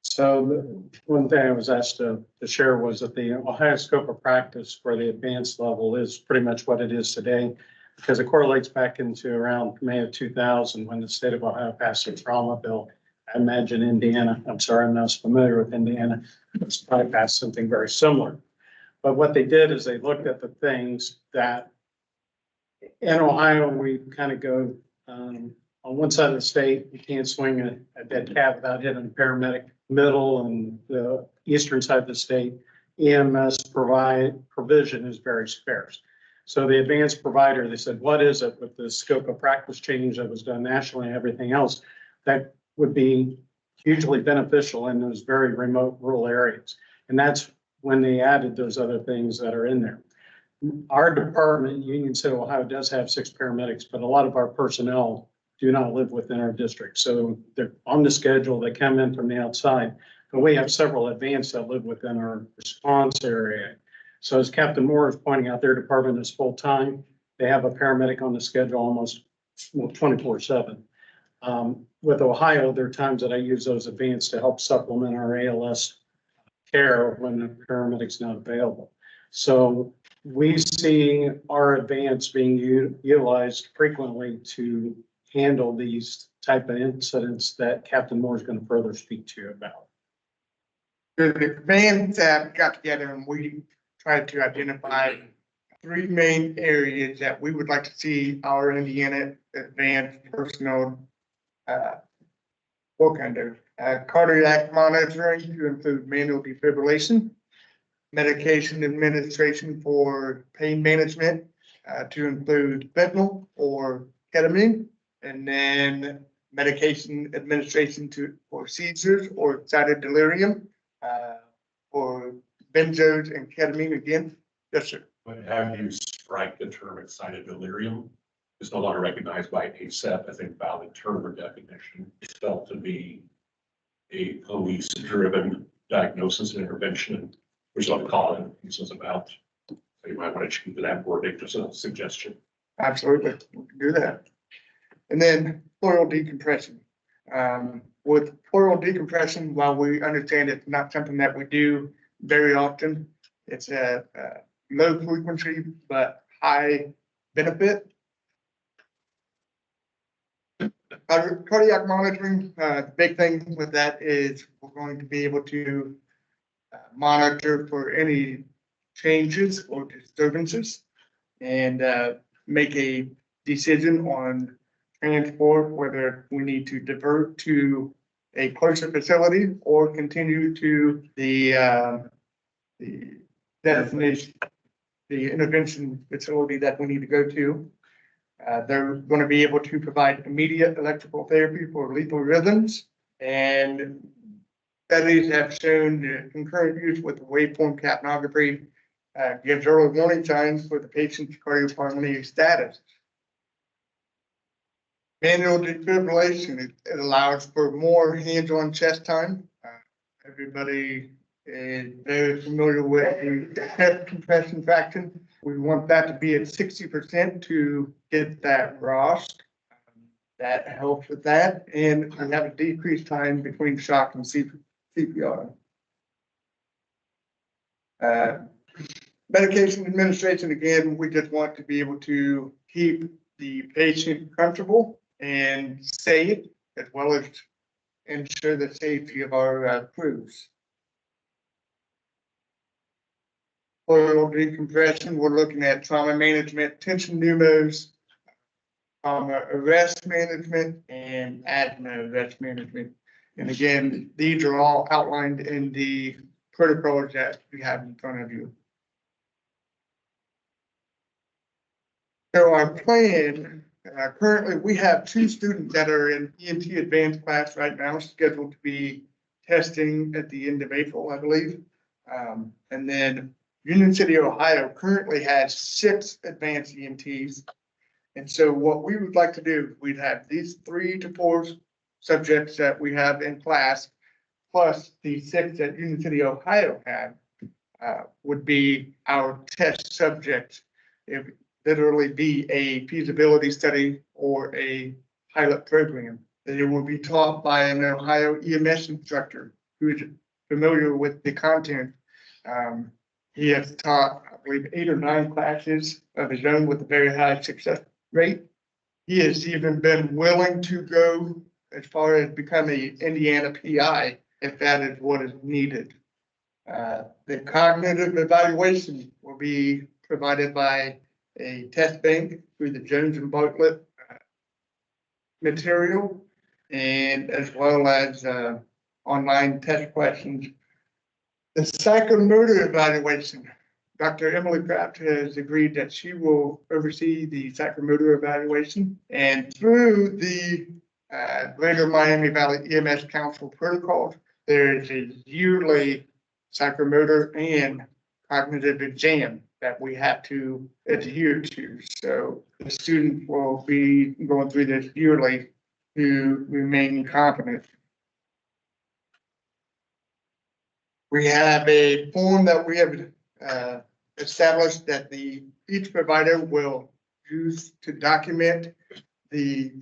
S9: So one thing I was asked to share was that the Ohio scope of practice for the advanced level is pretty much what it is today, because it correlates back into around May of 2000 when the state of Ohio passed a trauma bill. I imagine Indiana, I'm sorry, I'm not as familiar with Indiana, it's probably passed something very similar. But what they did is they looked at the things that in Ohio, we kind of go on one side of the state, you can't swing a dead cat without hitting a paramedic. Middle and the eastern side of the state, EMS provision is very scarce. So the advanced provider, they said, what is it with the scope of practice change that was done nationally and everything else that would be hugely beneficial in those very remote rural areas? And that's when they added those other things that are in there. Our department, Union City, Ohio, does have 6 paramedics, but a lot of our personnel do not live within our district. So they're on the schedule, they come in from the outside, but we have several advanced that live within our response area. So as Captain Moore is pointing out, their department is full-time. They have a paramedic on the schedule almost 24/7. With Ohio, there are times that I use those advanced to help supplement our ALS care when the paramedic's not available. So we see our advanced being utilized frequently to handle these type of incidents that Captain Moore is going to further speak to you about.
S20: The advanced got together and we tried to identify 3 main areas that we would like to see our Indiana advanced personnel work under. Cardiac monitoring to include manual defibrillation, medication administration for pain management to include fentanyl or ketamine, and then medication administration for seizures or excited delirium, or benzos and ketamine again. Yes, sir.
S13: But have you strike the term excited delirium? It's no longer recognized by ACEP as a valid term or definition. It's felt to be a police-driven diagnosis and intervention, which is what we call it. This is about. So you might want to keep that wording, just a suggestion.
S20: Absolutely, we can do that. And then pleural decompression. With pleural decompression, while we understand it's not something that we do very often, it's a low frequency but high benefit. Cardiac monitoring, the big thing with that is we're going to be able to monitor for any changes or disturbances and make a decision on transport, whether we need to divert to a closer facility or continue to the destination, the intervention facility that we need to go to. They're going to be able to provide immediate electrical therapy for lethal rhythms, and studies have shown the concurrent use with waveform capnography gives early warning signs for the patient's cardiopulmonary status. Manual defibrillation, it allows for more hands-on chest time. Everybody is very familiar with the chest compression fraction. We want that to be at 60% to get that ROSC. That helps with that, and we have a decreased time between shock and CPR. Medication administration, again, we just want to be able to keep the patient comfortable and safe, as well as ensure the safety of our crews. For decompression, we're looking at trauma management, tension pneumos, arrest management, and asthma arrest management. And again, these are all outlined in the protocols that you have in front of you. So our plan, currently we have 2 students that are in ENT advanced class right now, scheduled to be testing at the end of April, I believe. And then Union City, Ohio currently has 6 advanced EMTs. And so what we would like to do, we'd have these 3 to 4 subjects that we have in class, plus the 6 that Union City, Ohio had, would be our test subjects. It would literally be a feasibility study or a pilot program. They will be taught by an Ohio EMS instructor who is familiar with the content. He has taught, I believe, 8 or 9 classes of his own with a very high success rate. He has even been willing to go as far as become a Indiana PI if that is what is needed. The cognitive evaluation will be provided by a test bank through the Jones and Bartlett material, and as well as online test questions. The psychomotor evaluation, Dr. Emily Kraft has agreed that she will oversee the psychomotor evaluation, and through the Greater Miami Valley EMS Council protocols, there is a yearly psychomotor and cognitive exam that we have to adhere to. So the student will be going through this yearly to remain competent. We have a form that we have established that each provider will use to document the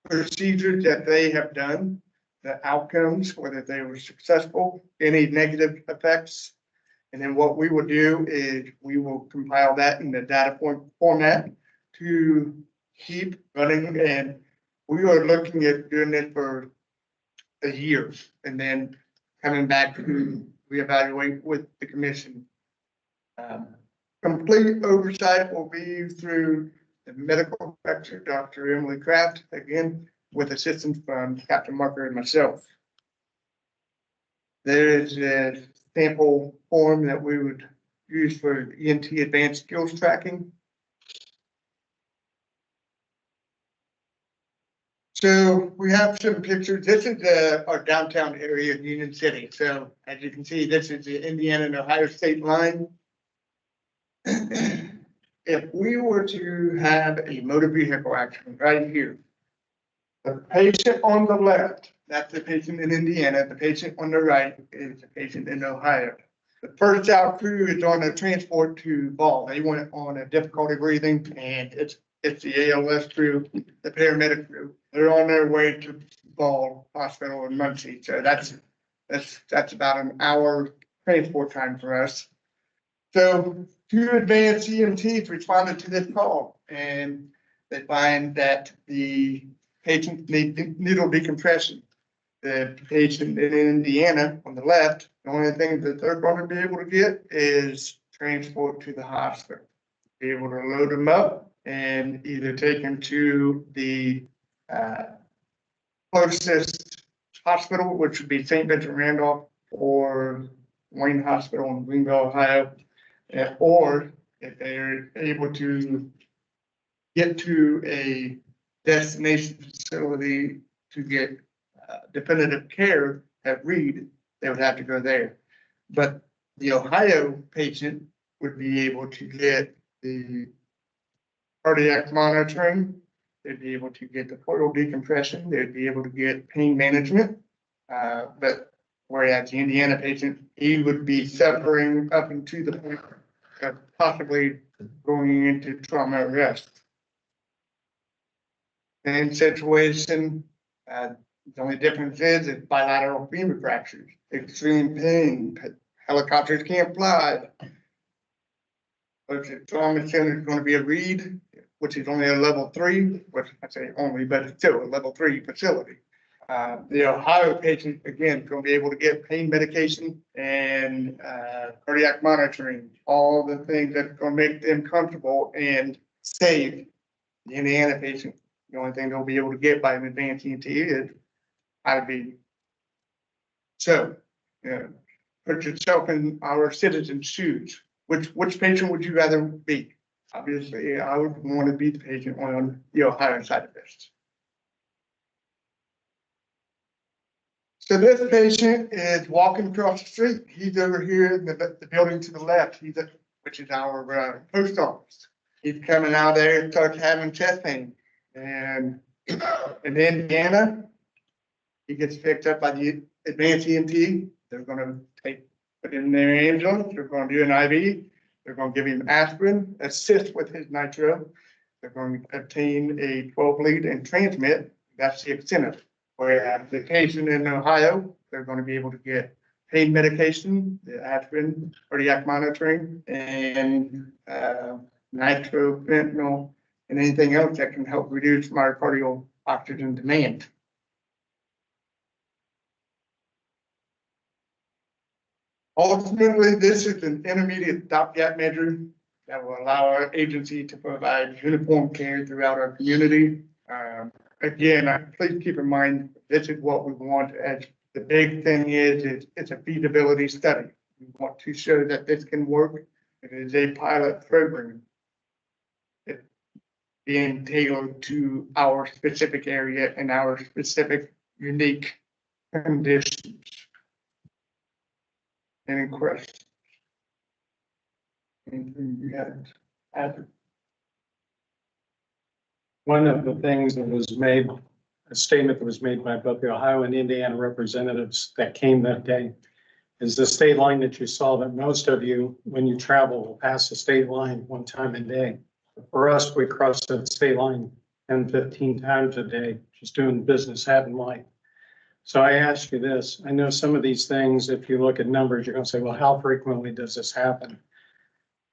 S20: procedures that they have done, the outcomes, whether they were successful, any negative effects. And then what we will do is we will compile that in the data format to keep running. And we are looking at doing it for a year and then coming back to reevaluate with the commission. Complete oversight will be through the medical director, Dr. Emily Kraft, again, with assistance from Captain Marker and myself. There is a sample form that we would use for ENT advanced skills tracking. So we have some pictures. This is our downtown area in Union City. So as you can see, this is the Indiana and Ohio state line. If we were to have a motor vehicle accident right here, the patient on the left, that's the patient in Indiana. The patient on the right is the patient in Ohio. The first out crew is on a transport to Ball. They went on a difficulty breathing, and it's the ALS crew, the paramedic crew. They're on their way to Ball Hospital in Muncie. So that's about an hour transport time for us. So 2 advanced EMTs responded to this call, and they find that the patient needs needle decompression. The patient in Indiana on the left, the only thing that they're going to be able to get is transport to the hospital. Be able to load them up and either take them to the closest hospital, which would be St. Vincent Randolph or Wayne Hospital in Greenville, Ohio. Or if they're able to get to a destination facility to get definitive care at Reed, they would have to go there. But the Ohio patient would be able to get the cardiac monitoring. They'd be able to get the portal decompression. They'd be able to get pain management. But whereas the Indiana patient, he would be suffering up into the point of possibly going into trauma arrest. Same situation, the only difference is it's bilateral femur fractures, extreme pain, helicopters can't fly. But the trauma center is going to be a Reed, which is only a level 3, which I say only, but it's still a level 3 facility. The Ohio patient, again, is going to be able to get pain medication and cardiac monitoring, all the things that's going to make them comfortable and safe. The Indiana patient, the only thing they'll be able to get by an advanced ENT is how to be. So, put yourself in our citizens' shoes. Which patient would you rather be? Obviously, I would want to be the patient on the Ohio side of this. So this patient is walking across the street. He's over here in the building to the left, which is our post office. He's coming out there and starts having chest pain. And in Indiana, he gets picked up by the advanced EMT. They're going to put in their ambulance. They're going to do an IV. They're going to give him aspirin, assist with his nitro. They're going to obtain a 12 lead and transmit. That's the extent of it. Whereas the patient in Ohio, they're going to be able to get pain medication, the aspirin, cardiac monitoring, and nitro, fentanyl, and anything else that can help reduce myocardial oxygen demand. Ultimately, this is an intermediate stopgap measure that will allow our agency to provide uniform care throughout our community. Again, please keep in mind, this is what we want. As the big thing is it's a feasibility study. We want to show that this can work. It is a pilot program. It's being tailored to our specific area and our specific unique conditions. Any questions? Anything you had added?
S9: One of the things that was made, a statement that was made by both the Ohio and Indiana representatives that came that day, is the state line that you saw that most of you, when you travel, will pass the state line one time a day. For us, we cross the state line 10, 15 times a day, just doing business, having life. So I ask you this, I know some of these things, if you look at numbers, you're gonna say, well, how frequently does this happen?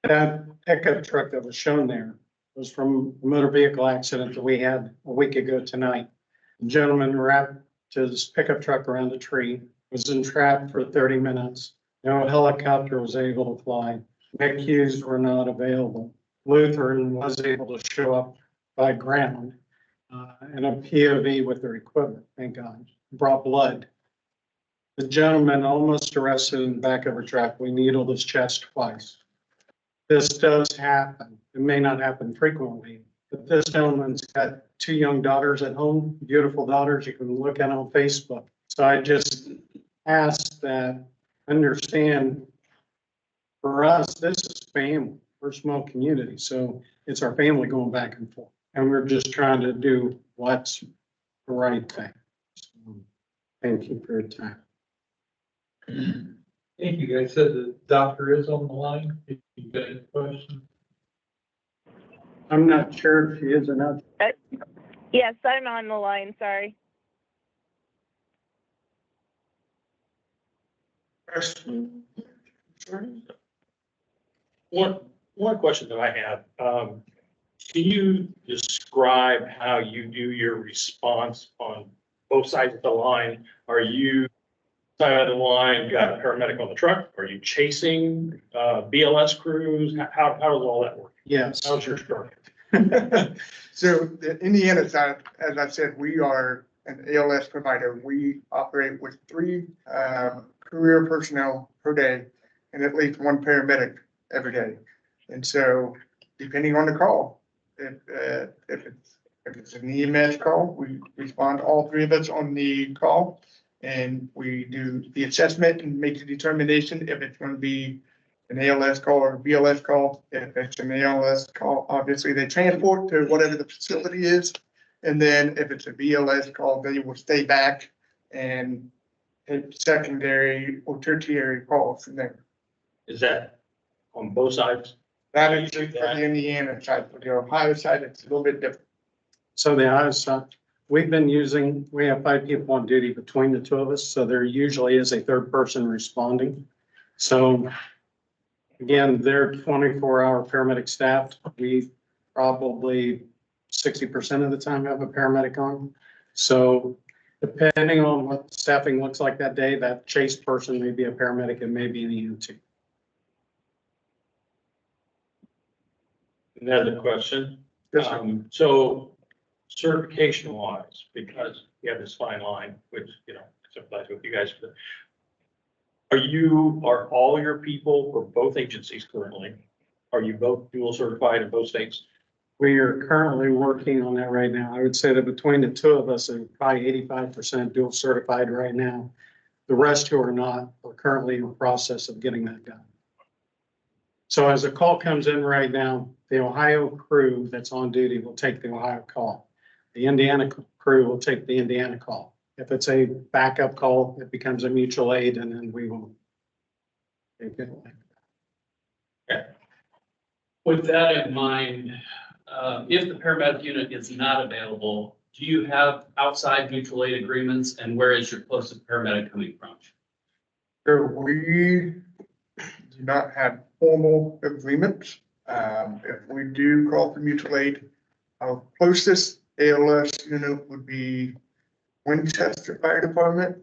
S9: That pickup truck that was shown there was from a motor vehicle accident that we had a week ago tonight. The gentleman wrapped his pickup truck around a tree, was entrapped for 30 minutes. No helicopter was able to fly. MICUs were not available. Lutheran was able to show up by ground and a POV with their equipment, thank God, brought blood. The gentleman almost arrested in the back of a truck. We needled his chest twice. This does happen. It may not happen frequently, but this gentleman's got 2 young daughters at home, beautiful daughters. You can look at on Facebook. So I just ask that, understand, for us, this is family. We're a small community, so it's our family going back and forth. And we're just trying to do what's the right thing. So, thank you for your time.
S21: Thank you. I said the doctor is on the line. If you got any questions.
S9: I'm not sure if she is or not.
S22: Yes, I'm on the line, sorry.
S9: One question that I have, can you describe how you do your response on both sides of the line? Are you side of the line, got a paramedic on the truck? Are you chasing BLS crews? How does all that work?
S20: Yes.
S9: How's your structure?
S20: So the Indiana side, as I said, we are an ALS provider. We operate with 3 career personnel per day and at least 1 paramedic every day. And so depending on the call, if it's an EMS call, we respond, all 3 of us on the call. And we do the assessment and make the determination if it's going to be an ALS call or a BLS call. If it's an ALS call, obviously they transport to whatever the facility is. And then if it's a BLS call, they will stay back and take secondary or tertiary calls from there.
S9: Is that on both sides?
S20: That is for the Indiana side. For the Ohio side, it's a little bit different.
S6: So the Ohio side, we have 5 people on duty between the two of us, so there usually is a third person responding. So again, they're 24-hour paramedic staff. We probably 60% of the time have a paramedic on. So depending on what staffing looks like that day, that chase person may be a paramedic and maybe an EMT.
S9: Another question. So certification wise, because you have this fine line, which, you know, sympathize with you guys. Are all your people for both agencies currently, are you both dual certified in both states?
S6: We are currently working on that right now. I would say that between the two of us, are probably 85% dual certified right now. The rest who are not are currently in the process of getting that done. So as a call comes in right now, the Ohio crew that's on duty will take the Ohio call. The Indiana crew will take the Indiana call. If it's a backup call, it becomes a mutual aid, and then we will take it.
S7: With that in mind, if the paramedic unit is not available, do you have outside mutual aid agreements, and where is your closest paramedic coming from?
S20: We do not have formal agreements. If we do call for mutual aid, our closest ALS unit would be Winchester Fire Department,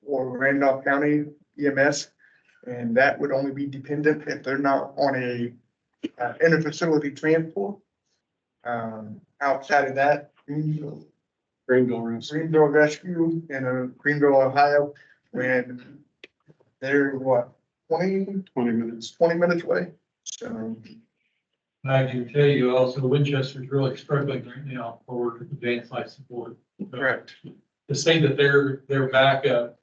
S20: or Randolph County EMS. And that would only be dependent if they're not on a inter-facility transport. Outside of that,
S6: Greenville
S20: Rescue in Greenville, Ohio, when they're what, 20 minutes away. So
S21: I can tell you also, Winchester's really struggling right now for advanced life support.
S20: Correct.
S21: To say that they're backup,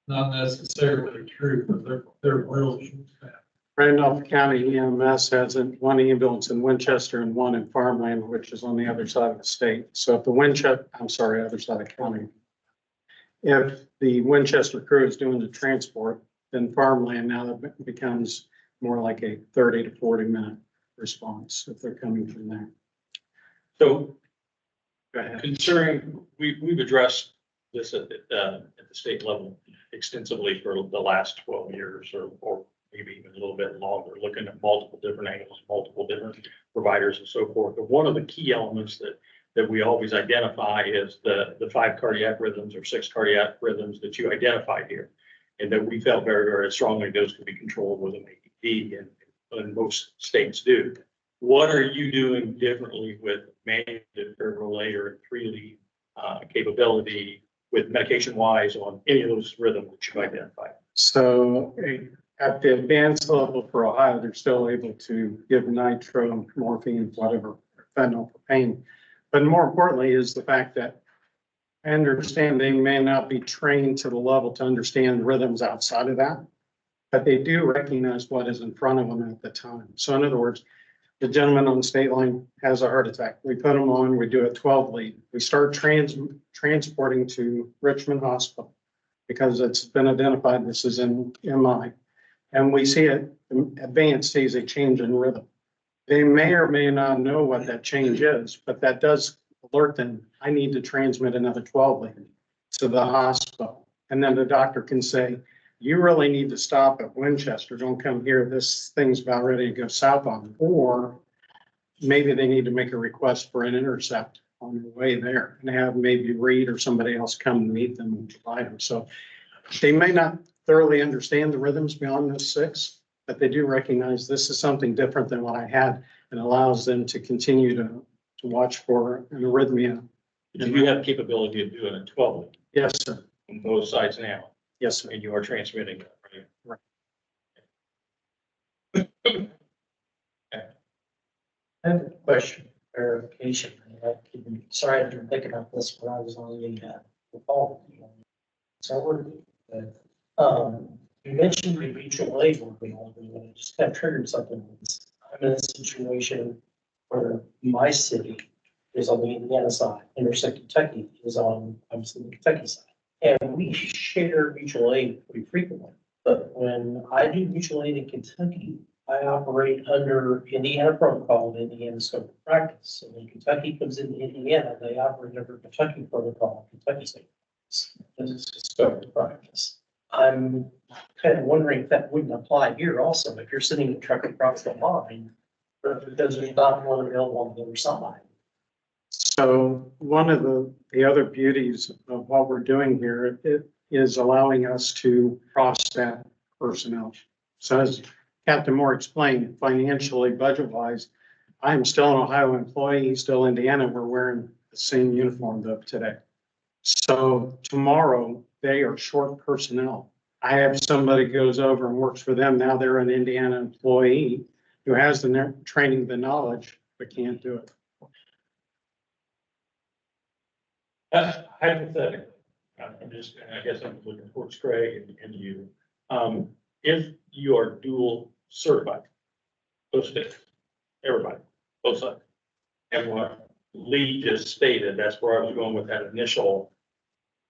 S21: not necessarily true, but they're real short-staffed.
S6: Randolph County EMS has one ambulance in Winchester and one in Farmland, which is on the other side of the state. So if the other side of the county. If the Winchester crew is doing the transport, then Farmland now that becomes more like a 30 to 40 minute response if they're coming from there.
S9: So considering we've addressed this at the state level extensively for the last 12 years or maybe even a little bit longer, looking at multiple different angles, multiple different providers and so forth. But one of the key elements that we always identify is the 5 cardiac rhythms or 6 cardiac rhythms that you identified here. And that we felt very, very strongly those could be controlled with an AED, and most states do. What are you doing differently with manual defibrillator and 3 capability with medication wise on any of those rhythms that you've identified?
S6: So at the advanced level for Ohio, they're still able to give nitro, morphine, whatever, fentanyl for pain. But more importantly is the fact that I understand they may not be trained to the level to understand rhythms outside of that, but they do recognize what is in front of them at the time. So in other words, the gentleman on the state line has a heart attack. We put him on, we do a 12 lead. We start transporting to Richmond Hospital because it's been identified this is in MI. And we see it, advanced sees a change in rhythm. They may or may not know what that change is, but that does alert them, I need to transmit another 12 lead to the hospital. And then the doctor can say, you really need to stop at Winchester. Don't come here. This thing's about ready to go south on. Or maybe they need to make a request for an intercept on the way there and have maybe Reed or somebody else come and meet them and provide them. So they may not thoroughly understand the rhythms beyond those 6, but they do recognize this is something different than what I had and allows them to continue to watch for an arrhythmia.
S9: Do you have capability of doing a 12 lead?
S6: Yes, sir.
S9: On both sides now?
S6: Yes, sir.
S9: And you are transmitting that, right?
S1: I have a question, clarification. Sorry, I didn't think about this when I was on the call. So You mentioned the mutual aid one, and it just kind of triggered something. I'm in a situation where my city is on the Indiana side, Intersect Kentucky is on, obviously, the Kentucky side. And we share mutual aid pretty frequently. But when I do mutual aid in Kentucky, I operate under Indiana protocol and Indiana scope of practice. So when Kentucky comes into Indiana, they operate under Kentucky protocol, Kentucky state. This is scope of practice. I'm kind of wondering if that wouldn't apply here also, if you're sitting in truck across the line, but because there's not one available on the other side.
S6: So one of the other beauties of what we're doing here, it is allowing us to cross-staff personnel. So as Captain Moore explained, financially, budget-wise, I'm still an Ohio employee, he's still Indiana, we're wearing the same uniform of today. So tomorrow, they are short personnel. I have somebody goes over and works for them, now they're an Indiana employee who has the training, the knowledge, but can't do it.
S9: Hypothetically, I guess I'm looking towards Craig and you. If you are dual certified, both states, everybody, both sides. And what Lee just stated, that's where I was going with that initial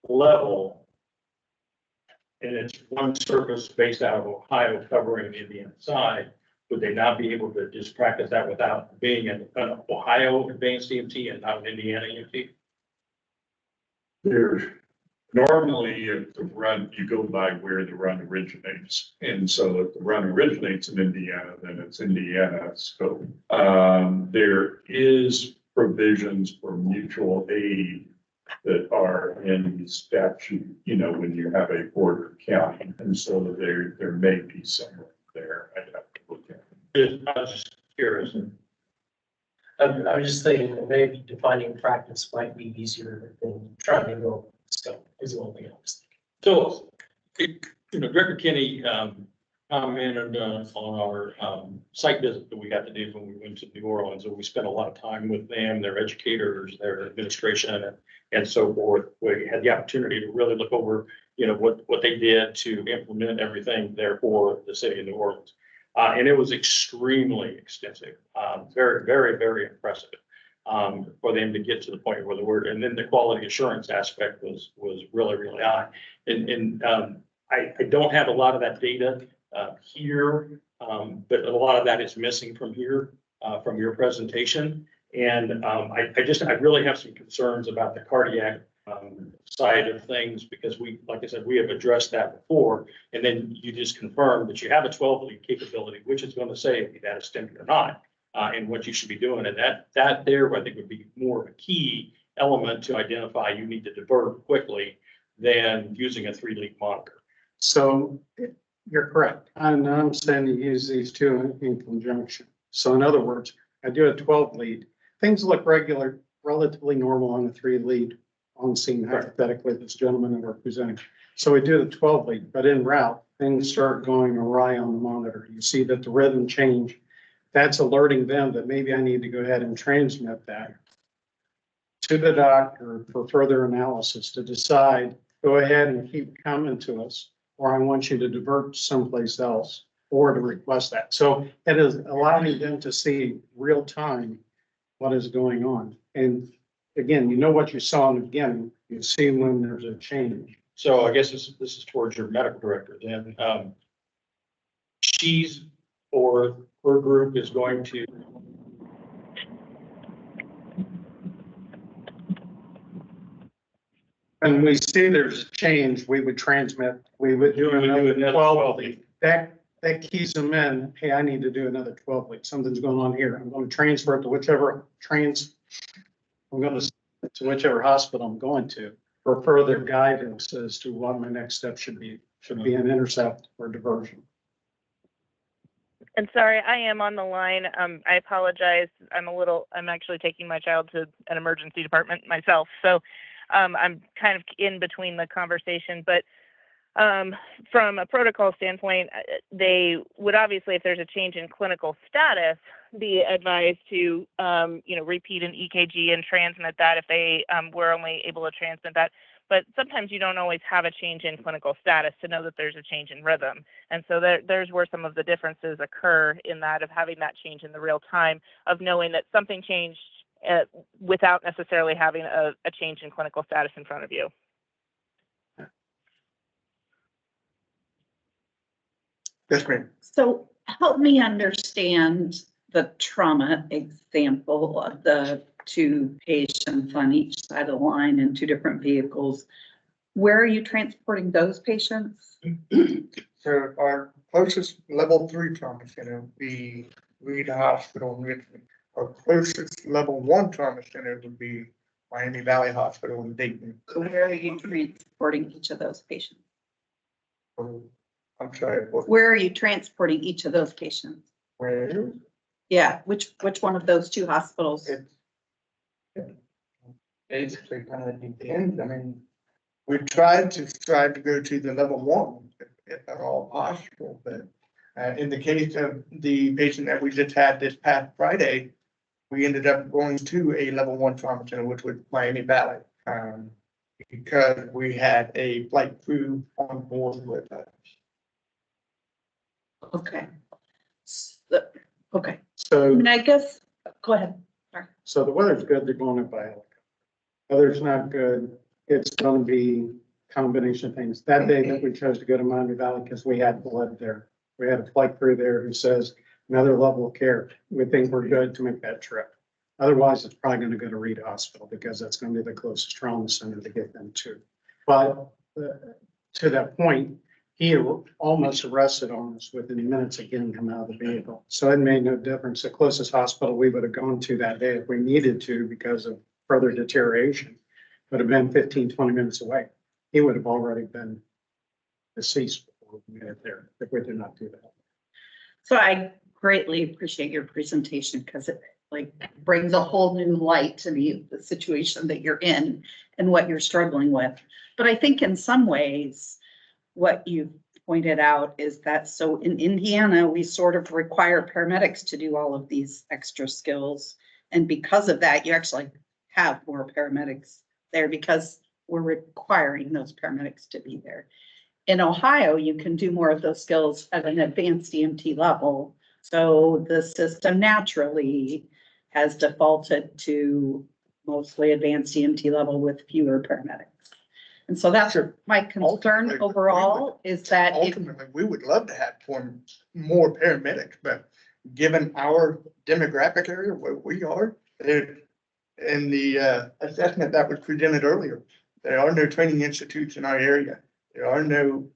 S9: level. And it's one service based out of Ohio covering the Indiana side. Would they not be able to just practice that without being an Ohio advanced EMT and not an Indiana EMT?
S3: Normally, if the run, you go by where the run originates. And so if the run originates in Indiana, then it's Indiana scope. There is provisions for mutual aid that are in the statute, you know, when you have a border county. And so there may be somewhere there. I'd have to look at it.
S9: I was just curious.
S1: I'm just thinking that maybe defining practice might be easier than trying to go scope is the only thing I was thinking.
S9: So, Director Kenny, commented on our site visit that we got to do when we went to New Orleans, and we spent a lot of time with them, their educators, their administration, and so forth. We had the opportunity to really look over, what they did to implement everything there for the city of New Orleans. And it was extremely extensive, very, very, very impressive for them to get to the point where they were. And then the quality assurance aspect was really, really high. And I don't have a lot of that data here, but a lot of that is missing from here, from your presentation. And I really have some concerns about the cardiac side of things, because like I said, we have addressed that before. And then you just confirmed that you have a 12-lead capability, which is going to say if you've had a STEMI or not, and what you should be doing. And that there, I think, would be more of a key element to identify you need to divert quickly than using a 3-lead monitor.
S6: So you're correct. And I'm saying to use these two in conjunction. So in other words, I do a 12-lead. Things look relatively normal on the 3-lead on scene, hypothetically, this gentleman that we're presenting. So we do the 12-lead, but en route, things start going awry on the monitor. You see that the rhythm change. That's alerting them that maybe I need to go ahead and transmit that to the doctor for further analysis to decide, go ahead and keep coming to us, or I want you to divert someplace else, or to request that. So it is allowing them to see real time what is going on. And again, what you saw in the beginning, you see when there's a change.
S9: So I guess this is towards your medical director then. She's, or her group is going to.
S6: And we see there's a change, we would transmit, we would do another 12-lead. That keys them in, hey, I need to do another 12-lead. Something's going on here. I'm going to transfer it to whichever hospital I'm going to for further guidance as to what my next step should be an intercept or diversion.
S22: And sorry, I am on the line. I apologize. I'm actually taking my child to an emergency department myself. So I'm kind of in between the conversation, but from a protocol standpoint, they would obviously, if there's a change in clinical status, be advised to, repeat an EKG and transmit that if they were only able to transmit that. But sometimes you don't always have a change in clinical status to know that there's a change in rhythm. And so there's where some of the differences occur in that of having that change in the real time of knowing that something changed without necessarily having a change in clinical status in front of you.
S20: Yes, ma'am.
S19: So help me understand the trauma example of the two patients on each side of the line in two different vehicles. Where are you transporting those patients?
S20: So our closest level 3 trauma center would be Reed Hospital in Richmond. Our closest level 1 trauma center would be Miami Valley Hospital in Dayton.
S19: So where are you transporting each of those patients?
S20: I'm sorry, what?
S19: Where are you transporting each of those patients?
S20: Where?
S19: Yeah, which one of those two hospitals?
S20: Basically kind of depends. I mean, we tried to go to the level 1 if at all possible, but in the case of the patient that we just had this past Friday, we ended up going to a level 1 trauma center, which was Miami Valley, because we had a flight crew on board with us.
S19: Okay. Okay. I
S6: So,
S19: mean, I guess, go ahead. Sorry.
S6: so the weather's good, they're going up by helicopter. Weather's not good, it's gonna be combination of things. That day that we chose to go to Miami Valley, because we had blood there. We had a flight crew there who says another level of care. We think we're good to make that trip. Otherwise, it's probably gonna go to Reed Hospital because that's gonna be the closest trauma center to get them to. But to that point, he almost arrested us within minutes of getting him out of the vehicle. So it made no difference. The closest hospital we would have gone to that day if we needed to because of further deterioration would have been 15, 20 minutes away. He would have already been deceased before we made it there if we did not do that.
S19: So I greatly appreciate your presentation because it brings a whole new light to the situation that you're in and what you're struggling with. But I think in some ways, what you pointed out is that so in Indiana, we sort of require paramedics to do all of these extra skills. And because of that, you actually have more paramedics there because we're requiring those paramedics to be there. In Ohio, you can do more of those skills at an advanced EMT level. So the system naturally has defaulted to mostly advanced EMT level with fewer paramedics. And so that's my concern overall is that
S20: ultimately we would love to have more paramedics, but given our demographic area where we are, in the assessment that was presented earlier, there are no training institutes in our area. There are no,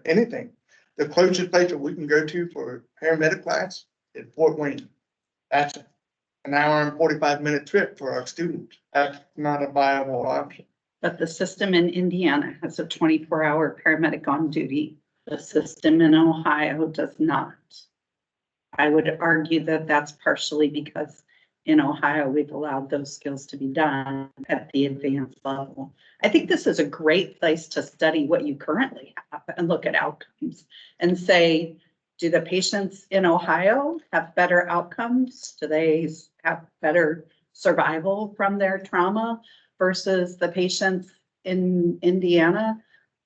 S20: anything. The closest place that we can go to for paramedic class is Fort Wayne. That's an hour and 45-minute trip for our students. That's not a viable option.
S19: But the system in Indiana has a 24-hour paramedic on duty. The system in Ohio does not. I would argue that that's partially because in Ohio, we've allowed those skills to be done at the advanced level. I think this is a great place to study what you currently have and look at outcomes and say, do the patients in Ohio have better outcomes? Do they have better survival from their trauma versus the patients in Indiana?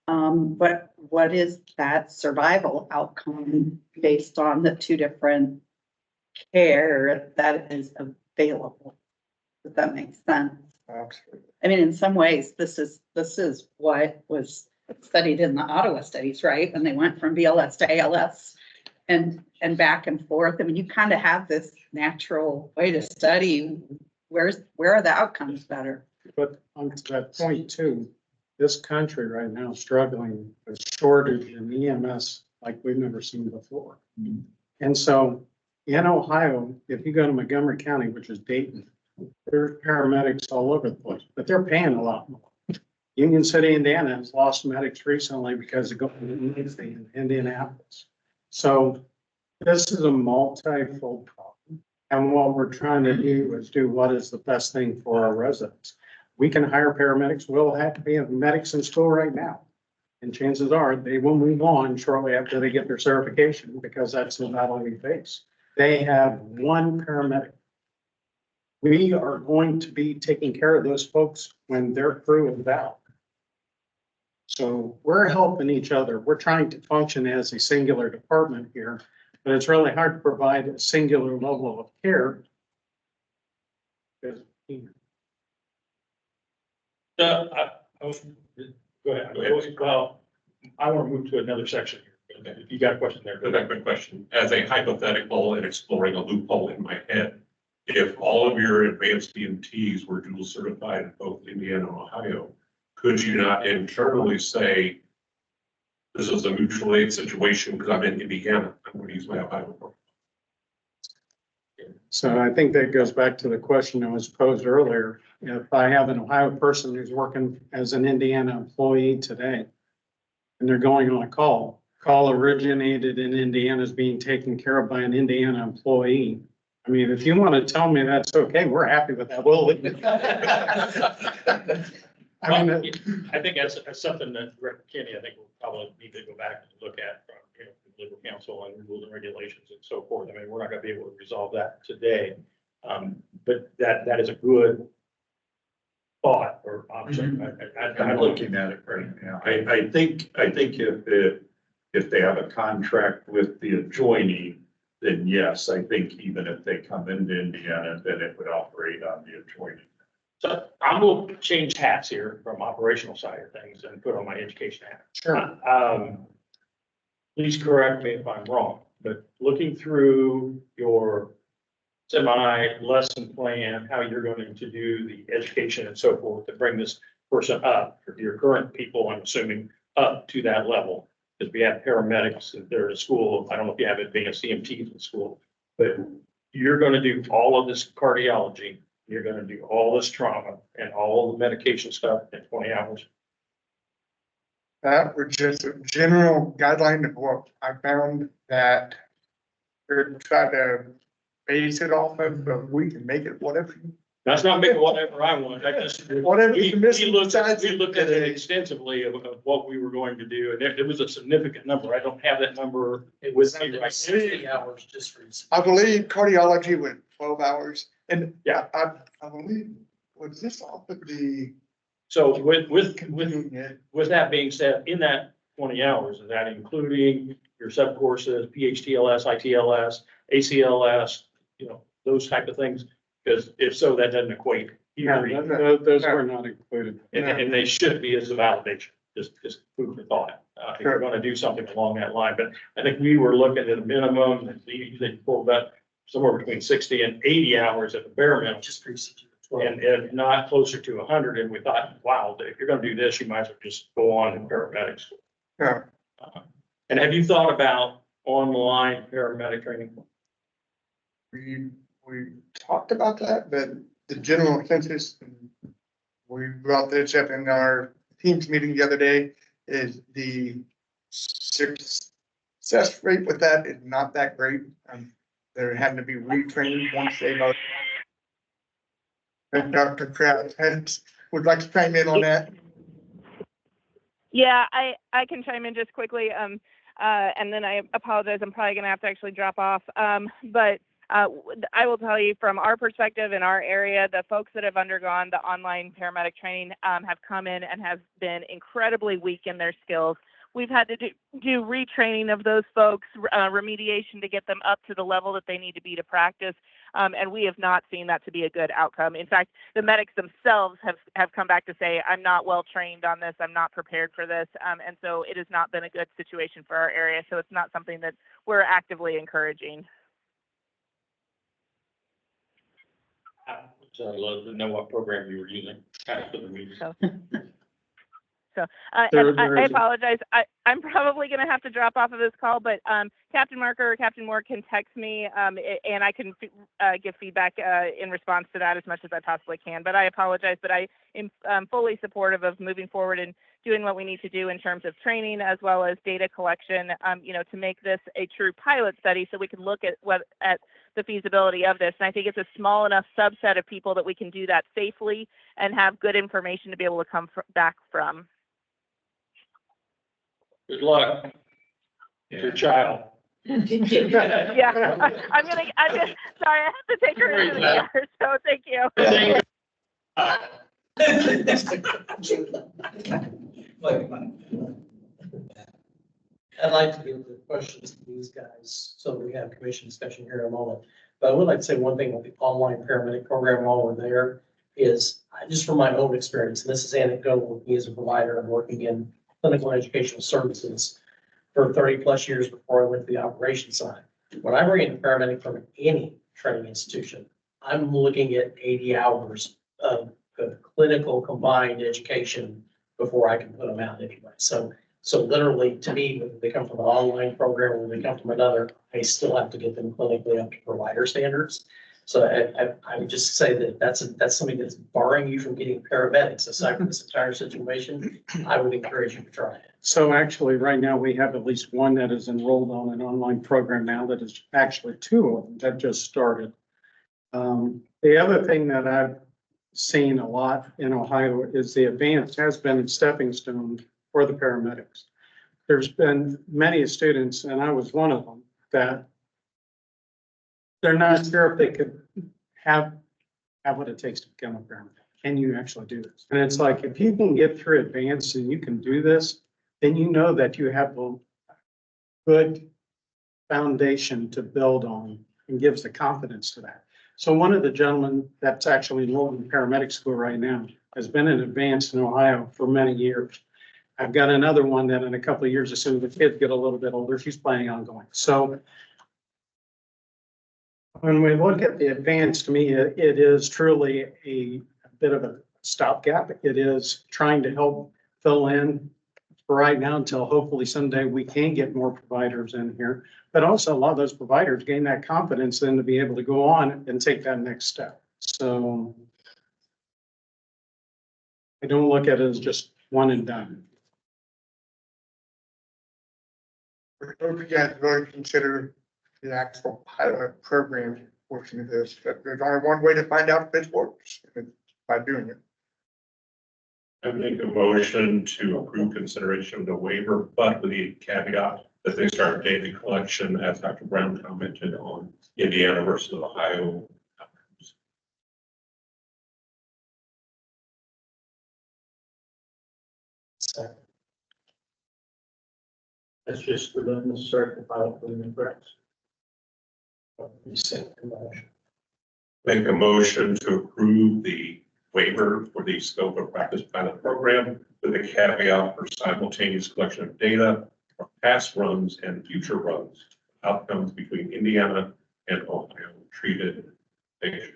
S19: But what is that survival outcome based on the two different care that is available? Does that make sense?
S20: Absolutely.
S19: I mean, in some ways, this is what was studied in the Ottawa studies, right? When they went from BLS to ALS and back and forth. I mean, you kind of have this natural way to study where are the outcomes better.
S6: But on that point too, this country right now is struggling with shortage in EMS like we've never seen before. And so in Ohio, if you go to Montgomery County, which is Dayton, there's paramedics all over the place, but they're paying a lot more. Union City, Indiana has lost medics recently because of going to Indianapolis. So this is a multi-fold problem. And what we're trying to do is do what is the best thing for our residents. We can hire paramedics. We'll have to be medics in school right now. And chances are they will move on shortly after they get their certification because that's the battle we face. They have one paramedic. We are going to be taking care of those folks when their crew is out. So we're helping each other. We're trying to function as a singular department here, but it's really hard to provide a singular level of care.
S9: Go ahead. Well, I want to move to another section here. If you got a question there.
S13: Go back to my question. As a hypothetical and exploring a loophole in my head, if all of your advanced EMTs were dual certified in both Indiana and Ohio, could you not internally say, this is a mutual aid situation because I'm in Indiana, I'm going to use my Ohio one?
S6: So I think that goes back to the question that was posed earlier. If I have an Ohio person who's working as an Indiana employee today, and they're going on a call originated in Indiana is being taken care of by an Indiana employee. I mean, if you want to tell me that's okay, we're happy with that. We'll leave it. I mean,
S9: I think that's something that Kenny, I think we'll probably need to go back and look at from, the legal counsel and rules and regulations and so forth. I mean, we're not gonna be able to resolve that today. But that is a good thought or option.
S3: I'm looking at it right now. I think if they have a contract with the adjoining, then yes, I think even if they come into Indiana, then it would operate on the adjoining.
S9: So I'm gonna change hats here from operational side of things and put on my education hat.
S6: Sure.
S9: Please correct me if I'm wrong, but looking through your semi-lesson plan, how you're going to do the education and so forth to bring this person up, your current people, I'm assuming, up to that level. Because we have paramedics and they're in school. I don't know if you have advanced EMTs in school, but you're going to do all of this cardiology. You're going to do all this trauma and all the medication stuff in 20 hours.
S20: That was just a general guideline of what I found that we're trying to base it off of, but we can make it whatever.
S9: That's not making whatever I want. I just,
S20: Whatever
S9: we
S20: the mission
S9: looked
S20: decides
S9: at it extensively of what we were going to do, and it was a significant number. I don't have that number
S1: It was
S9: with me
S1: under
S9: right
S1: 60 hours just for.
S20: I believe cardiology went 12 hours and
S9: Yeah.
S20: I believe, was this off of the?
S9: So with that being said, in that 20 hours, is that including your sub courses, PHTLS, ITLS, ACLS, those type of things? Because if so, that doesn't equate.
S6: Yeah, those were not included.
S9: And they should be as a validation, just food for thought. If you're gonna do something along that line, but I think we were looking at a minimum, and they pulled that somewhere between 60 and 80 hours at the bare minimum.
S1: Just for
S9: And not closer to 100, and we thought, wow, if you're gonna do this, you might as well just go on in paramedics.
S20: Yeah.
S9: And have you thought about online paramedic training?
S20: We talked about that, but the general census, we brought this up in our teams meeting the other day, is the success rate with that is not that great. They're having to be retrained once they know. And Dr. Kraft would like to chime in on that.
S22: Yeah, I can chime in just quickly. And then I apologize. I'm probably going to have to actually drop off. But I will tell you from our perspective in our area, the folks that have undergone the online paramedic training have come in and have been incredibly weak in their skills. We've had to do retraining of those folks, remediation to get them up to the level that they need to be to practice. And we have not seen that to be a good outcome. In fact, the medics themselves have come back to say, I'm not well trained on this. I'm not prepared for this. And so it has not been a good situation for our area. So it's not something that we're actively encouraging.
S9: So I'd love to know what program you were using after the meeting.
S22: So and I apologize. I'm probably going to have to drop off of this call, but Captain Marker or Captain Moore can text me and I can give feedback in response to that as much as I possibly can. But I apologize, but I am fully supportive of moving forward and doing what we need to do in terms of training as well as data collection, to make this a true pilot study so we can look at the feasibility of this. And I think it's a small enough subset of people that we can do that safely and have good information to be able to come back from.
S9: Good luck. Your child.
S22: Yeah, I'm gonna, sorry, I have to take her into the ER, so thank you.
S1: I'd like to give the questions to these guys, so we have commission discussion here in a moment. But I would like to say one thing with the online paramedic program while we're there is, just from my own experience, and this is anecdotal with me as a provider and working in clinical and educational services for 30+ years before I went to the operations side. When I bring in a paramedic from any training institution, I'm looking at 80 hours of clinical combined education before I can put them out anyway. So literally, to me, whether they come from an online program or they come from another, I still have to get them clinically up to provider standards. So I would just say that that's something that's barring you from getting paramedics. Aside from this entire situation, I would encourage you to try it.
S6: So actually, right now, we have at least one that is enrolled on an online program now that is actually 2 of them that just started. The other thing that I've seen a lot in Ohio is the advanced has been a stepping stone for the paramedics. There's been many students, and I was one of them, that they're not sure if they could have what it takes to become a paramedic. Can you actually do this? And it's like, if you can get through advanced and you can do this, then you know that you have a good foundation to build on and gives the confidence to that. So one of the gentlemen that's actually enrolled in paramedic school right now has been in advanced in Ohio for many years. I've got another one that in a couple of years, as soon as the kids get a little bit older, she's planning on going. So when we look at the advanced, to me, it is truly a bit of a stopgap. It is trying to help fill in for right now until hopefully someday we can get more providers in here. But also a lot of those providers gain that confidence then to be able to go on and take that next step. So I don't look at it as just one and done.
S20: I hope you guys really consider the actual pilot program portion of this. But there's only one way to find out if it works, and it's by doing it.
S13: I make a motion to approve consideration of the waiver, but with the caveat that they start data collection, as Dr. Brown commented on, Indiana versus Ohio.
S9: That's just for them to start the pilot for the press.
S13: Make a motion to approve the waiver for the scope of practice pilot program with a caveat for simultaneous collection of data from past runs and future runs, outcomes between Indiana and Ohio treated patients.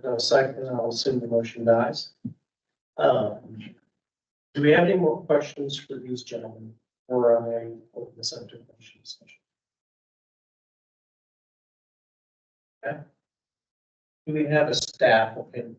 S1: No second, I'll assume the motion dies. Do we have any more questions for these gentlemen? Or I open this up to question discussion? Okay. Do we have a staff opinion?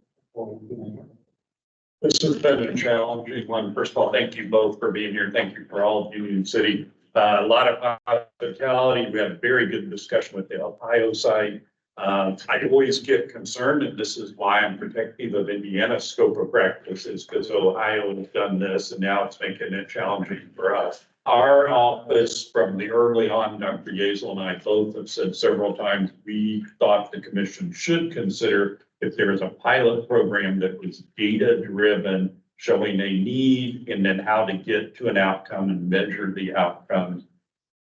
S3: This has been a challenging one. First of all, thank you both for being here. Thank you for all of Union City. A lot of hospitality. We had a very good discussion with the Ohio side. I always get concerned, and this is why I'm protective of Indiana's scope of practices, because Ohio has done this and now it's making it challenging for us. Our office, from the early on, Dr. Yazel and I both have said several times, we thought the commission should consider if there is a pilot program that was data-driven, showing a need and then how to get to an outcome and measure the outcomes.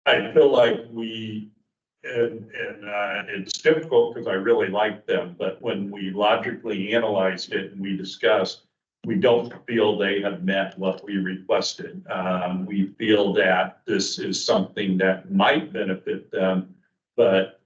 S3: I feel like it's difficult because I really like them, but when we logically analyzed it and we discussed, we don't feel they have met what we requested. We feel that this is something that might benefit them, but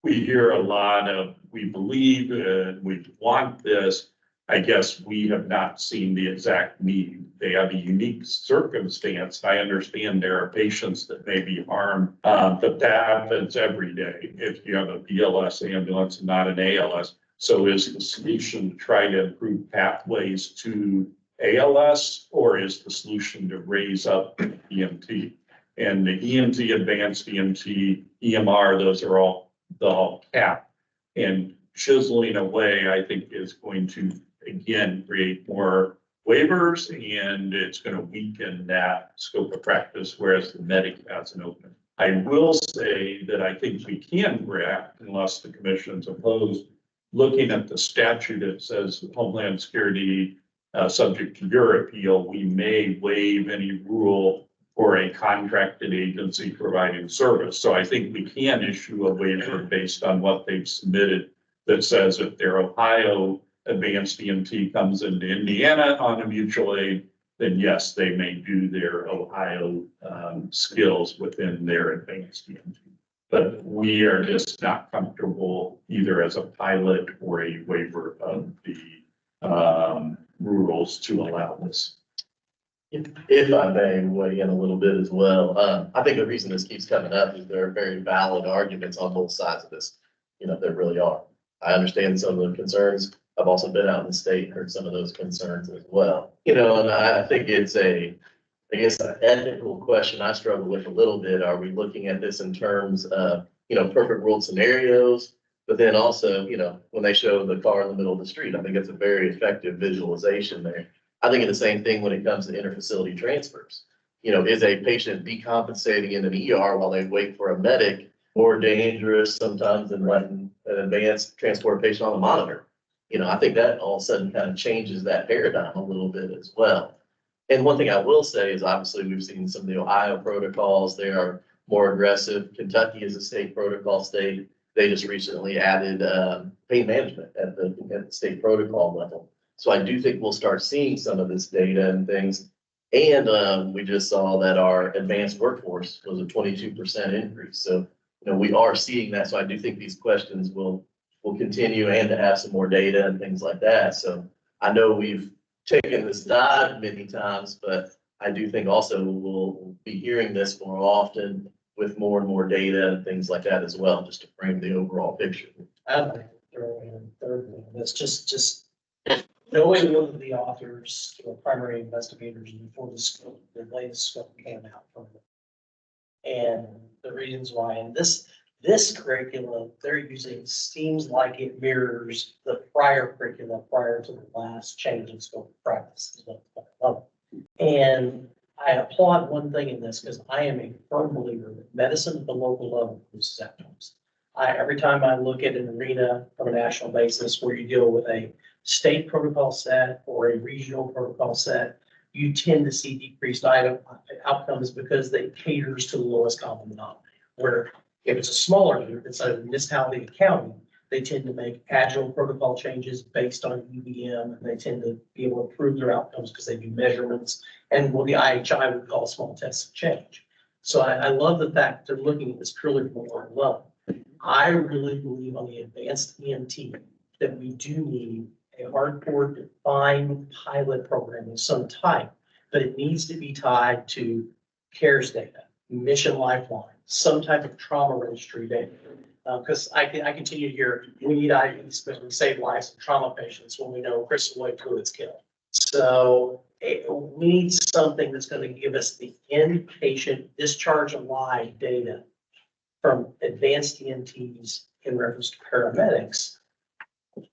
S3: we hear a lot of, we believe and we want this. I guess we have not seen the exact need. They have a unique circumstance. I understand there are patients that may be harmed, but that happens every day if you have a BLS ambulance and not an ALS. So is the solution to try to improve pathways to ALS, or is the solution to raise up EMT? And the EMT, advanced EMT, EMR, those are all the cap. And chiseling away, I think, is going to again, create more waivers and it's going to weaken that scope of practice, whereas the medic has an open. I will say that I think we can grant, unless the commission's opposed, looking at the statute, it says Homeland Security, subject to your appeal, we may waive any rule for a contracted agency providing service. So I think we can issue a waiver based on what they've submitted that says if their Ohio advanced EMT comes into Indiana on a mutual aid, then yes, they may do their Ohio skills within their advanced EMT. But we are just not comfortable either as a pilot or a waiver of the rules to allow this.
S18: If I may weigh in a little bit as well, I think the reason this keeps coming up is there are very valid arguments on both sides of this. You know, there really are. I understand some of the concerns. I've also been out in the state and heard some of those concerns as well. You know, and I think it's I guess, an ethical question I struggle with a little bit. Are we looking at this in terms of, you know, perfect world scenarios? But then also, you know, when they show the car in the middle of the street, I think it's a very effective visualization there. I think it's the same thing when it comes to interfacility transfers. You know, is a patient decompensating in an ER while they wait for a medic more dangerous sometimes than letting an advanced transport patient on the monitor? You know, I think that all of a sudden kind of changes that paradigm a little bit as well. And one thing I will say is obviously we've seen some of the Ohio protocols. They are more aggressive. Kentucky is a state protocol state. They just recently added pain management at the state protocol level. So I do think we'll start seeing some of this data and things. And we just saw that our advanced workforce was a 22% increase. So, you know, we are seeing that. So I do think these questions will continue and to have some more data and things like that. So I know we've taken this dive many times, but I do think also we'll be hearing this more often with more and more data and things like that as well, just to frame the overall picture.
S1: I'd like to throw in a third one. That's just knowing one of the authors or primary investigators before the latest scope came out from it. And the reasons why, and this curriculum they're using seems like it mirrors the prior curriculum prior to the last change in scope of practice. And I applaud one thing in this because I am a firm believer that medicine at the local level produces outcomes. Every time I look at an arena from a national basis where you deal with a state protocol set or a regional protocol set, you tend to see decreased outcomes because they caters to the lowest common denominator. Where if it's a smaller group, it's a municipality county, they tend to make agile protocol changes based on UVM, and they tend to be able to improve their outcomes because they do measurements and what the IHI would call small tests of change. So I love the fact they're looking at this purely from one level. I really believe on the advanced EMT that we do need a hardcore defined pilot program of some type, but it needs to be tied to CARES data, Mission Lifeline, some type of trauma registry data. Because I continue to hear we need IVs, but we save lives of trauma patients when we know crystal wave fluids kill. So we need something that's going to give us the inpatient discharge alive data from advanced EMTs in reference to paramedics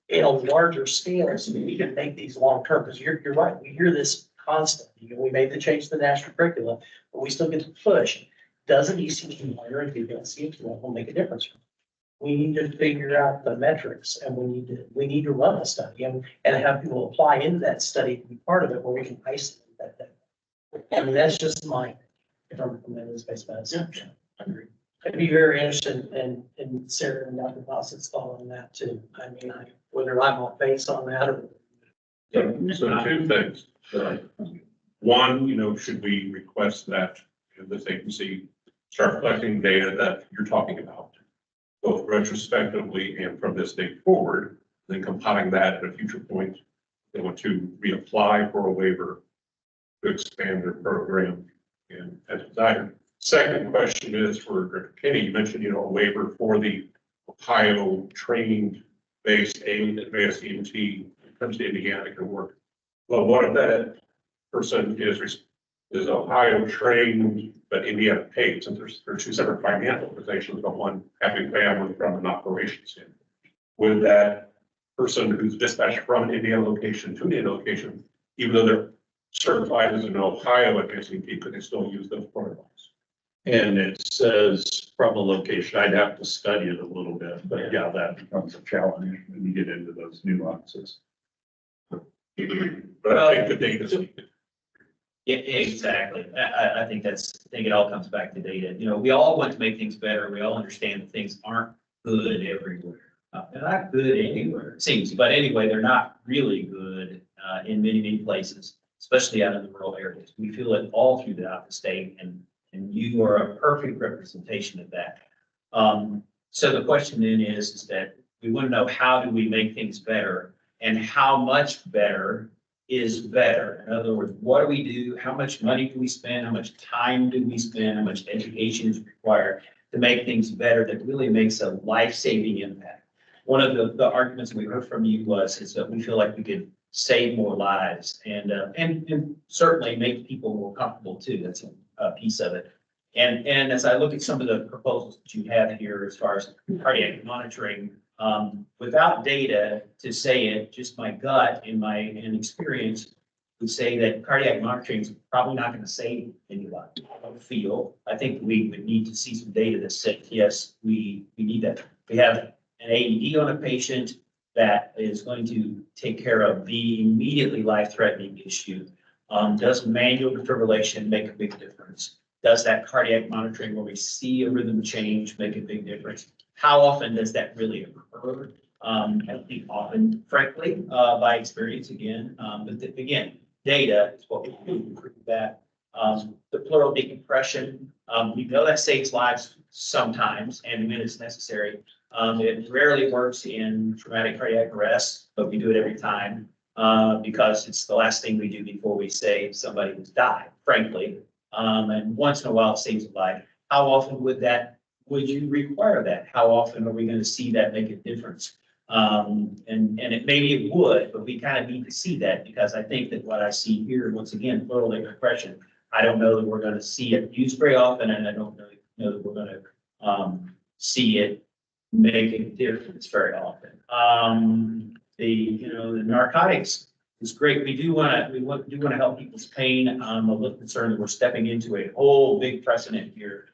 S1: in a larger scale, so we can make these long term. Because you're right, we hear this constantly. We made the change to the national curriculum, but we still get to push. Doesn't ECG lawyer and advanced EMT level make a difference? We need to figure out the metrics, and we need to run a study and have people apply into that study to be part of it, where we can isolate that data. I mean, that's just mine. If I'm from evidence-based medicine, yeah, I agree. I'd be very interested in Sarah and Dr. Bossett's thought on that too. I mean, whether I'm off base on that or.
S13: So two things. One, you know, should we request that this agency start collecting data that you're talking about, both retrospectively and from this date forward, then compiling that at a future point, they want to reapply for a waiver to expand their program and as desired. Second question is for Dr. Kenny. You mentioned, you know, a waiver for the Ohio trained based aid advanced EMT comes to Indiana can work. Well, what if that person is Ohio trained, but Indiana paid, since there's two separate financial organizations, but one having family from an operations standpoint. Would that person who's dispatched from an Indiana location to an Indiana location, even though they're certified as an Ohio FACP, could they still use those protocols?
S3: And it says from a location, I'd have to study it a little bit, but yeah, that becomes a challenge when you get into those nuances.
S13: But I think the data.
S16: Yeah, exactly. I think I think it all comes back to data. You know, we all want to make things better. We all understand that things aren't good everywhere. They're not good anywhere, it seems, but anyway, they're not really good in many places, especially out in the rural areas. We feel it all throughout the state, and you are a perfect representation of that. So the question then is that we want to know, how do we make things better, and how much better is better? In other words, what do we do? How much money do we spend? How much time do we spend? How much education is required to make things better that really makes a life-saving impact? One of the arguments we heard from you is that we feel like we could save more lives and certainly make people more comfortable too. That's a piece of it. And as I look at some of the proposals that you have here as far as cardiac monitoring, without data to say it, just my gut and experience would say that cardiac monitoring is probably not going to save anybody. I don't feel. I think we would need to see some data that says, yes, we need that. We have an AED on a patient that is going to take care of the immediately life-threatening issue. Does manual defibrillation make a big difference? Does that cardiac monitoring where we see a rhythm change make a big difference? How often does that really occur? I think often, frankly, by experience again. But again, data is what we do to prove that. The pleural decompression, we know that saves lives sometimes and when it's necessary. It rarely works in traumatic cardiac arrest, but we do it every time because it's the last thing we do before we say somebody has died, frankly. And once in a while it saves a life. How often would you require that? How often are we going to see that make a difference? And maybe it would, but we kind of need to see that, because I think that what I see here, once again, pleural decompression, I don't know that we're going to see it used very often, and I don't know that we're going to see it make a difference very often. The narcotics is great. We do want to help people's pain. I'm a little concerned that we're stepping into a whole big precedent here,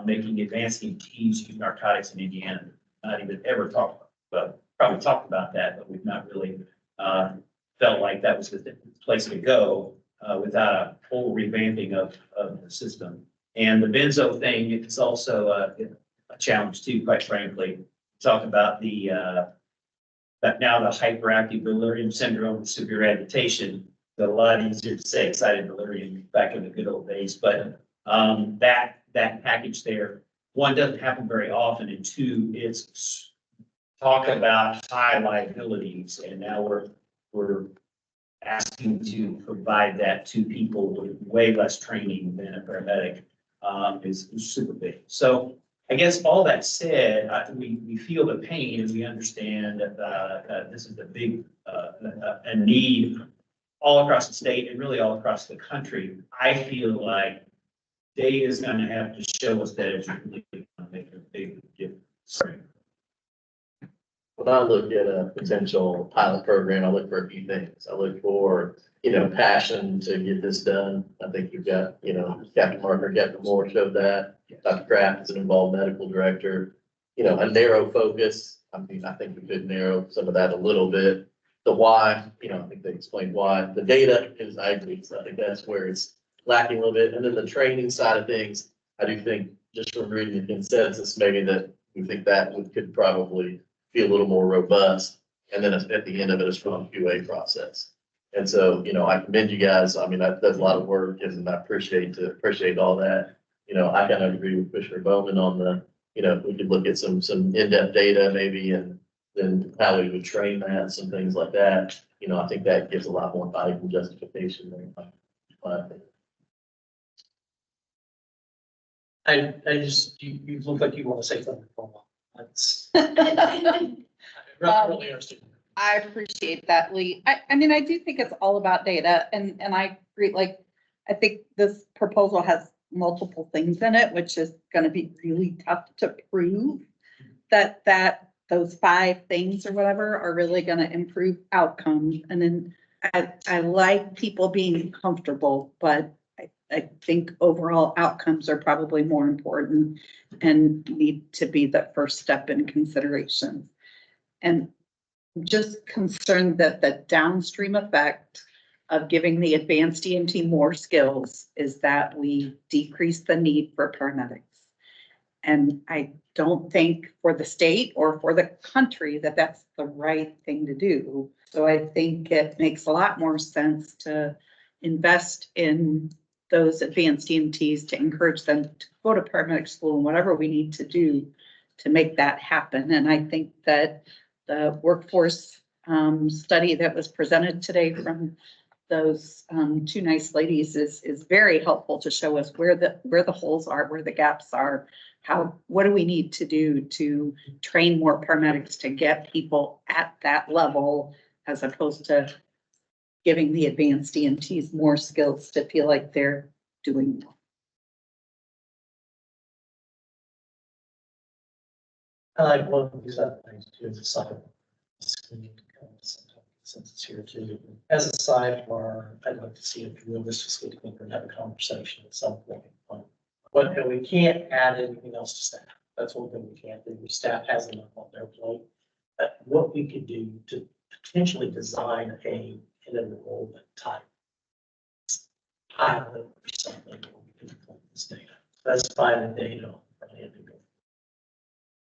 S16: making advancing teams use narcotics in Indiana. Not even ever talked about, probably talked about that, but we've not really felt like that was the place to go without a whole revamping of the system. And the benzo thing is also a challenge too, quite frankly. Talk about that now the hyperactive delirium syndrome with severe agitation. A lot easier to say excited delirium back in the good old days, but that package there, one, doesn't happen very often, and two, it's talk about high liabilities, and now we're asking to provide that to people with way less training than a paramedic is super big. So I guess all that said, we feel the pain and we understand that this is a big a need all across the state and really all across the country. I feel like data is going to have to show us that it's really going to make a big difference.
S18: When I look at a potential pilot program, I look for a few things. I look for, passion to get this done. I think you've got, Captain Marker, Captain Moore showed that. Dr. Kraft is an involved medical director. A narrow focus. I think we could narrow some of that a little bit. The why, I think they explained why. The data is, I agree. So I think that's where it's lacking a little bit. And then the training side of things, I do think, just from reading the consensus, maybe that we think that could probably be a little more robust. And then at the end of it, a strong QA process. And so, I commend you guys. That's a lot of work, and I appreciate all that. I kind of agree with Commissioner Bowman on the, if we could look at some in-depth data maybe, and then how we would train that, some things like that. I think that gives a lot more valuable justification there.
S1: You look like you want to say something for a while. That's really interesting.
S19: I appreciate that, Lee. I do think it's all about data, and I agree, I think this proposal has multiple things in it, which is gonna be really tough to prove that those 5 things or whatever are really gonna improve outcomes. And then I like people being comfortable, but I think overall outcomes are probably more important and need to be the first step in consideration. And I'm just concerned that the downstream effect of giving the advanced EMT more skills is that we decrease the need for paramedics. And I don't think for the state or for the country that that's the right thing to do. So I think it makes a lot more sense to invest in those advanced EMTs, to encourage them to go to paramedic school and whatever we need to do to make that happen. And I think that the workforce study that was presented today from those 2 nice ladies is very helpful to show us where the holes are, where the gaps are, what do we need to do to train more paramedics to get people at that level, as opposed to giving the advanced EMTs more skills to feel like they're doing more.
S1: I like one of these other things too, is a side. Since it's here too, as a sidebar, I'd like to see if you realistically can have a conversation at some point. But we can't add anything else to staff. That's one thing we can't do. Staff has enough on their plate. What we could do to potentially design an enrollment type pilot or something where we can collect this data. Specify the data from the individual.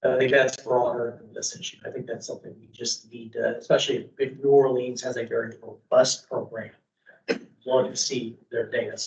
S1: I think that's broader than this issue. I think that's something we just need to, especially if New Orleans has a very robust program. Want to see their data.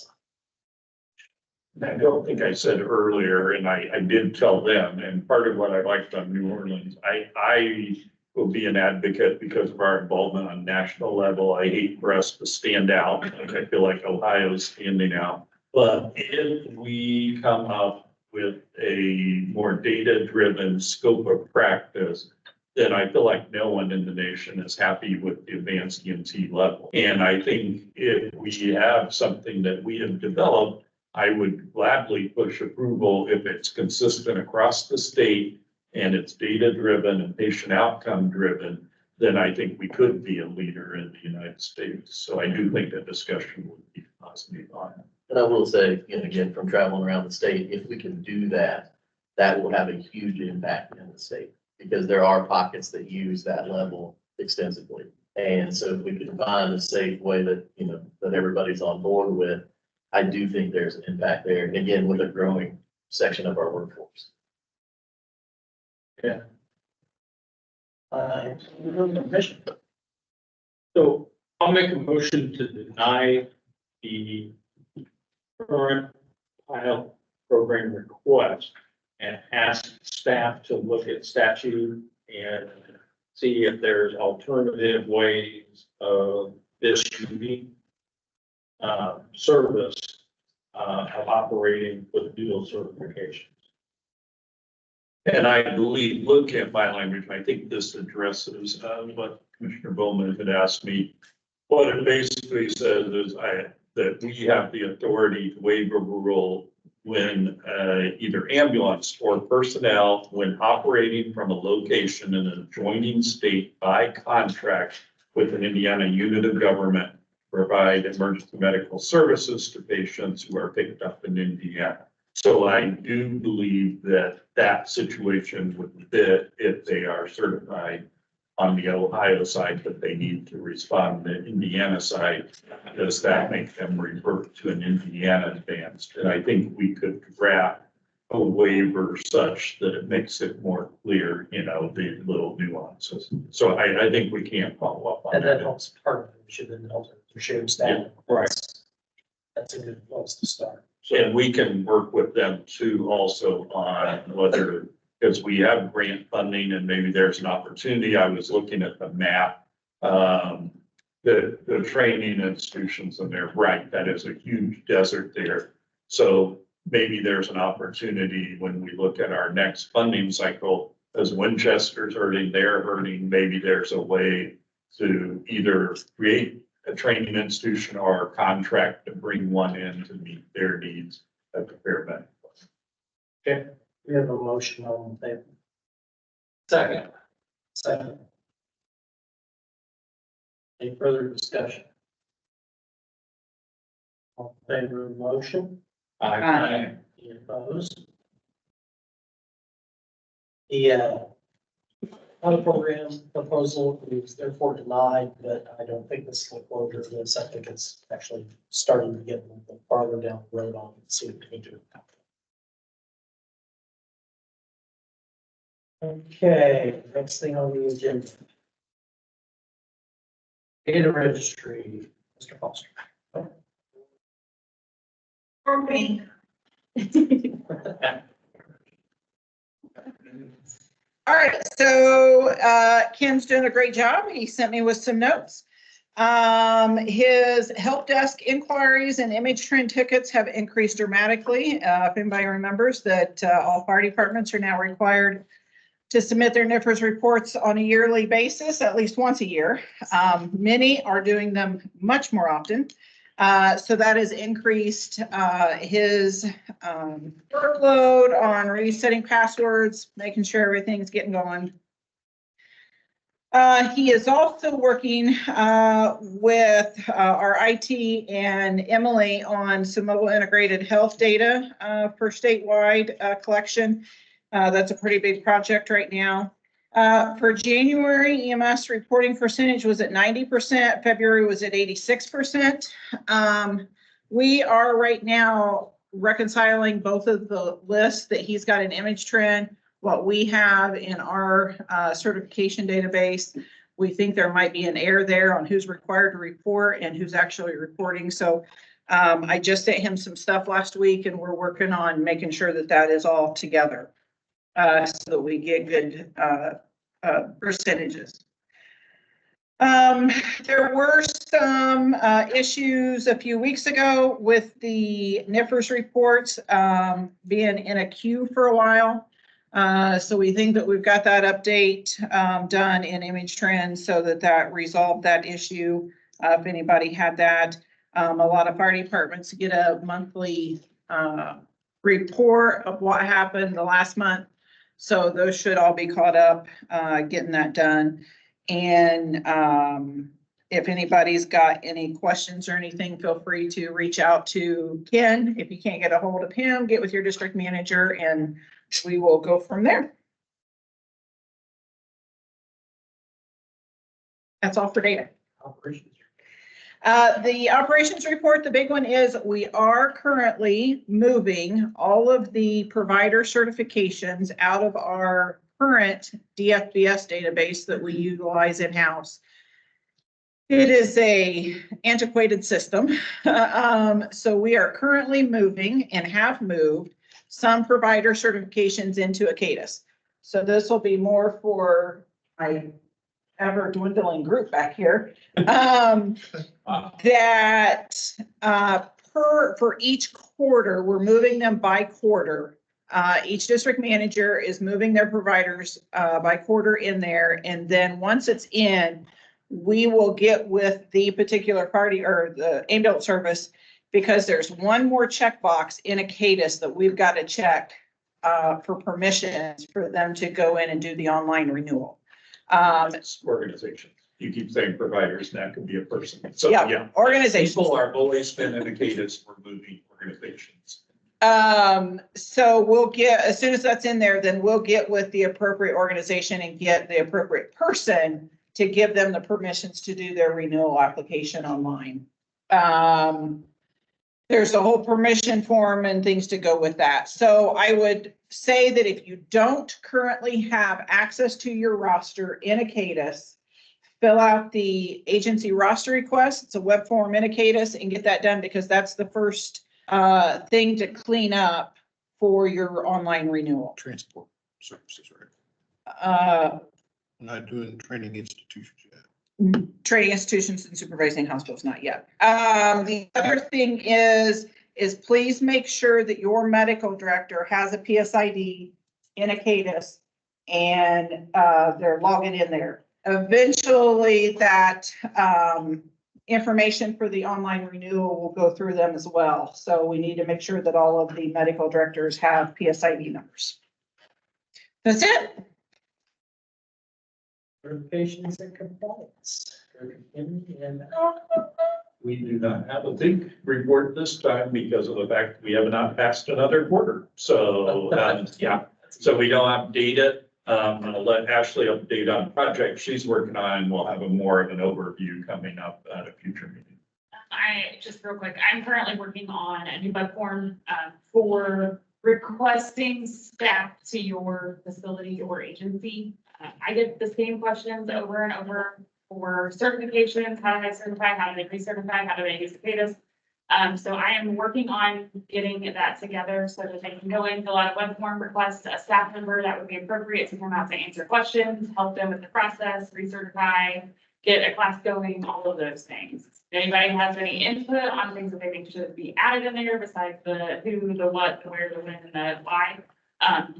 S3: I don't think I said earlier, and I did tell them, and part of what I liked on New Orleans, I will be an advocate because of our involvement on national level. I hate for us to stand out. Like I feel like Ohio's standing out. But if we come up with a more data-driven scope of practice, then I feel like no one in the nation is happy with the advanced EMT level. And I think if we have something that we have developed, I would gladly push approval if it's consistent across the state and it's data-driven and patient outcome-driven, then I think we could be a leader in the United States. So I do think that discussion would be positive on it.
S18: And I will say, again, from traveling around the state, if we can do that, that will have a huge impact in the state, because there are pockets that use that level extensively. And so if we can find a safe way that, that everybody's on board with, I do think there's an impact there, again, with a growing section of our workforce.
S9: Yeah.
S1: Mission.
S9: So I'll make a motion to deny the current pilot program request and ask staff to look at statute and see if there's alternative ways of distributing service of operating with dual certifications.
S3: And I believe, look at my language, I think this addresses what Commissioner Bowman had asked me. What it basically says is that we have the authority to waive a rule when either ambulance or personnel, when operating from a location in an adjoining state by contract with an Indiana unit of government, provide emergency medical services to patients who are picked up in Indiana. So I do believe that that situation would fit if they are certified on the Ohio side, but they need to respond to the Indiana side. Does that make them revert to an Indiana advanced? And I think we could draft a waiver such that it makes it more clear, the little nuances. So I think we can follow up on
S1: And
S3: that.
S1: that helps part of it. We should then help to share staff.
S3: Right.
S1: That's a good place to start.
S3: And we can work with them too also on whether, because we have grant funding and maybe there's an opportunity. I was looking at the map. The training institutions and they're right, that is a huge desert there. So maybe there's an opportunity when we look at our next funding cycle, as Winchester's hurting, they're hurting, maybe there's a way to either create a training institution or a contract to bring one in to meet their needs at the paramedic.
S1: Okay, we have a motion on the table.
S7: Second.
S1: Second. Any further discussion? All in favor of the motion?
S6: Aye.
S1: Any opposed? The other program proposal is therefore denied, but I don't think this is the closure of this. I think it's actually starting to get a little bit farther down the road on it, see what we can do. Okay, next thing on the agenda. Data registry, Mr. Foster.
S10: For me. All right, so Ken's doing a great job. He sent me with some notes. His help desk inquiries and image trend tickets have increased dramatically. If anybody remembers that all fire departments are now required to submit their NIFRS reports on a yearly basis, at least once a year. Many are doing them much more often. So that has increased his workload on resetting passwords, making sure everything's getting going. He is also working with our IT and Emily on some mobile integrated health data for statewide collection. That's a pretty big project right now. For January, EMS reporting percentage was at 90%. February was at 86%. We are right now reconciling both of the lists that he's got an image trend, what we have in our certification database. We think there might be an error there on who's required to report and who's actually reporting. So I just sent him some stuff last week and we're working on making sure that that is all together so that we get good percentages. There were some issues a few weeks ago with the NIFRS reports being in a queue for a while. So we think that we've got that update done in image trends so that that resolved that issue. If anybody had that, a lot of fire departments get a monthly report of what happened the last month. So those should all be caught up, getting that done. And if anybody's got any questions or anything, feel free to reach out to Ken. If you can't get a hold of him, get with your district manager and we will go from there. That's all for data.
S1: Operations.
S10: The operations report, the big one is we are currently moving all of the provider certifications out of our current DFBS database that we utilize in-house. It is a antiquated system. So we are currently moving and have moved some provider certifications into Acatus. So this will be more for my ever dwindling group back here. That for each quarter, we're moving them by quarter. Each district manager is moving their providers by quarter in there. And then once it's in, we will get with the particular party or the ambulance service because there's one more checkbox in Acatus that we've got to check for permissions for them to go in and do the online renewal.
S3: Organizations. You keep saying providers, and that could be a person. So,
S10: Yeah, organizations.
S3: People are always been indicated for moving organizations.
S10: So we'll get, as soon as that's in there, then we'll get with the appropriate organization and get the appropriate person to give them the permissions to do their renewal application online. There's a whole permission form and things to go with that. So I would say that if you don't currently have access to your roster in Acatus, fill out the agency roster request. It's a web form in Acatus and get that done because that's the first thing to clean up for your online renewal.
S8: Transport services, right? Not doing training institutions yet.
S10: Training institutions and supervising hospitals, not yet. The other thing is please make sure that your medical director has a PSID in Acatus and they're logging in there. Eventually that information for the online renewal will go through them as well. So we need to make sure that all of the medical directors have PSID numbers. That's it.
S1: Certifications and compliance. And
S3: We do not have a big report this time because of the fact we have not passed another quarter. So, yeah, so we don't have data. I'll let Ashley update on project she's working on. We'll have a more of an overview coming up at a future meeting.
S11: Just real quick, I'm currently working on a new web form for requesting staff to your facility or agency. I get the same questions over and over for certifications. How do I certify? How do they recertify? How do they use the CADIS? So I am working on getting that together so that they can go in, fill out a web form, request a staff member that would be appropriate to come out to answer questions, help them with the process, recertify, get a class going, all of those things. If anybody has any input on things that they think should be added in there besides the who, the what, the where, the when, and the why,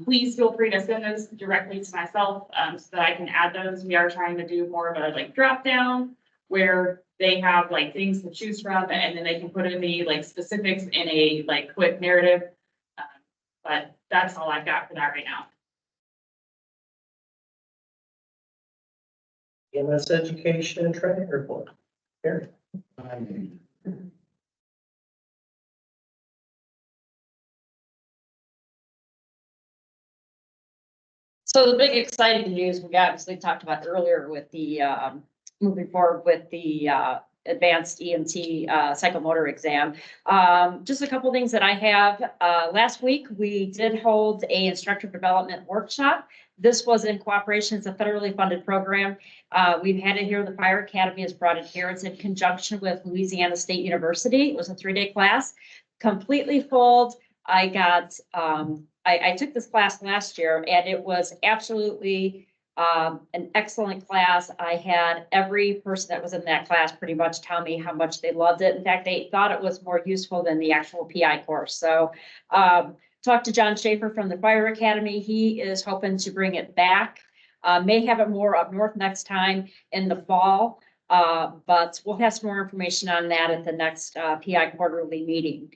S11: please feel free to send those directly to myself so that I can add those. We are trying to do more of a like drop down where they have like things to choose from and then they can put in the like specifics in a like quick narrative. But that's all I've got for that right now.
S1: EMS education and training report. Here.
S12: So the big exciting news we obviously talked about earlier with the, moving forward with the advanced EMT psychomotor exam. Just a couple things that I have. Last week, we did hold a instructor development workshop. This was in cooperation, it's a federally funded program. We've had it here, the Fire Academy has brought it here. It's in conjunction with Louisiana State University. It was a 3-day class, completely full. I got, I took this class last year and it was absolutely an excellent class. I had every person that was in that class pretty much tell me how much they loved it. In fact, they thought it was more useful than the actual PI course. So talked to John Schaefer from the Fire Academy. He is hoping to bring it back. May have it more up north next time in the fall, but we'll have some more information on that at the next PI quarterly meeting.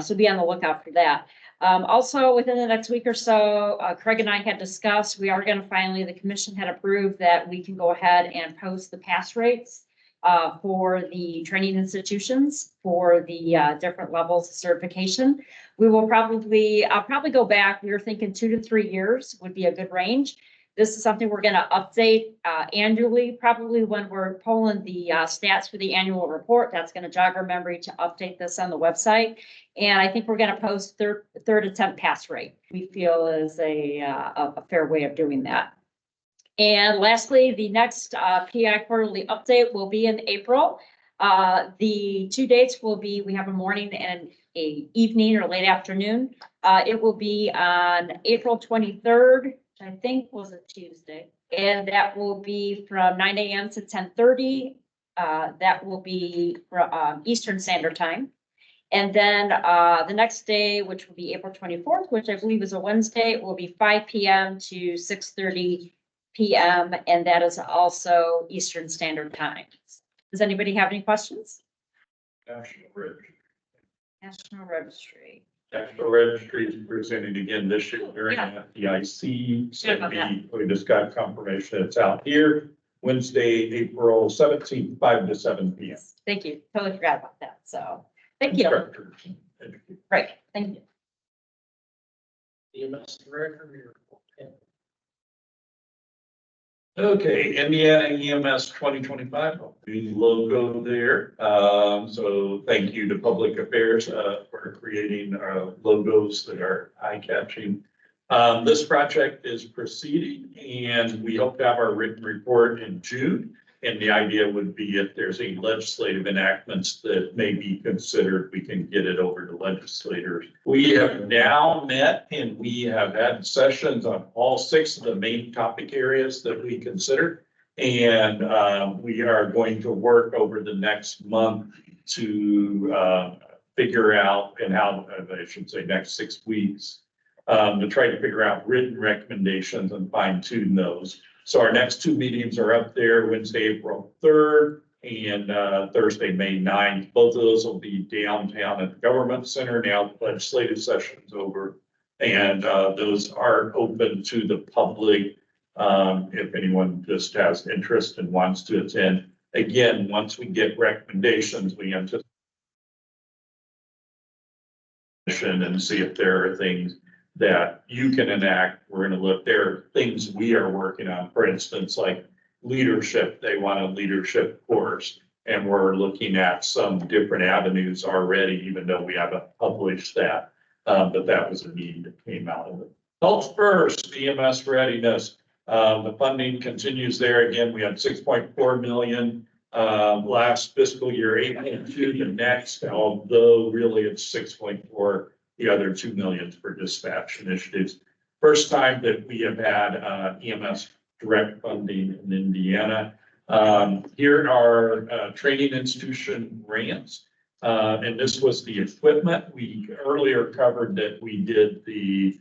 S12: So be on the lookout for that. Also, within the next week or so, Craig and I had discussed, we are going to finally, the commission had approved that we can go ahead and post the pass rates for the training institutions for the different levels of certification. We will probably, I'll probably go back. We were thinking 2 to 3 years would be a good range. This is something we're going to update annually, probably when we're pulling the stats for the annual report. That's going to jog our memory to update this on the website. And I think we're going to post third attempt pass rate. We feel is a fair way of doing that. And lastly, the next PI quarterly update will be in April. The 2 dates will be, we have a morning and a evening or late afternoon. It will be on April 23rd. I think was a Tuesday, and that will be from 9 a.m. to 10:30. That will be from Eastern Standard Time. And then the next day, which will be April 24th, which I believe is a Wednesday, will be 5 p.m. to 6:30 p.m. And that is also Eastern Standard Time. Does anybody have any questions?
S3: National Registry.
S12: National Registry.
S3: National Registry is presenting again this year during FDIC. So we just got confirmation it's out here Wednesday, April 17th, 5 to 7 p.m.
S12: Thank you. Totally forgot about that. So thank you. Right. Thank you.
S1: EMS director.
S3: Okay, Indiana EMS 2025, the logo there. So thank you to Public Affairs for creating logos that are eye-catching. This project is proceeding and we hope to have our written report in June. And the idea would be if there's any legislative enactments that may be considered, we can get it over to legislators. We have now met and we have had sessions on all 6 of the main topic areas that we consider. And we are going to work over the next month to figure out, and how, I should say next 6 weeks, to try to figure out written recommendations and fine tune those. So our next 2 meetings are up there, Wednesday, April 3rd and Thursday, May 9th. Both of those will be downtown at the Government Center. Now the legislative session's over and those are open to the public if anyone just has interest and wants to attend. Again, once we get recommendations, we anticipate and see if there are things that you can enact. We're gonna look, there are things we are working on, for instance, like leadership. They want a leadership course. And we're looking at some different avenues already, even though we haven't published that. But that was a need that came out of it. Health first, EMS readiness. The funding continues there. Again, we had 6.4 million last fiscal year, 8.2 the next, although really it's 6.4, the other 2 million for dispatch initiatives. First time that we have had EMS direct funding in Indiana. Here are training institution grants. And this was the equipment. We earlier covered that we did the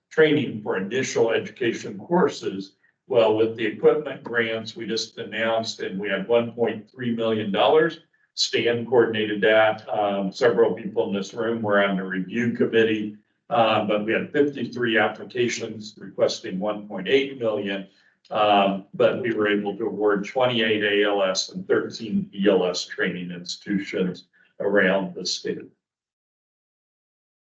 S3: training for initial education courses. Well, with the equipment grants, we just announced and we had $1.3 million. Stan coordinated that. Several people in this room were on the review committee, but we had 53 applications requesting 1.8 million. But we were able to award 28 ALS and 13 ELS training institutions around the state.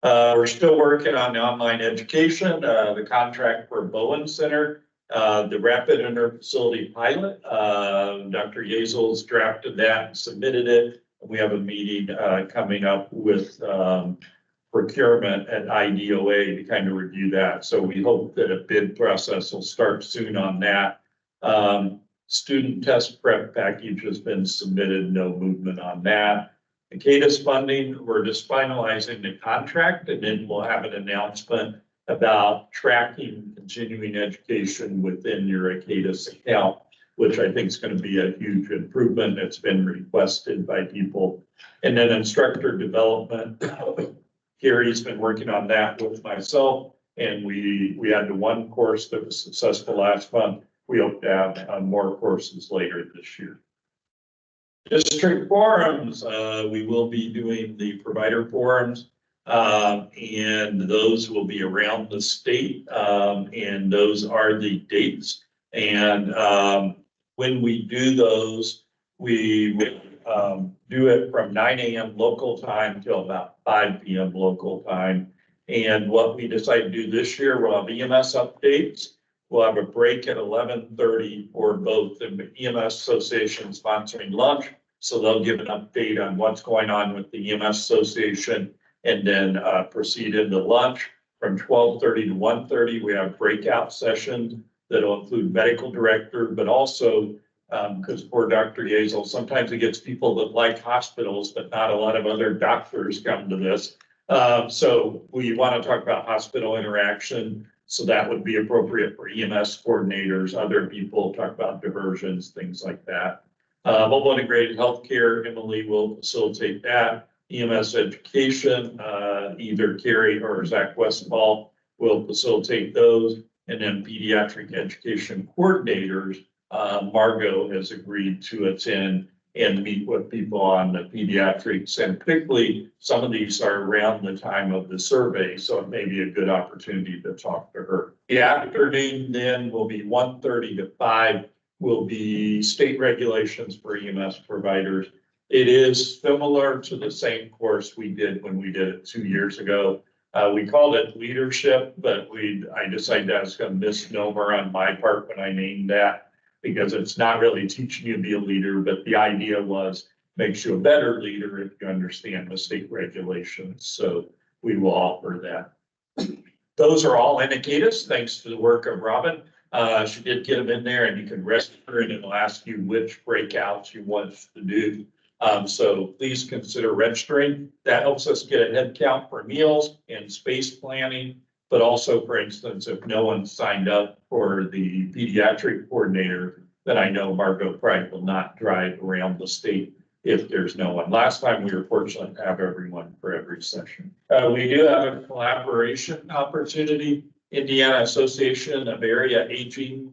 S3: We're still working on the online education, the contract for Bowen Center, the rapid interfacility pilot. Dr. Yazel's drafted that and submitted it. We have a meeting coming up with procurement at IDOA to kind of review that. So we hope that a bid process will start soon on that. Student test prep package has been submitted, no movement on that. The CADIS funding, we're just finalizing the contract and then we'll have an announcement about tracking continuing education within your CADIS account, which I think is going to be a huge improvement. It's been requested by people. And then instructor development. Gary's been working on that with myself, and we had the one course that was successful last month. We hope to have more courses later this year. District forums, we will be doing the provider forums, and those will be around the state, and those are the dates. And when we do those, we will do it from 9 a.m. local time till about 5 p.m. local time. And what we decided to do this year, we'll have EMS updates. We'll have a break at 11:30 for both the EMS Association sponsoring lunch. So they'll give an update on what's going on with the EMS Association and then proceed into lunch. From 12:30 to 1:30, we have breakout sessions that'll include medical director, but also because poor Dr. Yazel, sometimes it gets people that like hospitals, but not a lot of other doctors come to this. So we want to talk about hospital interaction. So that would be appropriate for EMS coordinators, other people talk about diversions, things like that. Mobile integrated healthcare, Emily will facilitate that. EMS education, either Carrie or Zach Westfall will facilitate those. And then pediatric education coordinators, Margot has agreed to attend and meet with people on the pediatrics. And particularly, some of these are around the time of the survey, so it may be a good opportunity to talk to her. The afternoon then will be 1:30 to 5 will be state regulations for EMS providers. It is similar to the same course we did when we did it 2 years ago. We called it leadership, but I decided that's a misnomer on my part when I named that, because it's not really teaching you to be a leader, but the idea was makes you a better leader if you understand the state regulations. So we will offer that. Those are all indicators, thanks to the work of Robin. She did get them in there and you can register and it'll ask you which breakouts you want to do. So please consider registering. That helps us get a head count for meals and space planning. But also, for instance, if no one signed up for the pediatric coordinator, then I know Margot Price will not drive around the state if there's no one. Last time we were fortunate to have everyone for every session. We do have a collaboration opportunity. Indiana Association of Area Agencies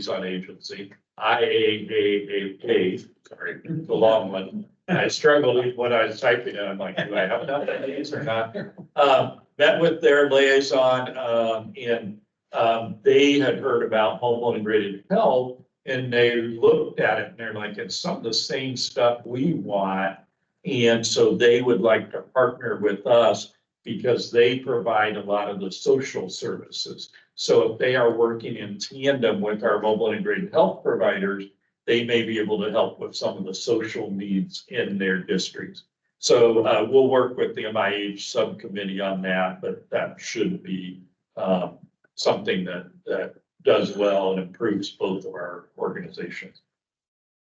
S3: on Agency, IAAAK, sorry, the long one. I struggled when I was typing it. I'm like, do I have enough of these or not? Met with their liaison, and they had heard about home integrated health and they looked at it and they're like, it's some of the same stuff we want. And so they would like to partner with us because they provide a lot of the social services. So if they are working in tandem with our mobile integrated health providers, they may be able to help with some of the social needs in their districts. So we'll work with the MIH subcommittee on that, but that should be something that does well and improves both of our organizations.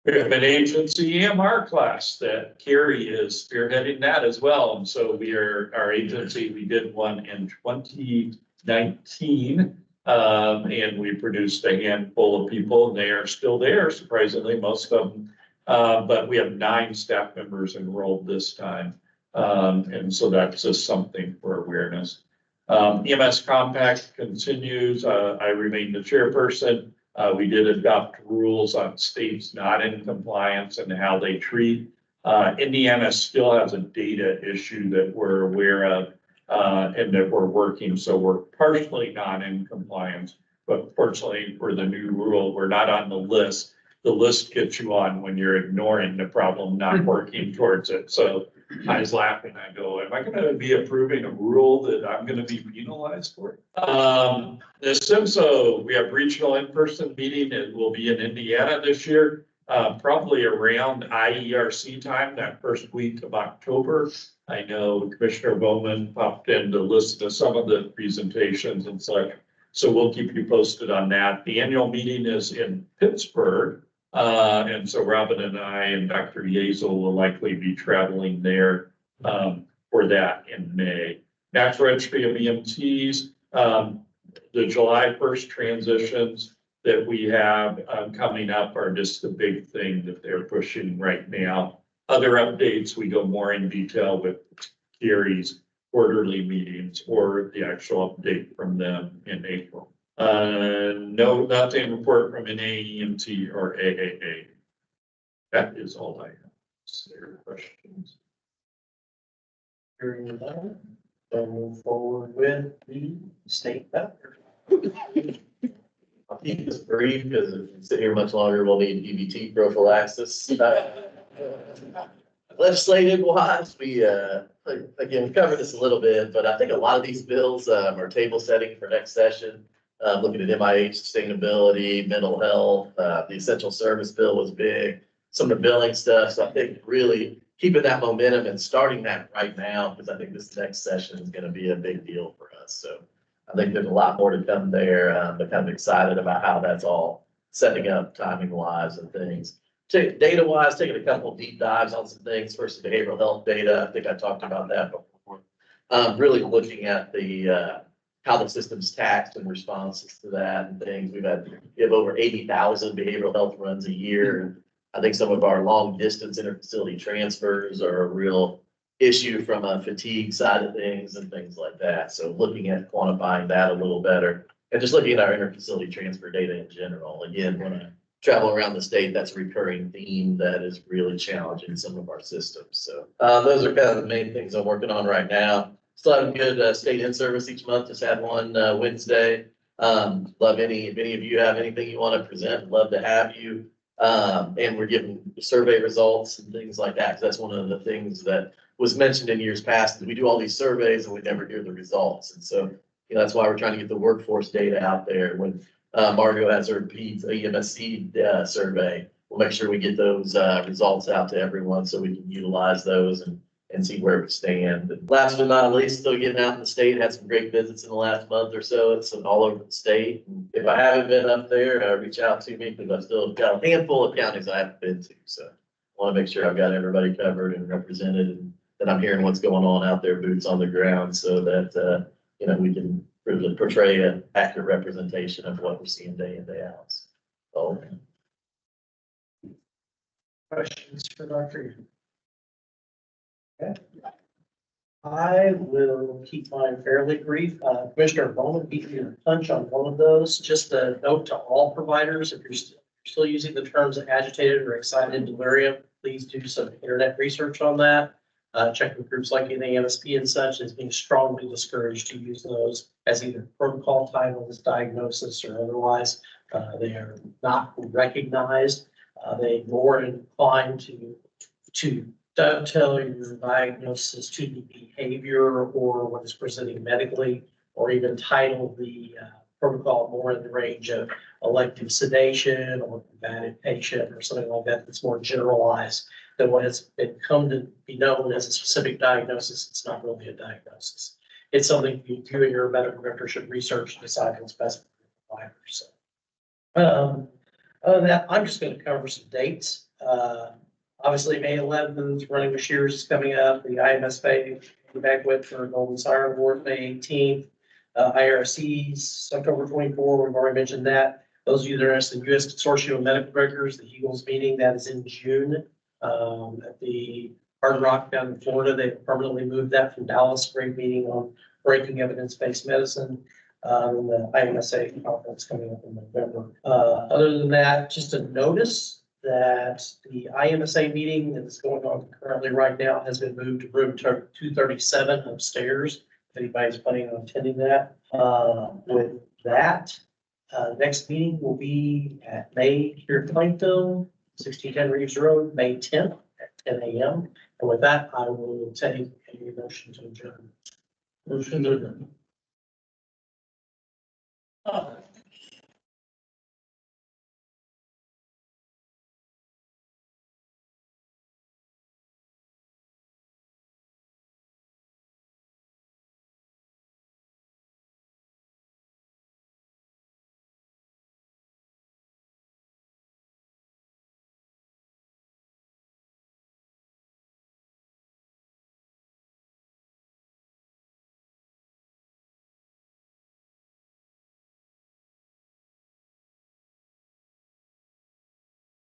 S3: We have an agency EMR class that Carrie is spearheading that as well. And so our agency, we did one in 2019. And we produced a handful of people and they are still there, surprisingly, most of them. But we have 9 staff members enrolled this time. And so that's just something for awareness. EMS Compact continues. I remain the chairperson. We did adopt rules on states not in compliance and how they treat. Indiana still has a data issue that we're aware of and that we're working. So we're partially not in compliance, but fortunately for the new rule, we're not on the list. The list gets you on when you're ignoring the problem, not working towards it. So I was laughing. I go, am I going to be approving a rule that I'm going to be penalized for? The SIMSO, we have regional in-person meeting. It will be in Indiana this year, probably around IERC time, that first week of October. I know Commissioner Bowman popped in to listen to some of the presentations and such. So we'll keep you posted on that. The annual meeting is in Pittsburgh. And so Robin and I and Dr. Yezel will likely be traveling there for that in May. National Registry of EMTs, the July 1st transitions that we have coming up are just the big thing that they're pushing right now. Other updates, we go more in detail with Gary's quarterly meetings or the actual update from them in April. No, nothing report from NAEMT or AAA. That is all I have. Is there questions?
S1: Hearing none, we'll move forward with the state factor.
S18: I'll keep this brief because if we sit here much longer, we'll need DVT prophylaxis. Legislative wise, we, again, covered this a little bit, but I think a lot of these bills are table setting for next session. Looking at MIH sustainability, mental health, the essential service bill was big, some of the billing stuff. So I think really keeping that momentum and starting that right now, because I think this next session is going to be a big deal for us. So I think there's a lot more to come there, but kind of excited about how that's all setting up timing wise and things. Data wise, taking a couple of deep dives on some things. First, behavioral health data. I think I talked about that before. Really looking at the how the system's taxed and responses to that and things. We have over 80,000 behavioral health runs a year. And I think some of our long distance interfacility transfers are a real issue from a fatigue side of things and things like that. So looking at quantifying that a little better and just looking at our interfacility transfer data in general. Again, when I travel around the state, that's a recurring theme that is really challenging some of our systems. So those are kind of the main things I'm working on right now. Still have a good state in-service each month. Just had one Wednesday. Love if any of you have anything you want to present, love to have you. And we're giving survey results and things like that. 'Cause that's one of the things that was mentioned in years past. Is we do all these surveys and we never hear the results. And so, that's why we're trying to get the workforce data out there. When Margo has her PEDS EMSC survey, we'll make sure we get those results out to everyone so we can utilize those and see where we stand. And last but not least, still getting out in the state, had some great visits in the last month or so. It's all over the state. And if I haven't been up there, reach out to me because I've still got a handful of counties I haven't been to. So I want to make sure I've got everybody covered and represented and that I'm hearing what's going on out there, boots on the ground, so that, we can really portray an accurate representation of what we're seeing day in, day out. So.
S1: Questions for Dr. Okay. I will keep mine fairly brief. Commissioner Bowman beat me to the punch on one of those. Just a note to all providers, if you're still using the terms agitated or excited delirium, please do some internet research on that. checking groups like the AMSP and such is being strongly discouraged to use those as either protocol titles, diagnosis, or otherwise. They are not recognized. They more inclined to dovetail your diagnosis to the behavior or what is presenting medically, or even title the protocol more in the range of elective sedation or combative patient or something like that that's more generalized than what has been come to be known as a specific diagnosis. It's not really a diagnosis. It's something you and your medical director should research and decide what's best for the provider. So, other than that, I'm just going to cover some dates. Obviously, May 11th, Running with Shears is coming up. The IMSA banquet for Golden Siren Award, May 18th. IRC's October 24, we've already mentioned that. Those of you that are interested in U.S. Consortium of Medical Directors, the Eagles meeting, that is in June. At the Hard Rock down in Florida, they permanently moved that from Dallas. Great meeting on breaking evidence-based medicine. The IMSA conference coming up in November. Other than that, just a notice that the IMSA meeting that is going on currently right now has been moved to room 237 upstairs. If anybody's planning on attending that. With that, next meeting will be at May here at Plainfield, 1610 Reeves Road, May 10th at 10 a.m. And with that, I will take a motion to adjourn.
S9: Motion to adjourn.